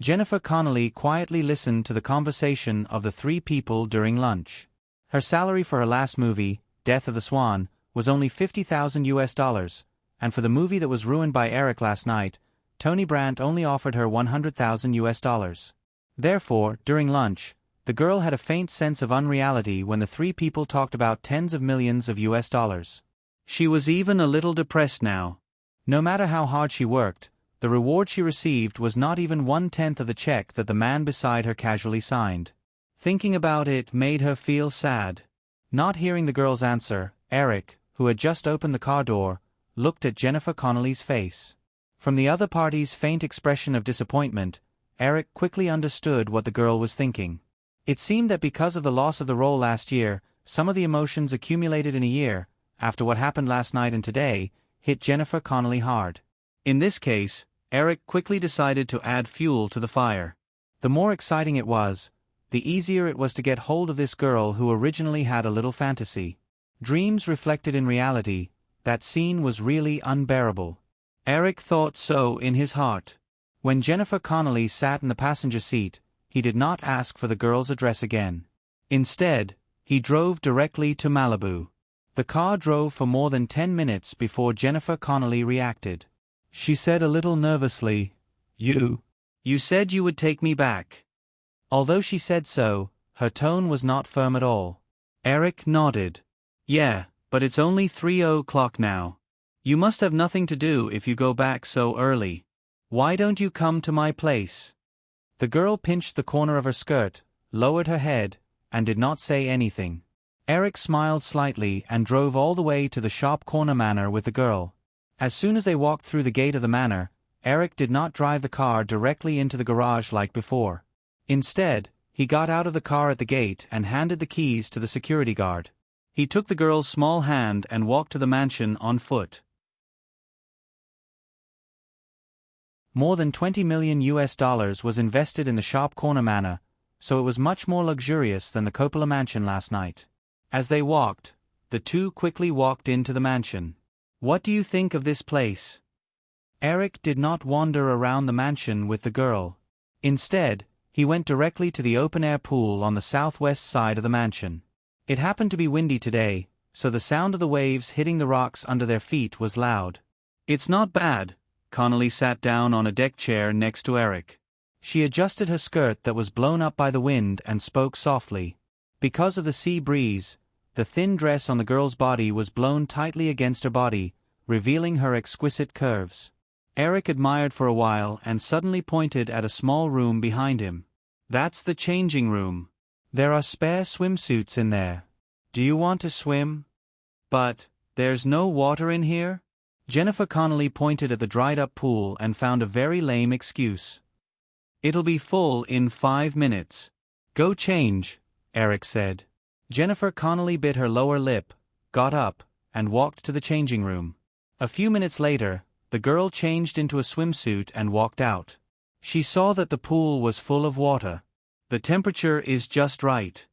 Jennifer Connelly quietly listened to the conversation of the three people during lunch. Her salary for her last movie, Death of the Swan, was only $50,000, and for the movie that was ruined by Eric last night, Tony Brandt only offered her $100,000. Therefore, during lunch, the girl had a faint sense of unreality when the three people talked about tens of millions of US dollars. She was even a little depressed now. No matter how hard she worked, the reward she received was not even 1/10 of the check that the man beside her casually signed. Thinking about it made her feel sad. Not hearing the girl's answer, Eric, who had just opened the car door, looked at Jennifer Connelly's face. From the other party's faint expression of disappointment, Eric quickly understood what the girl was thinking. It seemed that because of the loss of the role last year, some of the emotions accumulated in a year, after what happened last night and today, hit Jennifer Connelly hard. In this case, Eric quickly decided to add fuel to the fire. The more exciting it was, the easier it was to get hold of this girl who originally had a little fantasy. Dreams reflected in reality, that scene was really unbearable. Eric thought so in his heart. When Jennifer Connelly sat in the passenger seat, he did not ask for the girl's address again. Instead, he drove directly to Malibu. The car drove for more than 10 minutes before Jennifer Connelly reacted. She said a little nervously, You said you would take me back." Although she said so, her tone was not firm at all. Eric nodded. "Yeah, but it's only 3:00 now. You must have nothing to do if you go back so early. Why don't you come to my place?" The girl pinched the corner of her skirt, lowered her head, and did not say anything. Eric smiled slightly and drove all the way to the shop corner manor with the girl. As soon as they walked through the gate of the manor, Eric did not drive the car directly into the garage like before. Instead, he got out of the car at the gate and handed the keys to the security guard. He took the girl's small hand and walked to the mansion on foot. More than $20 million was invested in the shop corner manor, so it was much more luxurious than the Coppola mansion last night. As they walked, the two quickly walked into the mansion. "What do you think of this place?" Eric did not wander around the mansion with the girl. Instead, he went directly to the open-air pool on the southwest side of the mansion. It happened to be windy today, so the sound of the waves hitting the rocks under their feet was loud. "It's not bad." Connelly sat down on a deck chair next to Eric. She adjusted her skirt that was blown up by the wind and spoke softly. Because of the sea breeze, the thin dress on the girl's body was blown tightly against her body, revealing her exquisite curves. Eric admired for a while and suddenly pointed at a small room behind him. "That's the changing room. There are spare swimsuits in there. Do you want to swim?" "But there's no water in here?" Jennifer Connelly pointed at the dried-up pool and found a very lame excuse. "It'll be full in 5 minutes. Go change," Eric said. Jennifer Connelly bit her lower lip, got up, and walked to the changing room. A few minutes later, the girl changed into a swimsuit and walked out. She saw that the pool was full of water. "The temperature is just right."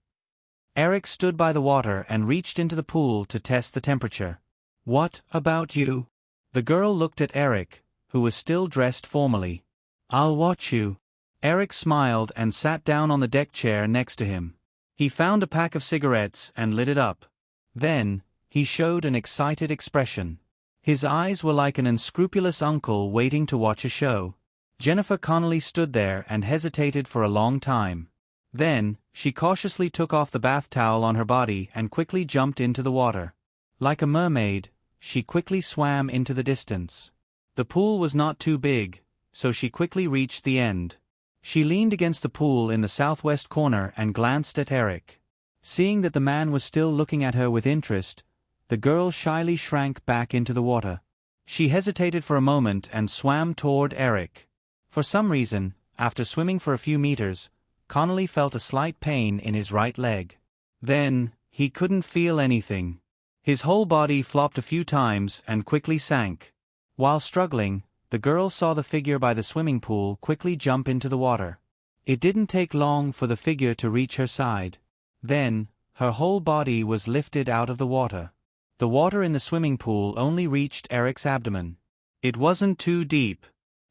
Eric stood by the water and reached into the pool to test the temperature. "What about you?" The girl looked at Eric, who was still dressed formally. "I'll watch you." Eric smiled and sat down on the deck chair next to him. He found a pack of cigarettes and lit it up. Then, he showed an excited expression. His eyes were like an unscrupulous uncle waiting to watch a show. Jennifer Connelly stood there and hesitated for a long time. Then, she cautiously took off the bath towel on her body and quickly jumped into the water. Like a mermaid, she quickly swam into the distance. The pool was not too big, so she quickly reached the end. She leaned against the pool in the southwest corner and glanced at Eric. Seeing that the man was still looking at her with interest, the girl shyly shrank back into the water. She hesitated for a moment and swam toward Eric. For some reason, after swimming for a few meters, Connelly felt a slight pain in his right leg. Then, he couldn't feel anything. His whole body flopped a few times and quickly sank. While struggling, the girl saw the figure by the swimming pool quickly jump into the water. It didn't take long for the figure to reach her side. Then, her whole body was lifted out of the water. The water in the swimming pool only reached Eric's abdomen. It wasn't too deep.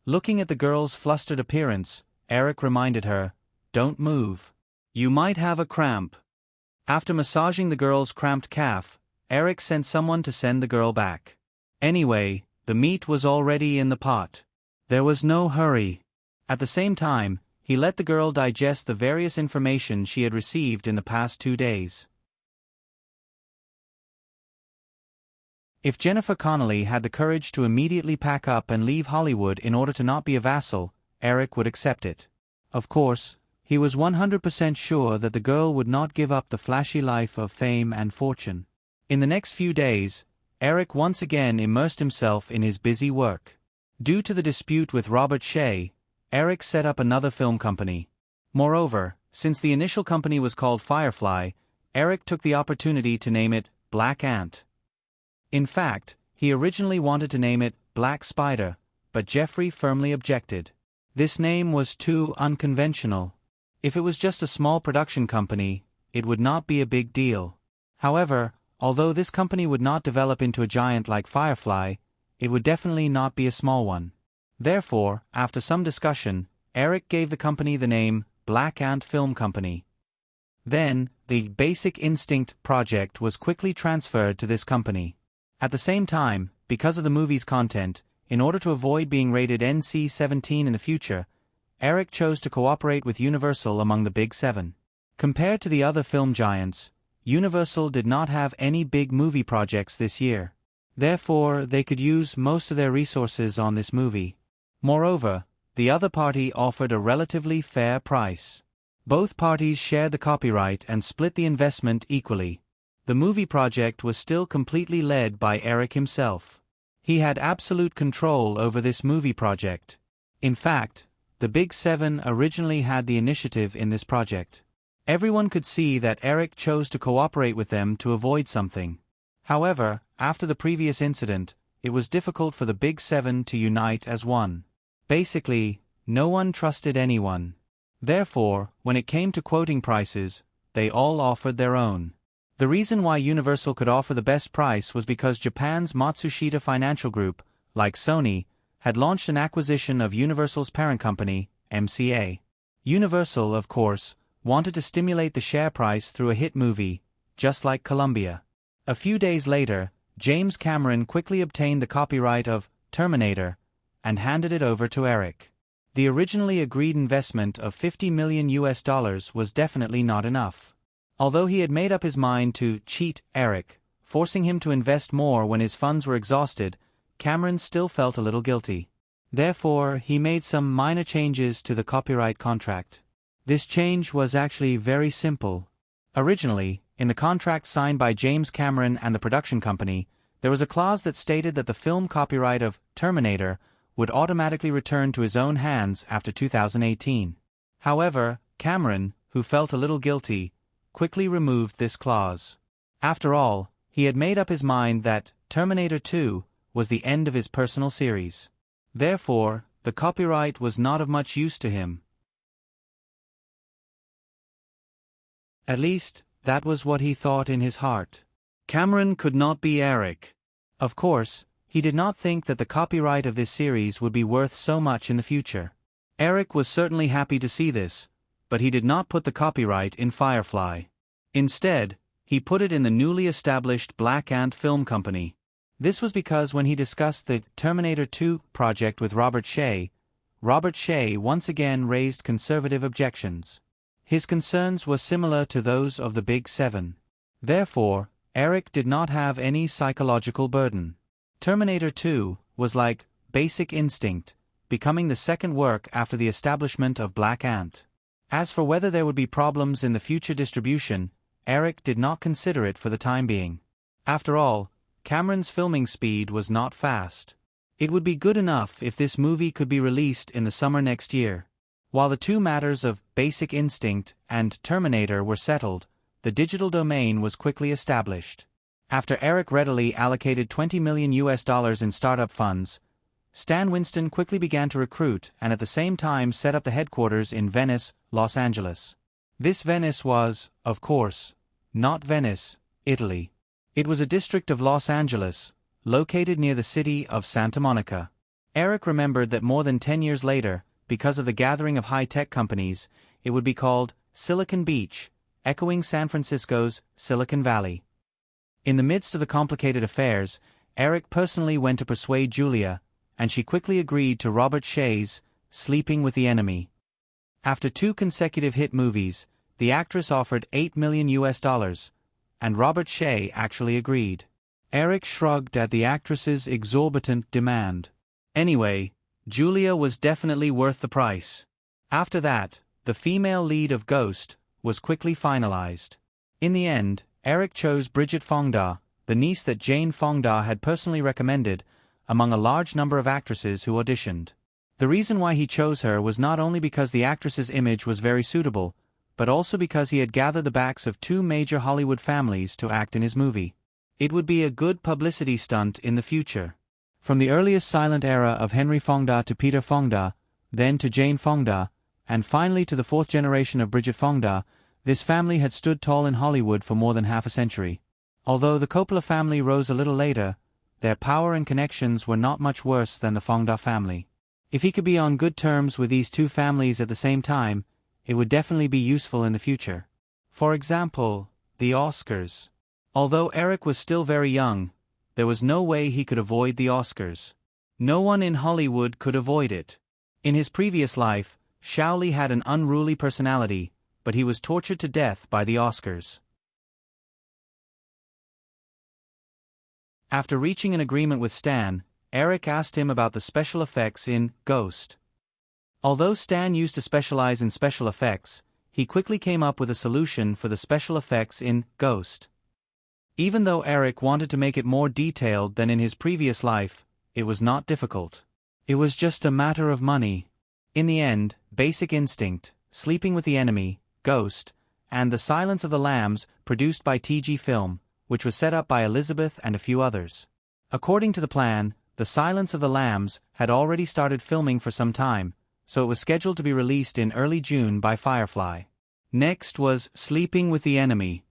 Looking at the girl's flustered appearance, Eric reminded her, "Don't move. You might have a cramp." After massaging the girl's cramped calf, Eric sent someone to send the girl back. Anyway, the meat was already in the pot. There was no hurry. At the same time, he let the girl digest the various information she had received in the past 2 days. If Jennifer Connelly had the courage to immediately pack up and leave Hollywood in order to not be a vassal, Eric would accept it. Of course, he was 100% sure that the girl would not give up the flashy life of fame and fortune. In the next few days, Eric once again immersed himself in his busy work. Due to the dispute with Robert Shea, Eric set up another film company. Moreover, since the initial company was called Firefly, Eric took the opportunity to name it Black Ant. In fact, he originally wanted to name it Black Spider, but Jeffrey firmly objected. This name was too unconventional. If it was just a small production company, it would not be a big deal. However, although this company would not develop into a giant like Firefly, it would definitely not be a small one. Therefore, after some discussion, Eric gave the company the name Black Ant Film Company. Then, the Basic Instinct project was quickly transferred to this company. At the same time, because of the movie's content, in order to avoid being rated NC-17 in the future, Eric chose to cooperate with Universal among the Big Seven. Compared to the other film giants, Universal did not have any big movie projects this year. Therefore, they could use most of their resources on this movie. Moreover, the other party offered a relatively fair price. Both parties shared the copyright and split the investment equally. The movie project was still completely led by Eric himself. He had absolute control over this movie project. In fact, the Big Seven originally had the initiative in this project. Everyone could see that Eric chose to cooperate with them to avoid something. However, after the previous incident, it was difficult for the Big Seven to unite as one. Basically, no one trusted anyone. Therefore, when it came to quoting prices, they all offered their own. The reason why Universal could offer the best price was because Japan's Matsushita Financial Group, like Sony, had launched an acquisition of Universal's parent company, MCA. Universal, of course, wanted to stimulate the share price through a hit movie, just like Columbia. A few days later, James Cameron quickly obtained the copyright of Terminator and handed it over to Eric. The originally agreed investment of $50 million was definitely not enough. Although he had made up his mind to cheat Eric, forcing him to invest more when his funds were exhausted, Cameron still felt a little guilty. Therefore, he made some minor changes to the copyright contract. This change was actually very simple. Originally, in the contract signed by James Cameron and the production company, there was a clause that stated that the film copyright of Terminator would automatically return to his own hands after 2018. However, Cameron, who felt a little guilty, quickly removed this clause. After all, he had made up his mind that Terminator 2 was the end of his personal series. Therefore, the copyright was not of much use to him. At least, that was what he thought in his heart. Cameron could not be Eric. Of course, he did not think that the copyright of this series would be worth so much in the future. Eric was certainly happy to see this, but he did not put the copyright in Firefly. Instead, he put it in the newly established Black Ant Film Company. This was because when he discussed the Terminator 2 project with Robert Shea once again raised conservative objections. His concerns were similar to those of the Big Seven. Therefore, Eric did not have any psychological burden. Terminator 2 was like Basic Instinct, becoming the second work after the establishment of Black Ant. As for whether there would be problems in the future distribution, Eric did not consider it for the time being. After all, Cameron's filming speed was not fast. It would be good enough if this movie could be released in the summer next year. While the two matters of Basic Instinct and Terminator were settled, the digital domain was quickly established. After Eric readily allocated $20 million in startup funds, Stan Winston quickly began to recruit and at the same time set up the headquarters in Venice, Los Angeles. This Venice was, of course, not Venice, Italy. It was a district of Los Angeles, located near the city of Santa Monica. Eric remembered that more than 10 years later, because of the gathering of high-tech companies, it would be called Silicon Beach, echoing San Francisco's Silicon Valley. In the midst of the complicated affairs, Eric personally went to persuade Julia, and she quickly agreed to Robert Shaye's Sleeping with the Enemy. After 2 consecutive hit movies, the actress offered $8 million, and Robert Shaye actually agreed. Eric shrugged at the actress's exorbitant demand. Anyway, Julia was definitely worth the price. After that, the female lead of Ghost was quickly finalized. In the end, Eric chose Bridget Fonda, the niece that Jane Fonda had personally recommended, among a large number of actresses who auditioned. The reason why he chose her was not only because the actress's image was very suitable, but also because he had gathered the backs of 2 major Hollywood families to act in his movie. It would be a good publicity stunt in the future. From the earliest silent era of Henry Fonda to Peter Fonda, then to Jane Fonda, and finally to the 4th generation of Bridget Fonda, this family had stood tall in Hollywood for more than half a century. Although the Coppola family rose a little later, their power and connections were not much worse than the Fonda family. If he could be on good terms with these 2 families at the same time, it would definitely be useful in the future. For example, the Oscars. Although Eric was still very young, there was no way he could avoid the Oscars. No one in Hollywood could avoid it. In his previous life, Shaoli had an unruly personality, but he was tortured to death by the Oscars. After reaching an agreement with Stan, Eric asked him about the special effects in Ghost. Although Stan used to specialize in special effects, he quickly came up with a solution for the special effects in Ghost. Even though Eric wanted to make it more detailed than in his previous life, it was not difficult. It was just a matter of money. In the end, Basic Instinct, Sleeping with the Enemy, Ghost, and The Silence of the Lambs, produced by TG Film, which was set up by Elizabeth and a few others. According to the plan, The Silence of the Lambs had already started filming for some time, so it was scheduled to be released in early June by Firefly. Next was Sleeping with the Enemy.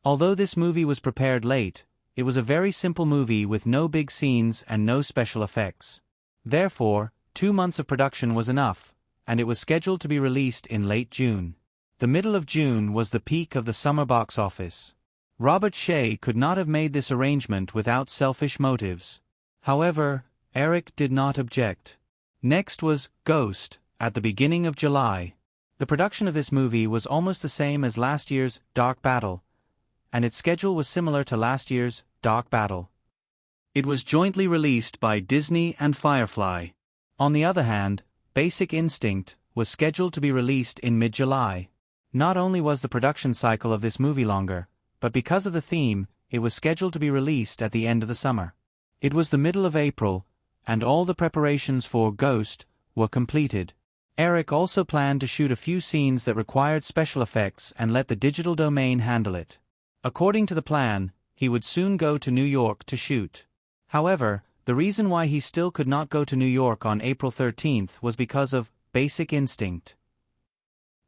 Although this movie was prepared late, it was a very simple movie with no big scenes and no special effects. Therefore, 2 months of production was enough, and it was scheduled to be released in late June. The middle of June was the peak of the summer box office. Robert Shaye could not have made this arrangement without selfish motives. However, Eric did not object. Next was Ghost, at the beginning of July. The production of this movie was almost the same as last year's Dark Battle, and its schedule was similar to last year's Dark Battle. It was jointly released by Disney and Firefly. On the other hand, Basic Instinct was scheduled to be released in mid-July. Not only was the production cycle of this movie longer, but because of the theme, it was scheduled to be released at the end of the summer. It was the middle of April, and all the preparations for Ghost were completed. Eric also planned to shoot a few scenes that required special effects and let the digital domain handle it. According to the plan, he would soon go to New York to shoot. However, the reason why he still could not go to New York on April 13th was because of Basic Instinct.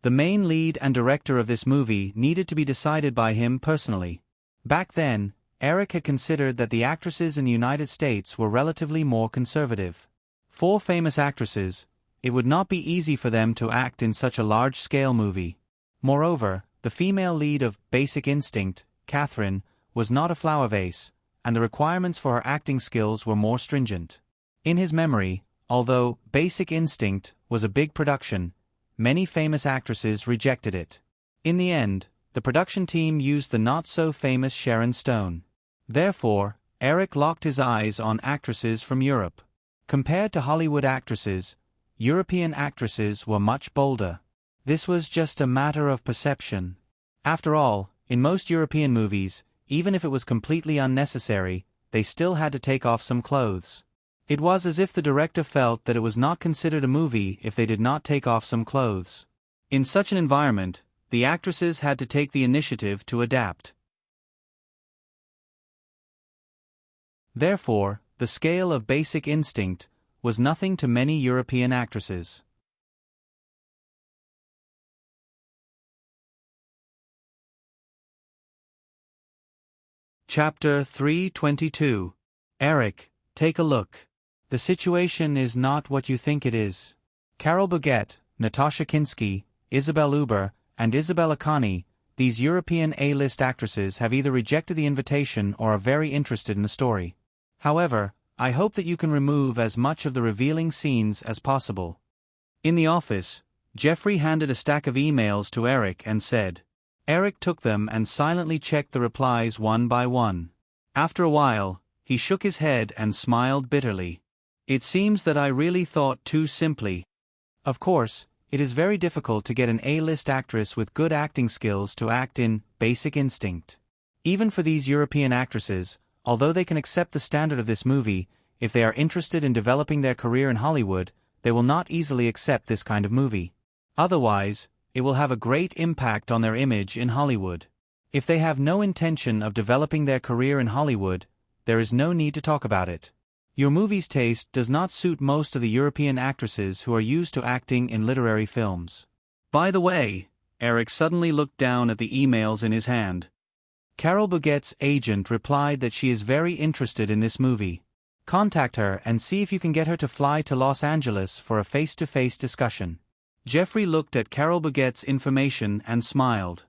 The main lead and director of this movie needed to be decided by him personally. Back then, Eric had considered that the actresses in the United States were relatively more conservative. 4 famous actresses, it would not be easy for them to act in such a large-scale movie. Moreover, the female lead of Basic Instinct, Catherine, was not a flower vase, and the requirements for her acting skills were more stringent. In his memory, although Basic Instinct was a big production, many famous actresses rejected it. In the end, the production team used the not-so-famous Sharon Stone. Therefore, Eric locked his eyes on actresses from Europe. Compared to Hollywood actresses, European actresses were much bolder. This was just a matter of perception. After all, in most European movies, even if it was completely unnecessary, they still had to take off some clothes. It was as if the director felt that it was not considered a movie if they did not take off some clothes. In such an environment, the actresses had to take the initiative to adapt. Therefore, the scale of Basic Instinct was nothing to many European actresses. Chapter 322. Eric, take a look. The situation is not what you think it is. Carol Burnett, Natasha Kinski, Isabelle Huber, and Isabella Connie, these European A-list actresses have either rejected the invitation or are very interested in the story. However, I hope that you can remove as much of the revealing scenes as possible. In the office, Jeffrey handed a stack of emails to Eric and said. Eric took them and silently checked the replies one by one. After a while, he shook his head and smiled bitterly. It seems that I really thought too simply. Of course, it is very difficult to get an A-list actress with good acting skills to act in Basic Instinct. Even for these European actresses, although they can accept the standard of this movie, if they are interested in developing their career in Hollywood, they will not easily accept this kind of movie. Otherwise, it will have a great impact on their image in Hollywood. If they have no intention of developing their career in Hollywood, there is no need to talk about it. Your movie's taste does not suit most of the European actresses who are used to acting in literary films. By the way, Eric suddenly looked down at the emails in his hand. Carol Burnett's agent replied that she is very interested in this movie. Contact her and see if you can get her to fly to Los Angeles for a face-to-face discussion. Jeffrey looked at Carol Burnett's information and smiled.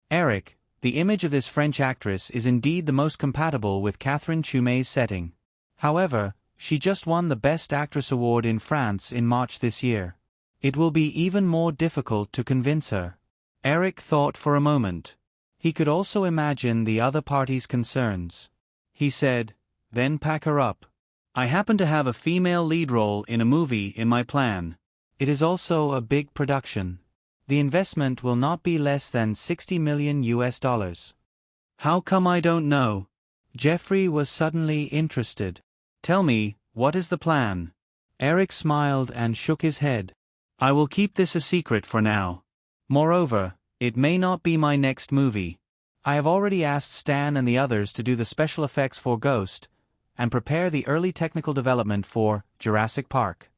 Eric, the image of this French actress is indeed the most compatible with Catherine Chumey's setting. However, she just won the Best Actress award in France in March this year. It will be even more difficult to convince her. Eric thought for a moment. He could also imagine the other party's concerns. He said, then pack her up. I happen to have a female lead role in a movie in my plan. It is also a big production. The investment will not be less than $60 million. How come I don't know? Jeffrey was suddenly interested. Tell me, what is the plan? Eric smiled and shook his head. I will keep this a secret for now. Moreover, it may not be my next movie. I have already asked Stan and the others to do the special effects for Ghost, and prepare the early technical development for Jurassic Park.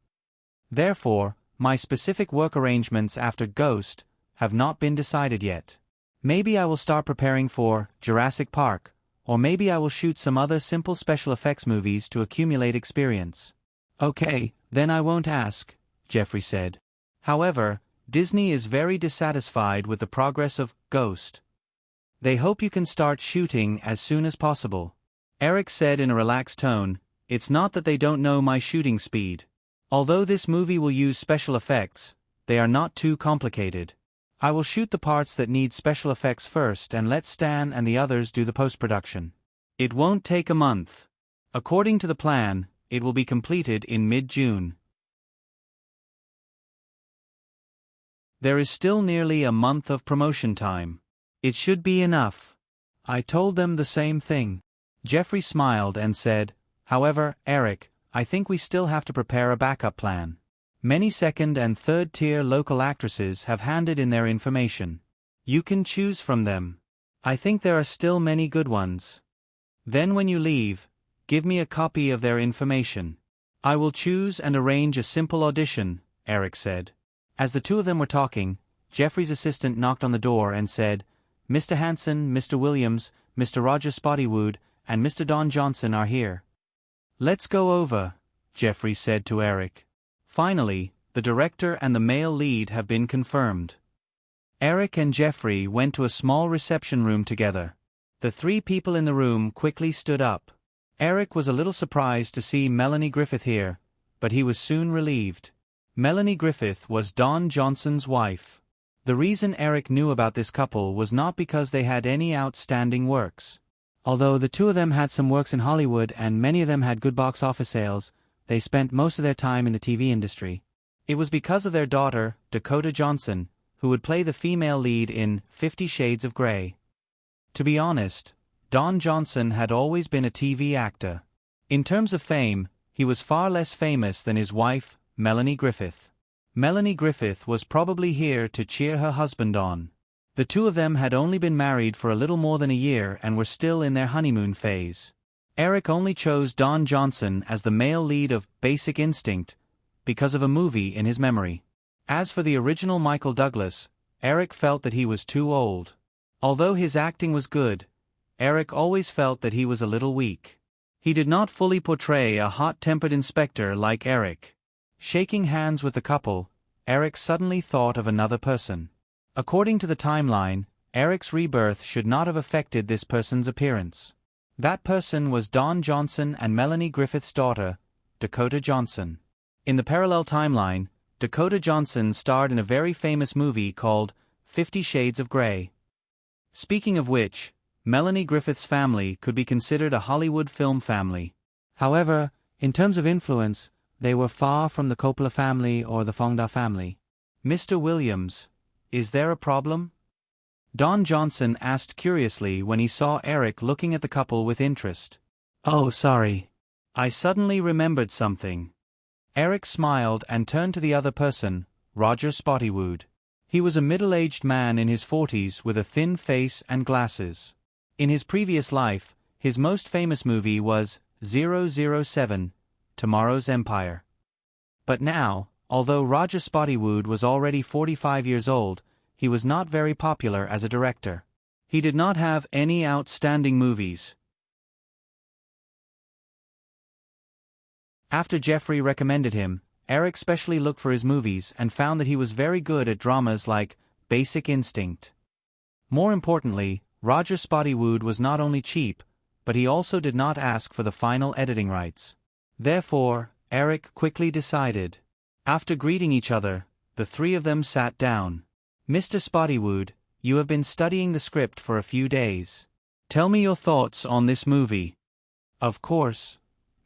Therefore, my specific work arrangements after Ghost have not been decided yet. Maybe I will start preparing for Jurassic Park, or maybe I will shoot some other simple special effects movies to accumulate experience. Okay, then I won't ask, Jeffrey said. However, Disney is very dissatisfied with the progress of Ghost. They hope you can start shooting as soon as possible. Eric said in a relaxed tone, it's not that they don't know my shooting speed. Although this movie will use special effects, they are not too complicated. I will shoot the parts that need special effects first and let Stan and the others do the post-production. It won't take a month. According to the plan, it will be completed in mid-June. There is still nearly a month of promotion time. It should be enough. I told them the same thing. Jeffrey smiled and said, however, Eric, I think we still have to prepare a backup plan. Many second- and third-tier local actresses have handed in their information. You can choose from them. I think there are still many good ones. Then when you leave, give me a copy of their information. I will choose and arrange a simple audition, Eric said. As the two of them were talking, Jeffrey's assistant knocked on the door and said, Mr. Hanson, Mr. Williams, Mr. Roger Spottywood, and Mr. Don Johnson are here. Let's go over, Jeffrey said to Eric. Finally, the director and the male lead have been confirmed. Eric and Jeffrey went to a small reception room together. The three people in the room quickly stood up. Eric was a little surprised to see Melanie Griffith here, but he was soon relieved. Melanie Griffith was Don Johnson's wife. The reason Eric knew about this couple was not because they had any outstanding works. Although the two of them had some works in Hollywood and many of them had good box office sales, they spent most of their time in the TV industry. It was because of their daughter, Dakota Johnson, who would play the female lead in 50 Shades of Grey. To be honest, Don Johnson had always been a TV actor. In terms of fame, he was far less famous than his wife, Melanie Griffith. Melanie Griffith was probably here to cheer her husband on. The two of them had only been married for a little more than a year and were still in their honeymoon phase. Eric only chose Don Johnson as the male lead of Basic Instinct because of a movie in his memory. As for the original Michael Douglas, Eric felt that he was too old. Although his acting was good, Eric always felt that he was a little weak. He did not fully portray a hot-tempered inspector like Eric. Shaking hands with the couple, Eric suddenly thought of another person. According to the timeline, Eric's rebirth should not have affected this person's appearance. That person was Don Johnson and Melanie Griffith's daughter, Dakota Johnson. In the parallel timeline, Dakota Johnson starred in a very famous movie called 50 Shades of Grey. Speaking of which, Melanie Griffith's family could be considered a Hollywood film family. However, in terms of influence, they were far from the Coppola family or the Fonda family. "Mr. Williams, is there a problem?" Don Johnson asked curiously when he saw Eric looking at the couple with interest. "Oh, sorry. I suddenly remembered something." Eric smiled and turned to the other person, Roger Spottywood. He was a middle-aged man in his 40s with a thin face and glasses. In his previous life, his most famous movie was 007, Tomorrow's Empire. But now, although Roger Spottywood was already 45 years old, he was not very popular as a director. He did not have any outstanding movies. After Jeffrey recommended him, Eric specially looked for his movies and found that he was very good at dramas like Basic Instinct. More importantly, Roger Spottywood was not only cheap, but he also did not ask for the final editing rights. Therefore, Eric quickly decided. After greeting each other, the three of them sat down. "Mr. Spottywood, you have been studying the script for a few days. Tell me your thoughts on this movie." "Of course,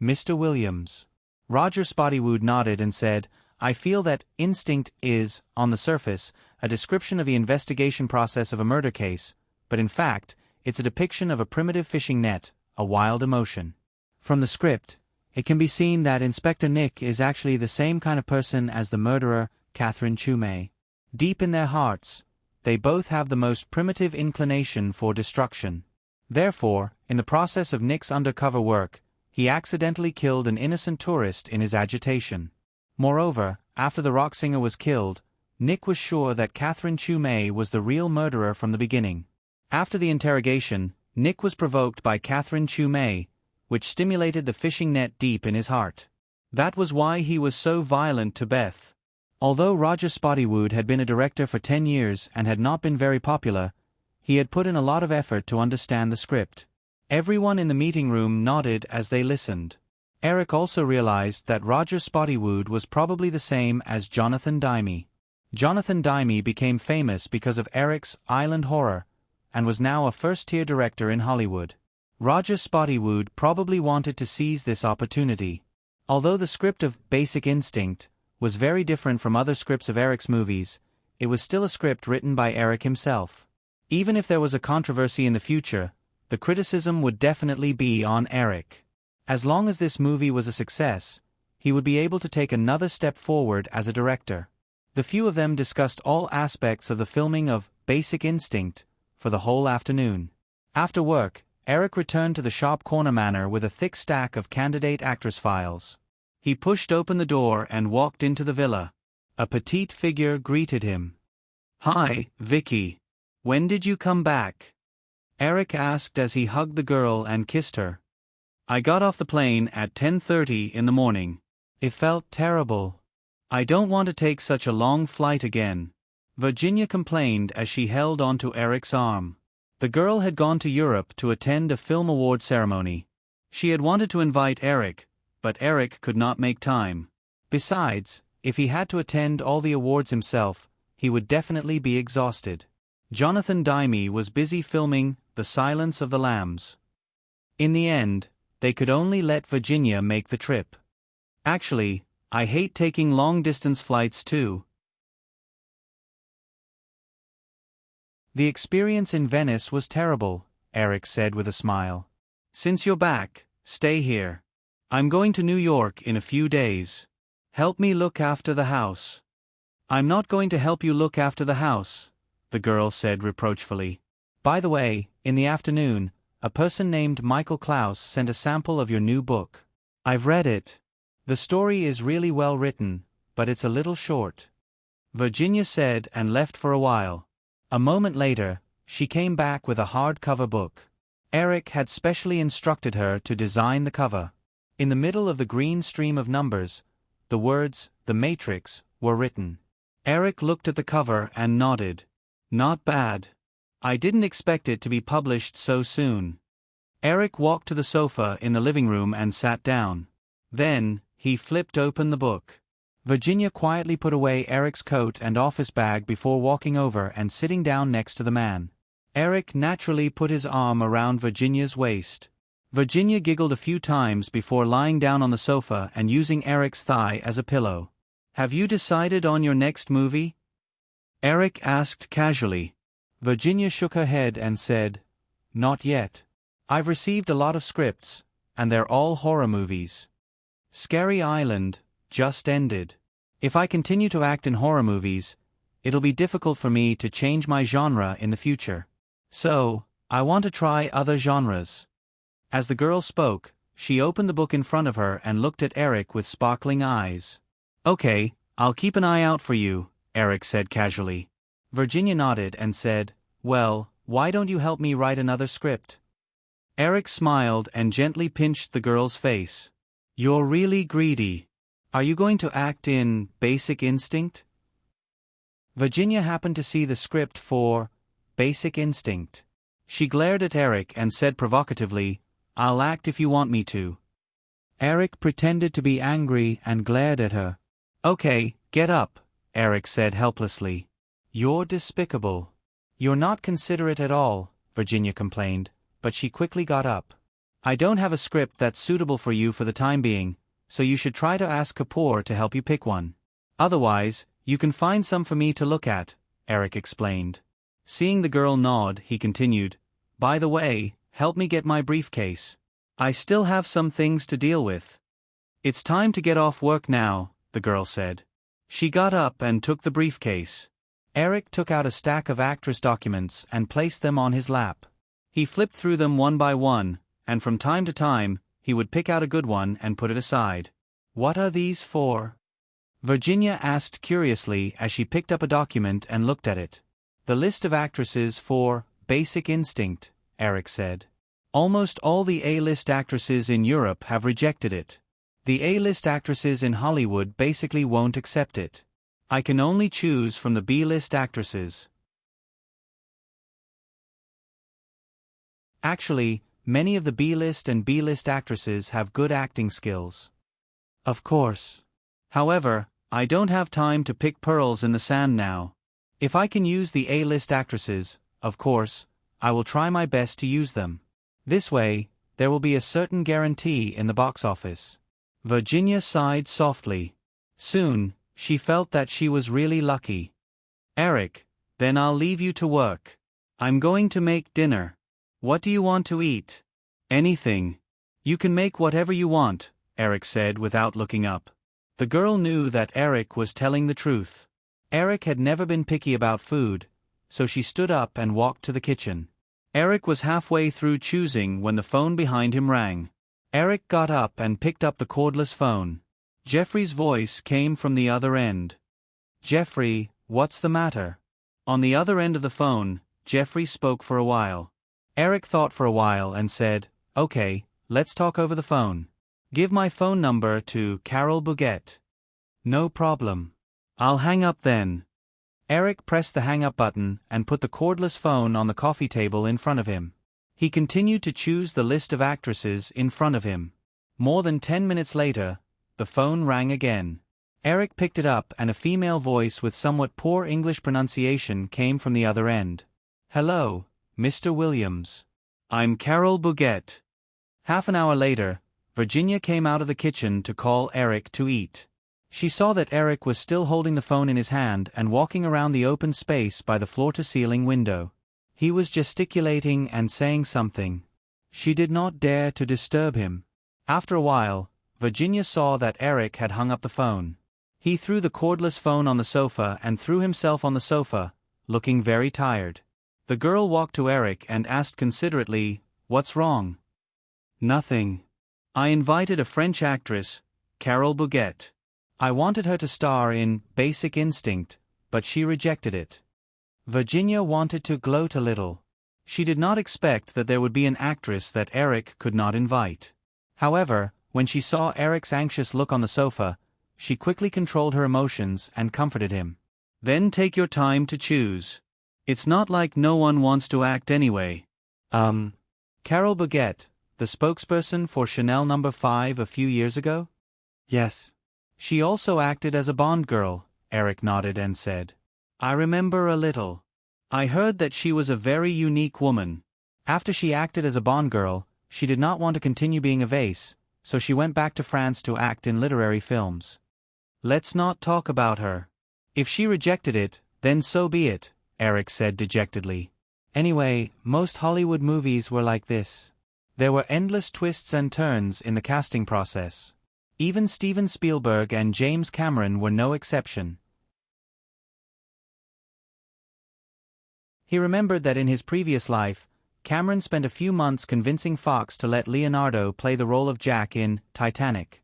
Mr. Williams." Roger Spottywood nodded and said, "I feel that Instinct is, on the surface, a description of the investigation process of a murder case, but in fact, it's a depiction of a primitive fishing net, a wild emotion. From the script, it can be seen that Inspector Nick is actually the same kind of person as the murderer, Catherine Chumay. Deep in their hearts, they both have the most primitive inclination for destruction. Therefore, in the process of Nick's undercover work, he accidentally killed an innocent tourist in his agitation. Moreover, after the rock singer was killed, Nick was sure that Catherine Chumay was the real murderer from the beginning. After the interrogation, Nick was provoked by Catherine Chumay, which stimulated the fishing net deep in his heart. That was why he was so violent to Beth. Although Roger Spottywood had been a director for 10 years and had not been very popular, he had put in a lot of effort to understand the script. Everyone in the meeting room nodded as they listened. Eric also realized that Roger Spottywood was probably the same as Jonathan Demme. Jonathan Demme became famous because of Eric's Island Horror, and was now a first-tier director in Hollywood. Roger Spottywood probably wanted to seize this opportunity. Although the script of Basic Instinct was very different from other scripts of Eric's movies, it was still a script written by Eric himself. Even if there was a controversy in the future, the criticism would definitely be on Eric. As long as this movie was a success, he would be able to take another step forward as a director. The few of them discussed all aspects of the filming of Basic Instinct for the whole afternoon. After work, Eric returned to the Shop Corner Manor with a thick stack of candidate actress files. He pushed open the door and walked into the villa. A petite figure greeted him. "Hi, Vicky. When did you come back?" Eric asked as he hugged the girl and kissed her. "I got off the plane at 10:30 in the morning. It felt terrible. I don't want to take such a long flight again," Virginia complained as she held onto Eric's arm. The girl had gone to Europe to attend a film award ceremony. She had wanted to invite Eric, but Eric could not make time. Besides, if he had to attend all the awards himself, he would definitely be exhausted. Jonathan Demme was busy filming The Silence of the Lambs. In the end, they could only let Virginia make the trip. "Actually, I hate taking long-distance flights too." "The experience in Venice was terrible," Eric said with a smile. "Since you're back, stay here. I'm going to New York in a few days. Help me look after the house." "I'm not going to help you look after the house," the girl said reproachfully. "By the way, in the afternoon, a person named Michael Klaus sent a sample of your new book. I've read it. The story is really well written, but it's a little short," Virginia said and left for a while. A moment later, she came back with a hardcover book. Eric had specially instructed her to design the cover. In the middle of the green stream of numbers, the words, "The Matrix," were written. Eric looked at the cover and nodded. Not bad. I didn't expect it to be published so soon. Eric walked to the sofa in the living room and sat down. Then, he flipped open the book. Virginia quietly put away Eric's coat and office bag before walking over and sitting down next to the man. Eric naturally put his arm around Virginia's waist. Virginia giggled a few times before lying down on the sofa and using Eric's thigh as a pillow. Have you decided on your next movie? Eric asked casually. Virginia shook her head and said, Not yet. I've received a lot of scripts, and they're all horror movies. Scary Island just ended. If I continue to act in horror movies, it'll be difficult for me to change my genre in the future. So, I want to try other genres. As the girl spoke, she opened the book in front of her and looked at Eric with sparkling eyes. Okay, I'll keep an eye out for you, Eric said casually. Virginia nodded and said, Well, why don't you help me write another script? Eric smiled and gently pinched the girl's face. You're really greedy. Are you going to act in Basic Instinct? Virginia happened to see the script for Basic Instinct. She glared at Eric and said provocatively, I'll act if you want me to. Eric pretended to be angry and glared at her. Okay, get up, Eric said helplessly. You're despicable. You're not considerate at all, Virginia complained, but she quickly got up. I don't have a script that's suitable for you for the time being, so you should try to ask Kapoor to help you pick one. Otherwise, you can find some for me to look at, Eric explained. Seeing the girl nod, he continued, By the way, help me get my briefcase. I still have some things to deal with. It's time to get off work now, the girl said. She got up and took the briefcase. Eric took out a stack of actress documents and placed them on his lap. He flipped through them one by one, and from time to time, he would pick out a good one and put it aside. What are these for? Virginia asked curiously as she picked up a document and looked at it. The list of actresses for Basic Instinct, Eric said. Almost all the A-list actresses in Europe have rejected it. The A-list actresses in Hollywood basically won't accept it. I can only choose from the B-list actresses. Actually, many of the B-list and B-list actresses have good acting skills. Of course. However, I don't have time to pick pearls in the sand now. If I can use the A-list actresses, of course, I will try my best to use them. This way, there will be a certain guarantee in the box office. Virginia sighed softly. Soon, she felt that she was really lucky. Eric, then I'll leave you to work. I'm going to make dinner. What do you want to eat? Anything. You can make whatever you want, Eric said without looking up. The girl knew that Eric was telling the truth. Eric had never been picky about food, so she stood up and walked to the kitchen. Eric was halfway through choosing when the phone behind him rang. Eric got up and picked up the cordless phone. Jeffrey's voice came from the other end. Jeffrey, what's the matter? On the other end of the phone, Jeffrey spoke for a while. Eric thought for a while and said, Okay, let's talk over the phone. Give my phone number to Carol Bouguet. No problem. I'll hang up then. Eric pressed the hang-up button and put the cordless phone on the coffee table in front of him. He continued to choose the list of actresses in front of him. More than 10 minutes later, the phone rang again. Eric picked it up and a female voice with somewhat poor English pronunciation came from the other end. Hello, Mr. Williams. I'm Carol Bouguet. Half an hour later, Virginia came out of the kitchen to call Eric to eat. She saw that Eric was still holding the phone in his hand and walking around the open space by the floor-to-ceiling window. He was gesticulating and saying something. She did not dare to disturb him. After a while, Virginia saw that Eric had hung up the phone. He threw the cordless phone on the sofa and threw himself on the sofa, looking very tired. The girl walked to Eric and asked considerately, What's wrong? Nothing. I invited a French actress, Carol Bouguet. I wanted her to star in Basic Instinct, but she rejected it. Virginia wanted to gloat a little. She did not expect that there would be an actress that Eric could not invite. However, when she saw Eric's anxious look on the sofa, she quickly controlled her emotions and comforted him. Then take your time to choose. It's not like no one wants to act anyway. Carol Baguette, the spokesperson for Chanel No. 5 a few years ago? Yes. She also acted as a Bond girl, Eric nodded and said. I remember a little. I heard that she was a very unique woman. After she acted as a Bond girl, she did not want to continue being a vase, so she went back to France to act in literary films. Let's not talk about her. If she rejected it, then so be it, Eric said dejectedly. Anyway, most Hollywood movies were like this. There were endless twists and turns in the casting process. Even Steven Spielberg and James Cameron were no exception. He remembered that in his previous life, Cameron spent a few months convincing Fox to let Leonardo play the role of Jack in Titanic.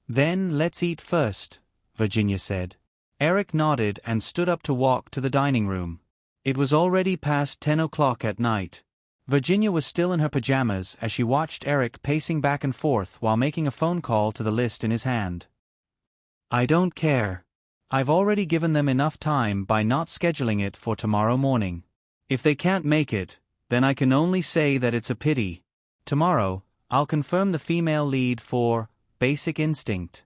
Then let's eat first, Virginia said. Eric nodded and stood up to walk to the dining room. It was already past 10 o'clock at night. Virginia was still in her pajamas as she watched Eric pacing back and forth while making a phone call to the list in his hand. I don't care. I've already given them enough time by not scheduling it for tomorrow morning. If they can't make it, then I can only say that it's a pity. Tomorrow, I'll confirm the female lead for Basic Instinct.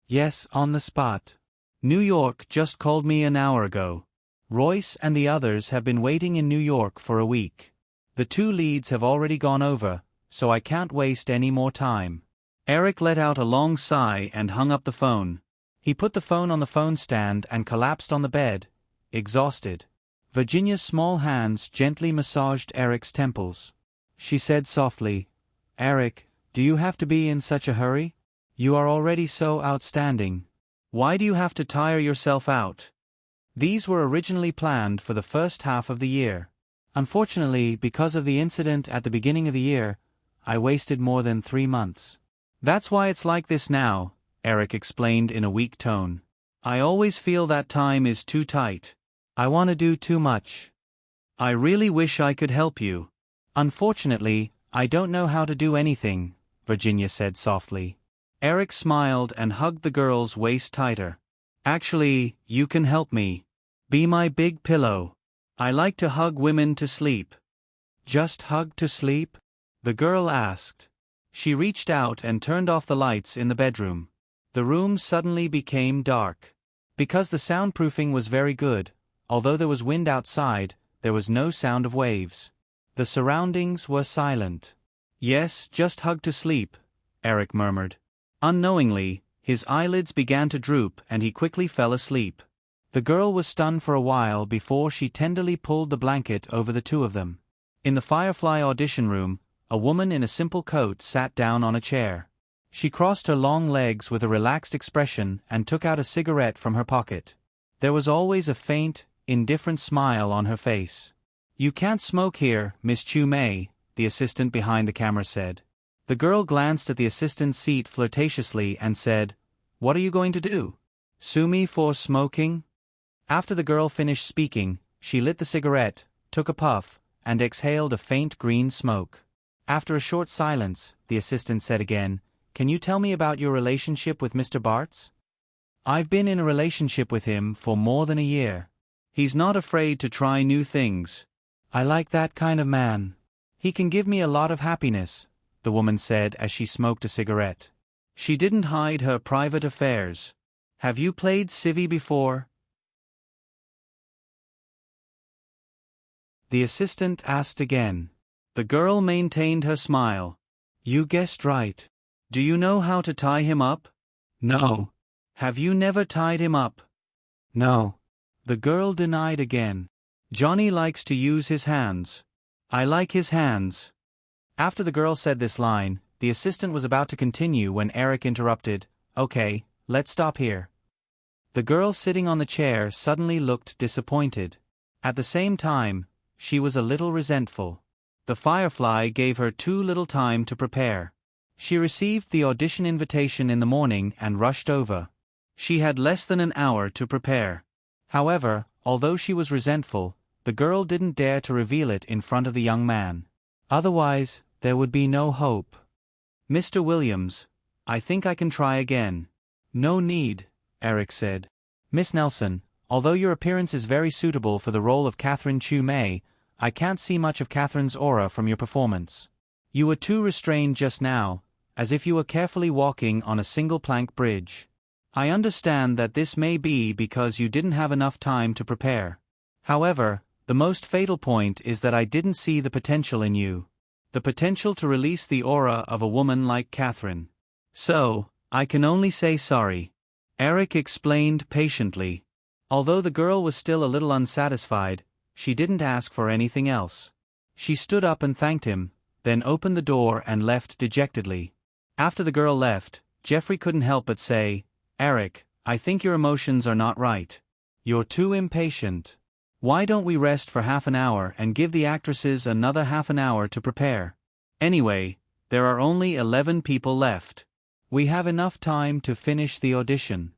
Yes, on the spot. New York just called me an hour ago. Royce and the others have been waiting in New York for a week. The two leads have already gone over, so I can't waste any more time. Eric let out a long sigh and hung up the phone. He put the phone on the phone stand and collapsed on the bed, exhausted. Virginia's small hands gently massaged Eric's temples. She said softly, Eric, do you have to be in such a hurry? You are already so outstanding. Why do you have to tire yourself out? These were originally planned for the first half of the year. Unfortunately, because of the incident at the beginning of the year, I wasted more than 3 months. That's why it's like this now, Eric explained in a weak tone. I always feel that time is too tight. I want to do too much. I really wish I could help you. Unfortunately, I don't know how to do anything, Virginia said softly. Eric smiled and hugged the girl's waist tighter. Actually, you can help me. Be my big pillow. I like to hug women to sleep. Just hug to sleep? The girl asked. She reached out and turned off the lights in the bedroom. The room suddenly became dark. Because the soundproofing was very good, although there was wind outside, there was no sound of waves. The surroundings were silent. Yes, just hug to sleep, Eric murmured. Unknowingly, his eyelids began to droop and he quickly fell asleep. The girl was stunned for a while before she tenderly pulled the blanket over the two of them. In the Firefly audition room, a woman in a simple coat sat down on a chair. She crossed her long legs with a relaxed expression and took out a cigarette from her pocket. There was always a faint, indifferent smile on her face. You can't smoke here, Miss Chu Mei, the assistant behind the camera said. The girl glanced at the assistant's seat flirtatiously and said, What are you going to do? Sue me for smoking? After the girl finished speaking, she lit the cigarette, took a puff, and exhaled a faint green smoke. After a short silence, the assistant said again, Can you tell me about your relationship with Mr. Bartz? I've been in a relationship with him for more than a year. He's not afraid to try new things. I like that kind of man. He can give me a lot of happiness, the woman said as she smoked a cigarette. She didn't hide her private affairs. Have you played civvy before? The assistant asked again. The girl maintained her smile. You guessed right. Do you know how to tie him up? No. Have you never tied him up? No. The girl denied again. Johnny likes to use his hands. I like his hands. After the girl said this line, the assistant was about to continue when Eric interrupted. Okay, let's stop here. The girl sitting on the chair suddenly looked disappointed. At the same time, she was a little resentful. The Firefly gave her too little time to prepare. She received the audition invitation in the morning and rushed over. She had less than an hour to prepare. However, although she was resentful, the girl didn't dare to reveal it in front of the young man. Otherwise, there would be no hope. "Mr. Williams, I think I can try again." "No need," Eric said. "Miss Nelson, although your appearance is very suitable for the role of Catherine Chu Mei, I can't see much of Catherine's aura from your performance. You were too restrained just now, as if you were carefully walking on a single-plank bridge. I understand that this may be because you didn't have enough time to prepare. However, the most fatal point is that I didn't see the potential in you. The potential to release the aura of a woman like Catherine. So, I can only say sorry," Eric explained patiently. Although the girl was still a little unsatisfied, she didn't ask for anything else. She stood up and thanked him, then opened the door and left dejectedly. After the girl left, Jeffrey couldn't help but say, "Eric, I think your emotions are not right. You're too impatient. Why don't we rest for half an hour and give the actresses another half an hour to prepare? Anyway, there are only 11 people left. We have enough time to finish the audition."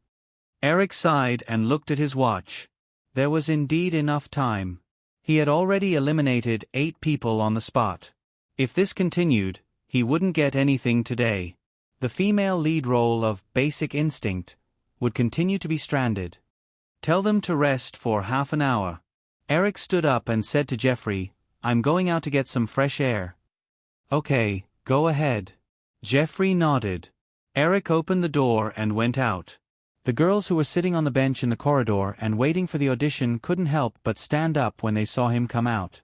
Eric sighed and looked at his watch. There was indeed enough time. He had already eliminated 8 people on the spot. If this continued, he wouldn't get anything today. The female lead role of Basic Instinct would continue to be stranded. "Tell them to rest for half an hour." Eric stood up and said to Jeffrey, "I'm going out to get some fresh air." "Okay, go ahead." Jeffrey nodded. Eric opened the door and went out. The girls who were sitting on the bench in the corridor and waiting for the audition couldn't help but stand up when they saw him come out.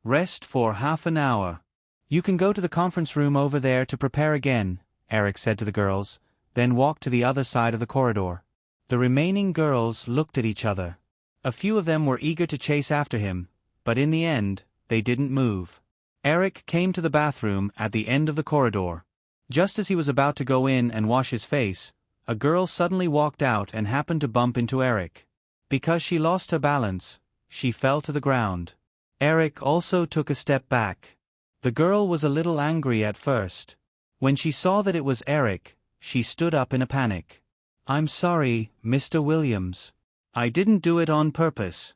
"Rest for half an hour. You can go to the conference room over there to prepare again," Eric said to the girls, then walked to the other side of the corridor. The remaining girls looked at each other. A few of them were eager to chase after him, but in the end, they didn't move. Eric came to the bathroom at the end of the corridor. Just as he was about to go in and wash his face, a girl suddenly walked out and happened to bump into Eric. Because she lost her balance, she fell to the ground. Eric also took a step back. The girl was a little angry at first. When she saw that it was Eric, she stood up in a panic. "I'm sorry, Mr. Williams. I didn't do it on purpose."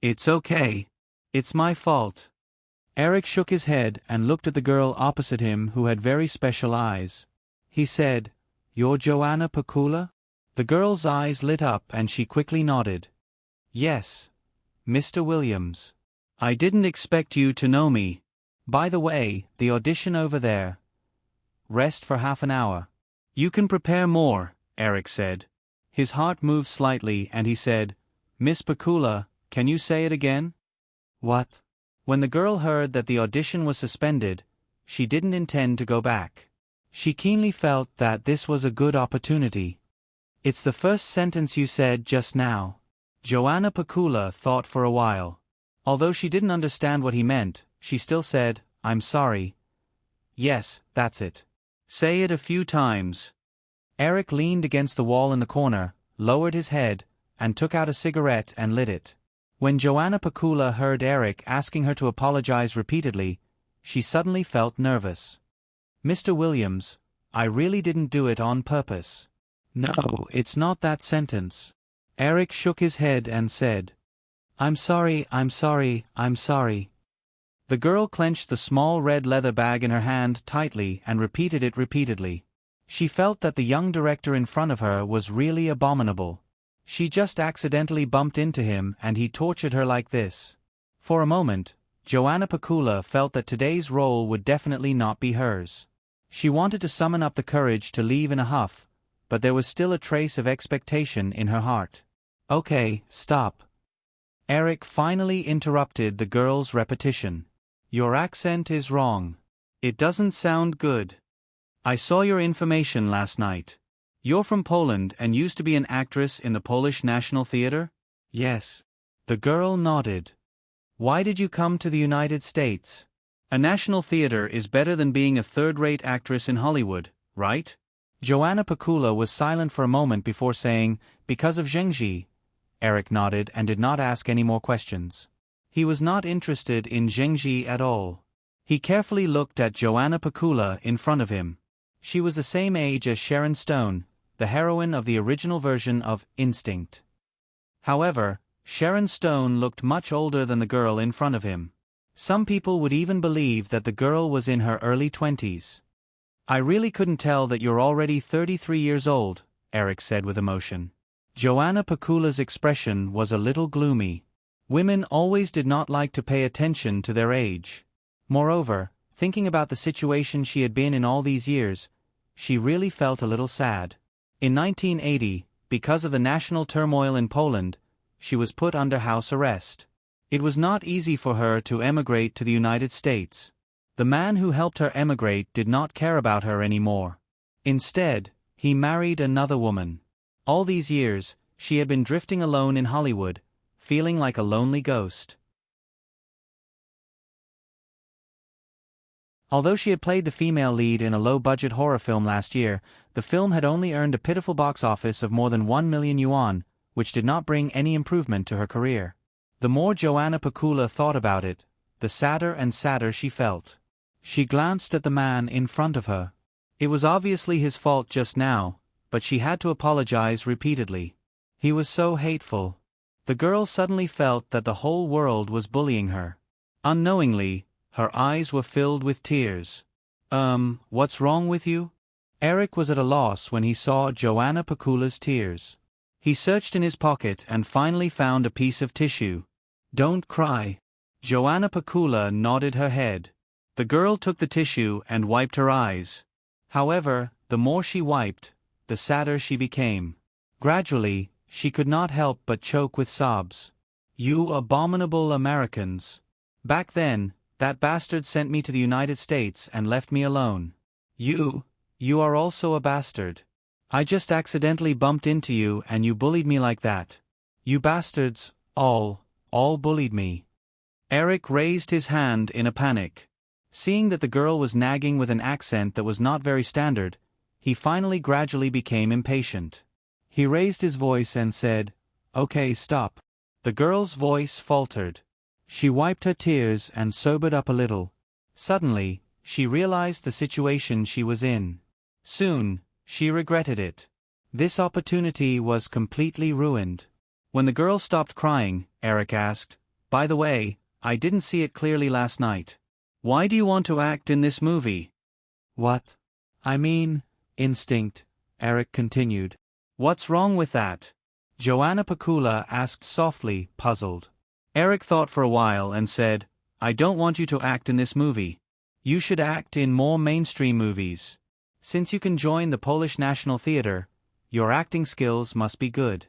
"It's okay. It's my fault." Eric shook his head and looked at the girl opposite him who had very special eyes. He said, "You're Joanna Pakula?" The girl's eyes lit up and she quickly nodded. "Yes, Mr. Williams. I didn't expect you to know me. By the way, the audition over there. Rest for half an hour. You can prepare more," Eric said. His heart moved slightly and he said, "Miss Pakula, can you say it again?" "What?" When the girl heard that the audition was suspended, she didn't intend to go back. She keenly felt that this was a good opportunity. "It's the first sentence you said just now." Joanna Pakula thought for a while. Although she didn't understand what he meant, she still said, "I'm sorry." "Yes, that's it. Say it a few times." Eric leaned against the wall in the corner, lowered his head, and took out a cigarette and lit it. When Joanna Pakula heard Eric asking her to apologize repeatedly, she suddenly felt nervous. "Mr. Williams, I really didn't do it on purpose." "No, it's not that sentence." Eric shook his head and said, "I'm sorry, I'm sorry, I'm sorry." The girl clenched the small red leather bag in her hand tightly and repeated it repeatedly. She felt that the young director in front of her was really abominable. She just accidentally bumped into him and he tortured her like this. For a moment, Joanna Pakula felt that today's role would definitely not be hers. She wanted to summon up the courage to leave in a huff, but there was still a trace of expectation in her heart. "Okay, stop." Eric finally interrupted the girl's repetition. "Your accent is wrong. It doesn't sound good. I saw your information last night. You're from Poland and used to be an actress in the Polish National Theatre?" "Yes." The girl nodded. "Why did you come to the United States? A national theatre is better than being a third-rate actress in Hollywood, right?" Joanna Pakula was silent for a moment before saying, "Because of Zhengzhi." Eric nodded and did not ask any more questions. He was not interested in Zhengzhi at all. He carefully looked at Joanna Pakula in front of him. She was the same age as Sharon Stone, the heroine of the original version of Instinct. However, Sharon Stone looked much older than the girl in front of him. Some people would even believe that the girl was in her early 20s. "I really couldn't tell that you're already 33 years old," Eric said with emotion. Joanna Pakula's expression was a little gloomy. Women always did not like to pay attention to their age. Moreover, thinking about the situation she had been in all these years, she really felt a little sad. In 1980, because of the national turmoil in Poland, she was put under house arrest. It was not easy for her to emigrate to the United States. The man who helped her emigrate did not care about her anymore. Instead, he married another woman. All these years, she had been drifting alone in Hollywood, feeling like a lonely ghost. Although she had played the female lead in a low-budget horror film last year, the film had only earned a pitiful box office of more than 1 million yuan, which did not bring any improvement to her career. The more Joanna Pakula thought about it, the sadder and sadder she felt. She glanced at the man in front of her. It was obviously his fault just now, but she had to apologize repeatedly. He was so hateful. The girl suddenly felt that the whole world was bullying her. Unknowingly, her eyes were filled with tears. What's wrong with you?" Eric was at a loss when he saw Joanna Pakula's tears. He searched in his pocket and finally found a piece of tissue. "Don't cry." Joanna Pakula nodded her head. The girl took the tissue and wiped her eyes. However, the more she wiped, the sadder she became. Gradually, she could not help but choke with sobs. "You abominable Americans. Back then, that bastard sent me to the United States and left me alone. You are also a bastard. I just accidentally bumped into you and you bullied me like that. You bastards, all bullied me." Eric raised his hand in a panic. Seeing that the girl was nagging with an accent that was not very standard, he finally gradually became impatient. He raised his voice and said, "Okay, stop." The girl's voice faltered. She wiped her tears and sobered up a little. Suddenly, she realized the situation she was in. Soon, she regretted it. This opportunity was completely ruined. When the girl stopped crying, Eric asked, "By the way, I didn't see it clearly last night. Why do you want to act in this movie?" "What? I mean, instinct," Eric continued. "What's wrong with that?" Joanna Pakula asked softly, puzzled. Eric thought for a while and said, "I don't want you to act in this movie. You should act in more mainstream movies. Since you can join the Polish National Theatre, your acting skills must be good."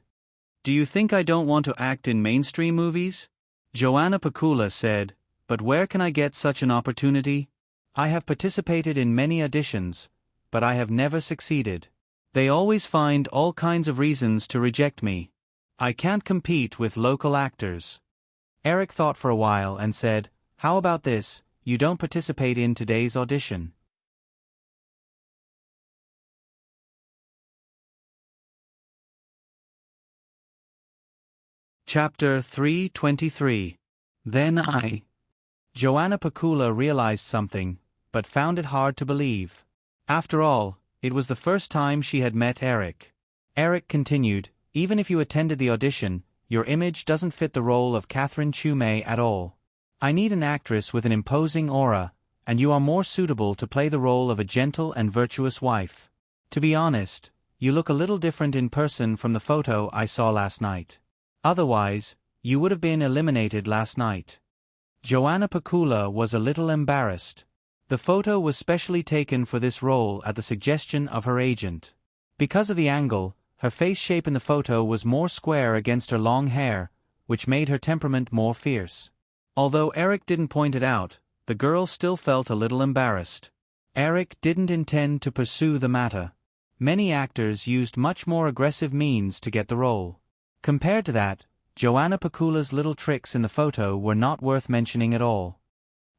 "Do you think I don't want to act in mainstream movies?" Joanna Pakula said, "But where can I get such an opportunity? I have participated in many auditions, but I have never succeeded. They always find all kinds of reasons to reject me. I can't compete with local actors." Eric thought for a while and said, "How about this, you don't participate in today's audition." Chapter 323. Then Joanna Pakula realized something, but found it hard to believe. After all, it was the first time she had met Eric. Eric continued, "Even if you attended the audition, your image doesn't fit the role of Catherine Chumay at all. I need an actress with an imposing aura, and you are more suitable to play the role of a gentle and virtuous wife. To be honest, you look a little different in person from the photo I saw last night. Otherwise, you would have been eliminated last night." Joanna Pakula was a little embarrassed. The photo was specially taken for this role at the suggestion of her agent. Because of the angle, her face shape in the photo was more square against her long hair, which made her temperament more fierce. Although Eric didn't point it out, the girl still felt a little embarrassed. Eric didn't intend to pursue the matter. Many actors used much more aggressive means to get the role. Compared to that, Joanna Pakula's little tricks in the photo were not worth mentioning at all.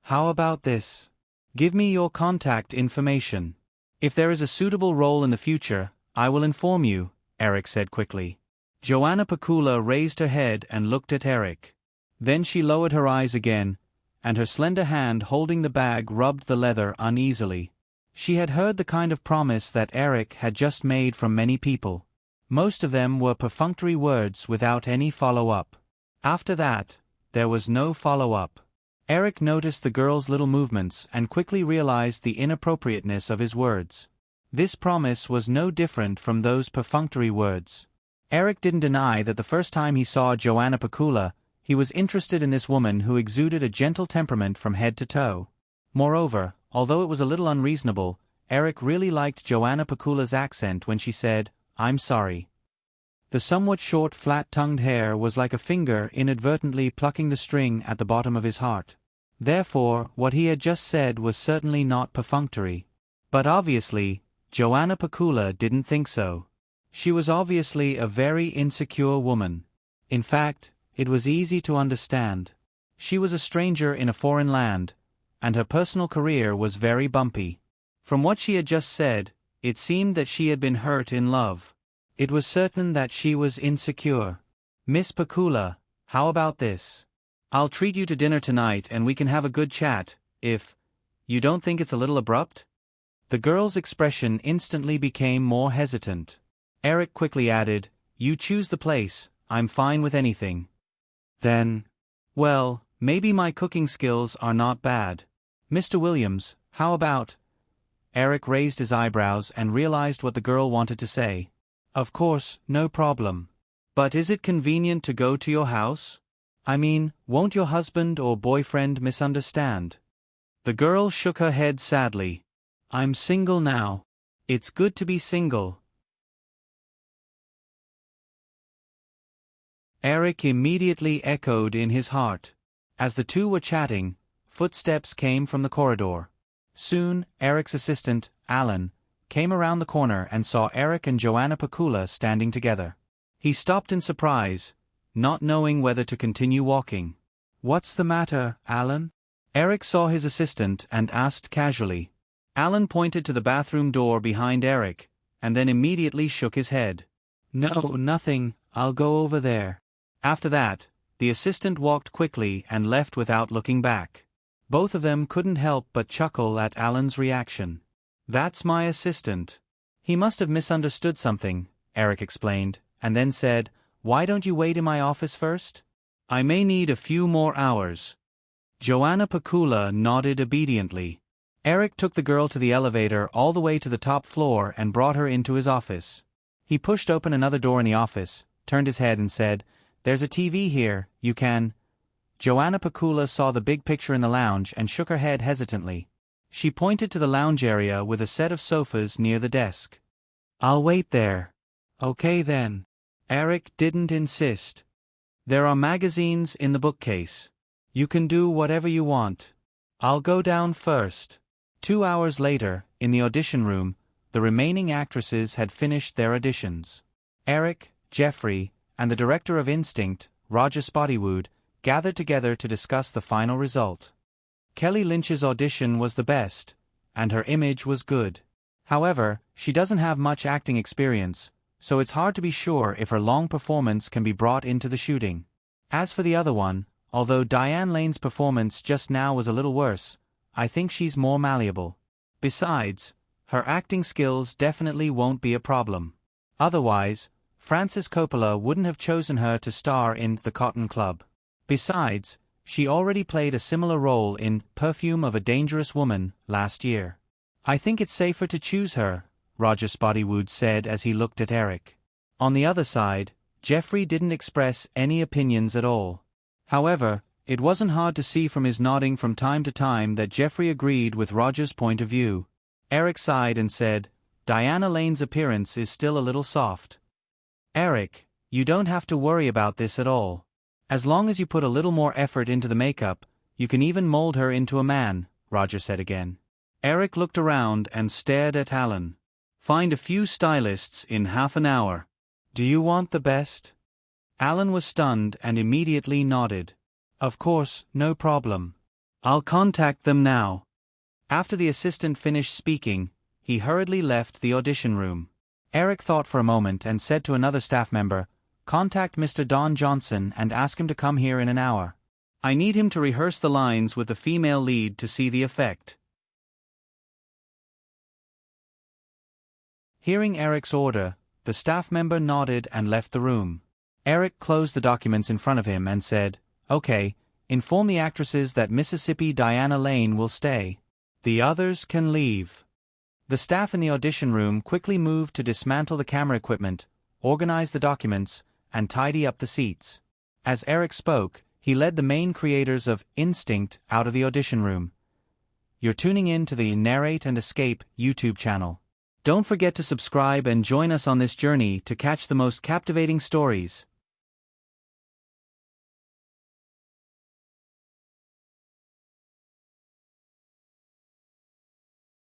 "How about this? Give me your contact information. If there is a suitable role in the future, I will inform you," Eric said quickly. Joanna Pakula raised her head and looked at Eric. Then she lowered her eyes again, and her slender hand holding the bag rubbed the leather uneasily. She had heard the kind of promise that Eric had just made from many people. Most of them were perfunctory words without any follow-up. After that, there was no follow-up. Eric noticed the girl's little movements and quickly realized the inappropriateness of his words. This promise was no different from those perfunctory words. Eric didn't deny that the first time he saw Joanna Pakula, he was interested in this woman who exuded a gentle temperament from head to toe. Moreover, although it was a little unreasonable, Eric really liked Joanna Pakula's accent when she said, "I'm sorry." The somewhat short flat-tongued hair was like a finger inadvertently plucking the string at the bottom of his heart. Therefore, what he had just said was certainly not perfunctory. But obviously, Joanna Pakula didn't think so. She was obviously a very insecure woman. In fact, it was easy to understand. She was a stranger in a foreign land, and her personal career was very bumpy. From what she had just said, it seemed that she had been hurt in love. It was certain that she was insecure. "Miss Pakula, how about this? I'll treat you to dinner tonight and we can have a good chat, if you don't think it's a little abrupt?" The girl's expression instantly became more hesitant. Eric quickly added, "You choose the place, I'm fine with anything." Then, "Well, maybe my cooking skills are not bad. Mr. Williams, how about—" Eric raised his eyebrows and realized what the girl wanted to say. "Of course, no problem. But is it convenient to go to your house? I mean, won't your husband or boyfriend misunderstand?" The girl shook her head sadly. "I'm single now. It's good to be single." Eric immediately echoed in his heart. As the two were chatting, footsteps came from the corridor. Soon, Eric's assistant, Alan, came around the corner and saw Eric and Joanna Pakula standing together. He stopped in surprise, not knowing whether to continue walking. "What's the matter, Alan?" Eric saw his assistant and asked casually. Alan pointed to the bathroom door behind Eric, and then immediately shook his head. "No, nothing, I'll go over there." After that, the assistant walked quickly and left without looking back. Both of them couldn't help but chuckle at Alan's reaction. "That's my assistant. He must have misunderstood something," Eric explained, and then said, "Why don't you wait in my office first? I may need a few more hours." Joanna Pakula nodded obediently. Eric took the girl to the elevator all the way to the top floor and brought her into his office. He pushed open another door in the office, turned his head and said, "There's a TV here, you can—" Joanna Pakula saw the big picture in the lounge and shook her head hesitantly. She pointed to the lounge area with a set of sofas near the desk. "I'll wait there." "Okay then." Eric didn't insist. "There are magazines in the bookcase. You can do whatever you want. I'll go down first." 2 hours later, in the audition room, the remaining actresses had finished their auditions. Eric, Jeffrey, and the director of Instinct, Roger Spottywood, gathered together to discuss the final result. Kelly Lynch's audition was the best, and her image was good. However, she doesn't have much acting experience, so it's hard to be sure if her long performance can be brought into the shooting. As for the other one, although Diane Lane's performance just now was a little worse, I think she's more malleable. Besides, her acting skills definitely won't be a problem. Otherwise, Francis Coppola wouldn't have chosen her to star in The Cotton Club. Besides, she already played a similar role in Perfume of a Dangerous Woman last year. "I think it's safer to choose her," Roger Spottywood said as he looked at Eric. On the other side, Jeffrey didn't express any opinions at all. However, it wasn't hard to see from his nodding from time to time that Jeffrey agreed with Roger's point of view. Eric sighed and said, "Diana Lane's appearance is still a little soft." "Eric, you don't have to worry about this at all. As long as you put a little more effort into the makeup, you can even mold her into a man," Roger said again. Eric looked around and stared at Alan. "Find a few stylists in half an hour. Do you want the best?" Alan was stunned and immediately nodded. "Of course, no problem. I'll contact them now." After the assistant finished speaking, he hurriedly left the audition room. Eric thought for a moment and said to another staff member, "Contact Mr. Don Johnson and ask him to come here in an hour. I need him to rehearse the lines with the female lead to see the effect." Hearing Eric's order, The staff member nodded and left the room. Eric closed the documents in front of him and said, "Okay, inform the actresses that Mississippi Diana Lane will stay. The others can leave." The staff in the audition room quickly moved to dismantle the camera equipment, organize the documents, and tidy up the seats. As Eric spoke, he led the main creators of Instinct out of the audition room. You're tuning in to the Narrate and Escape YouTube channel. Don't forget to subscribe and join us on this journey to catch the most captivating stories.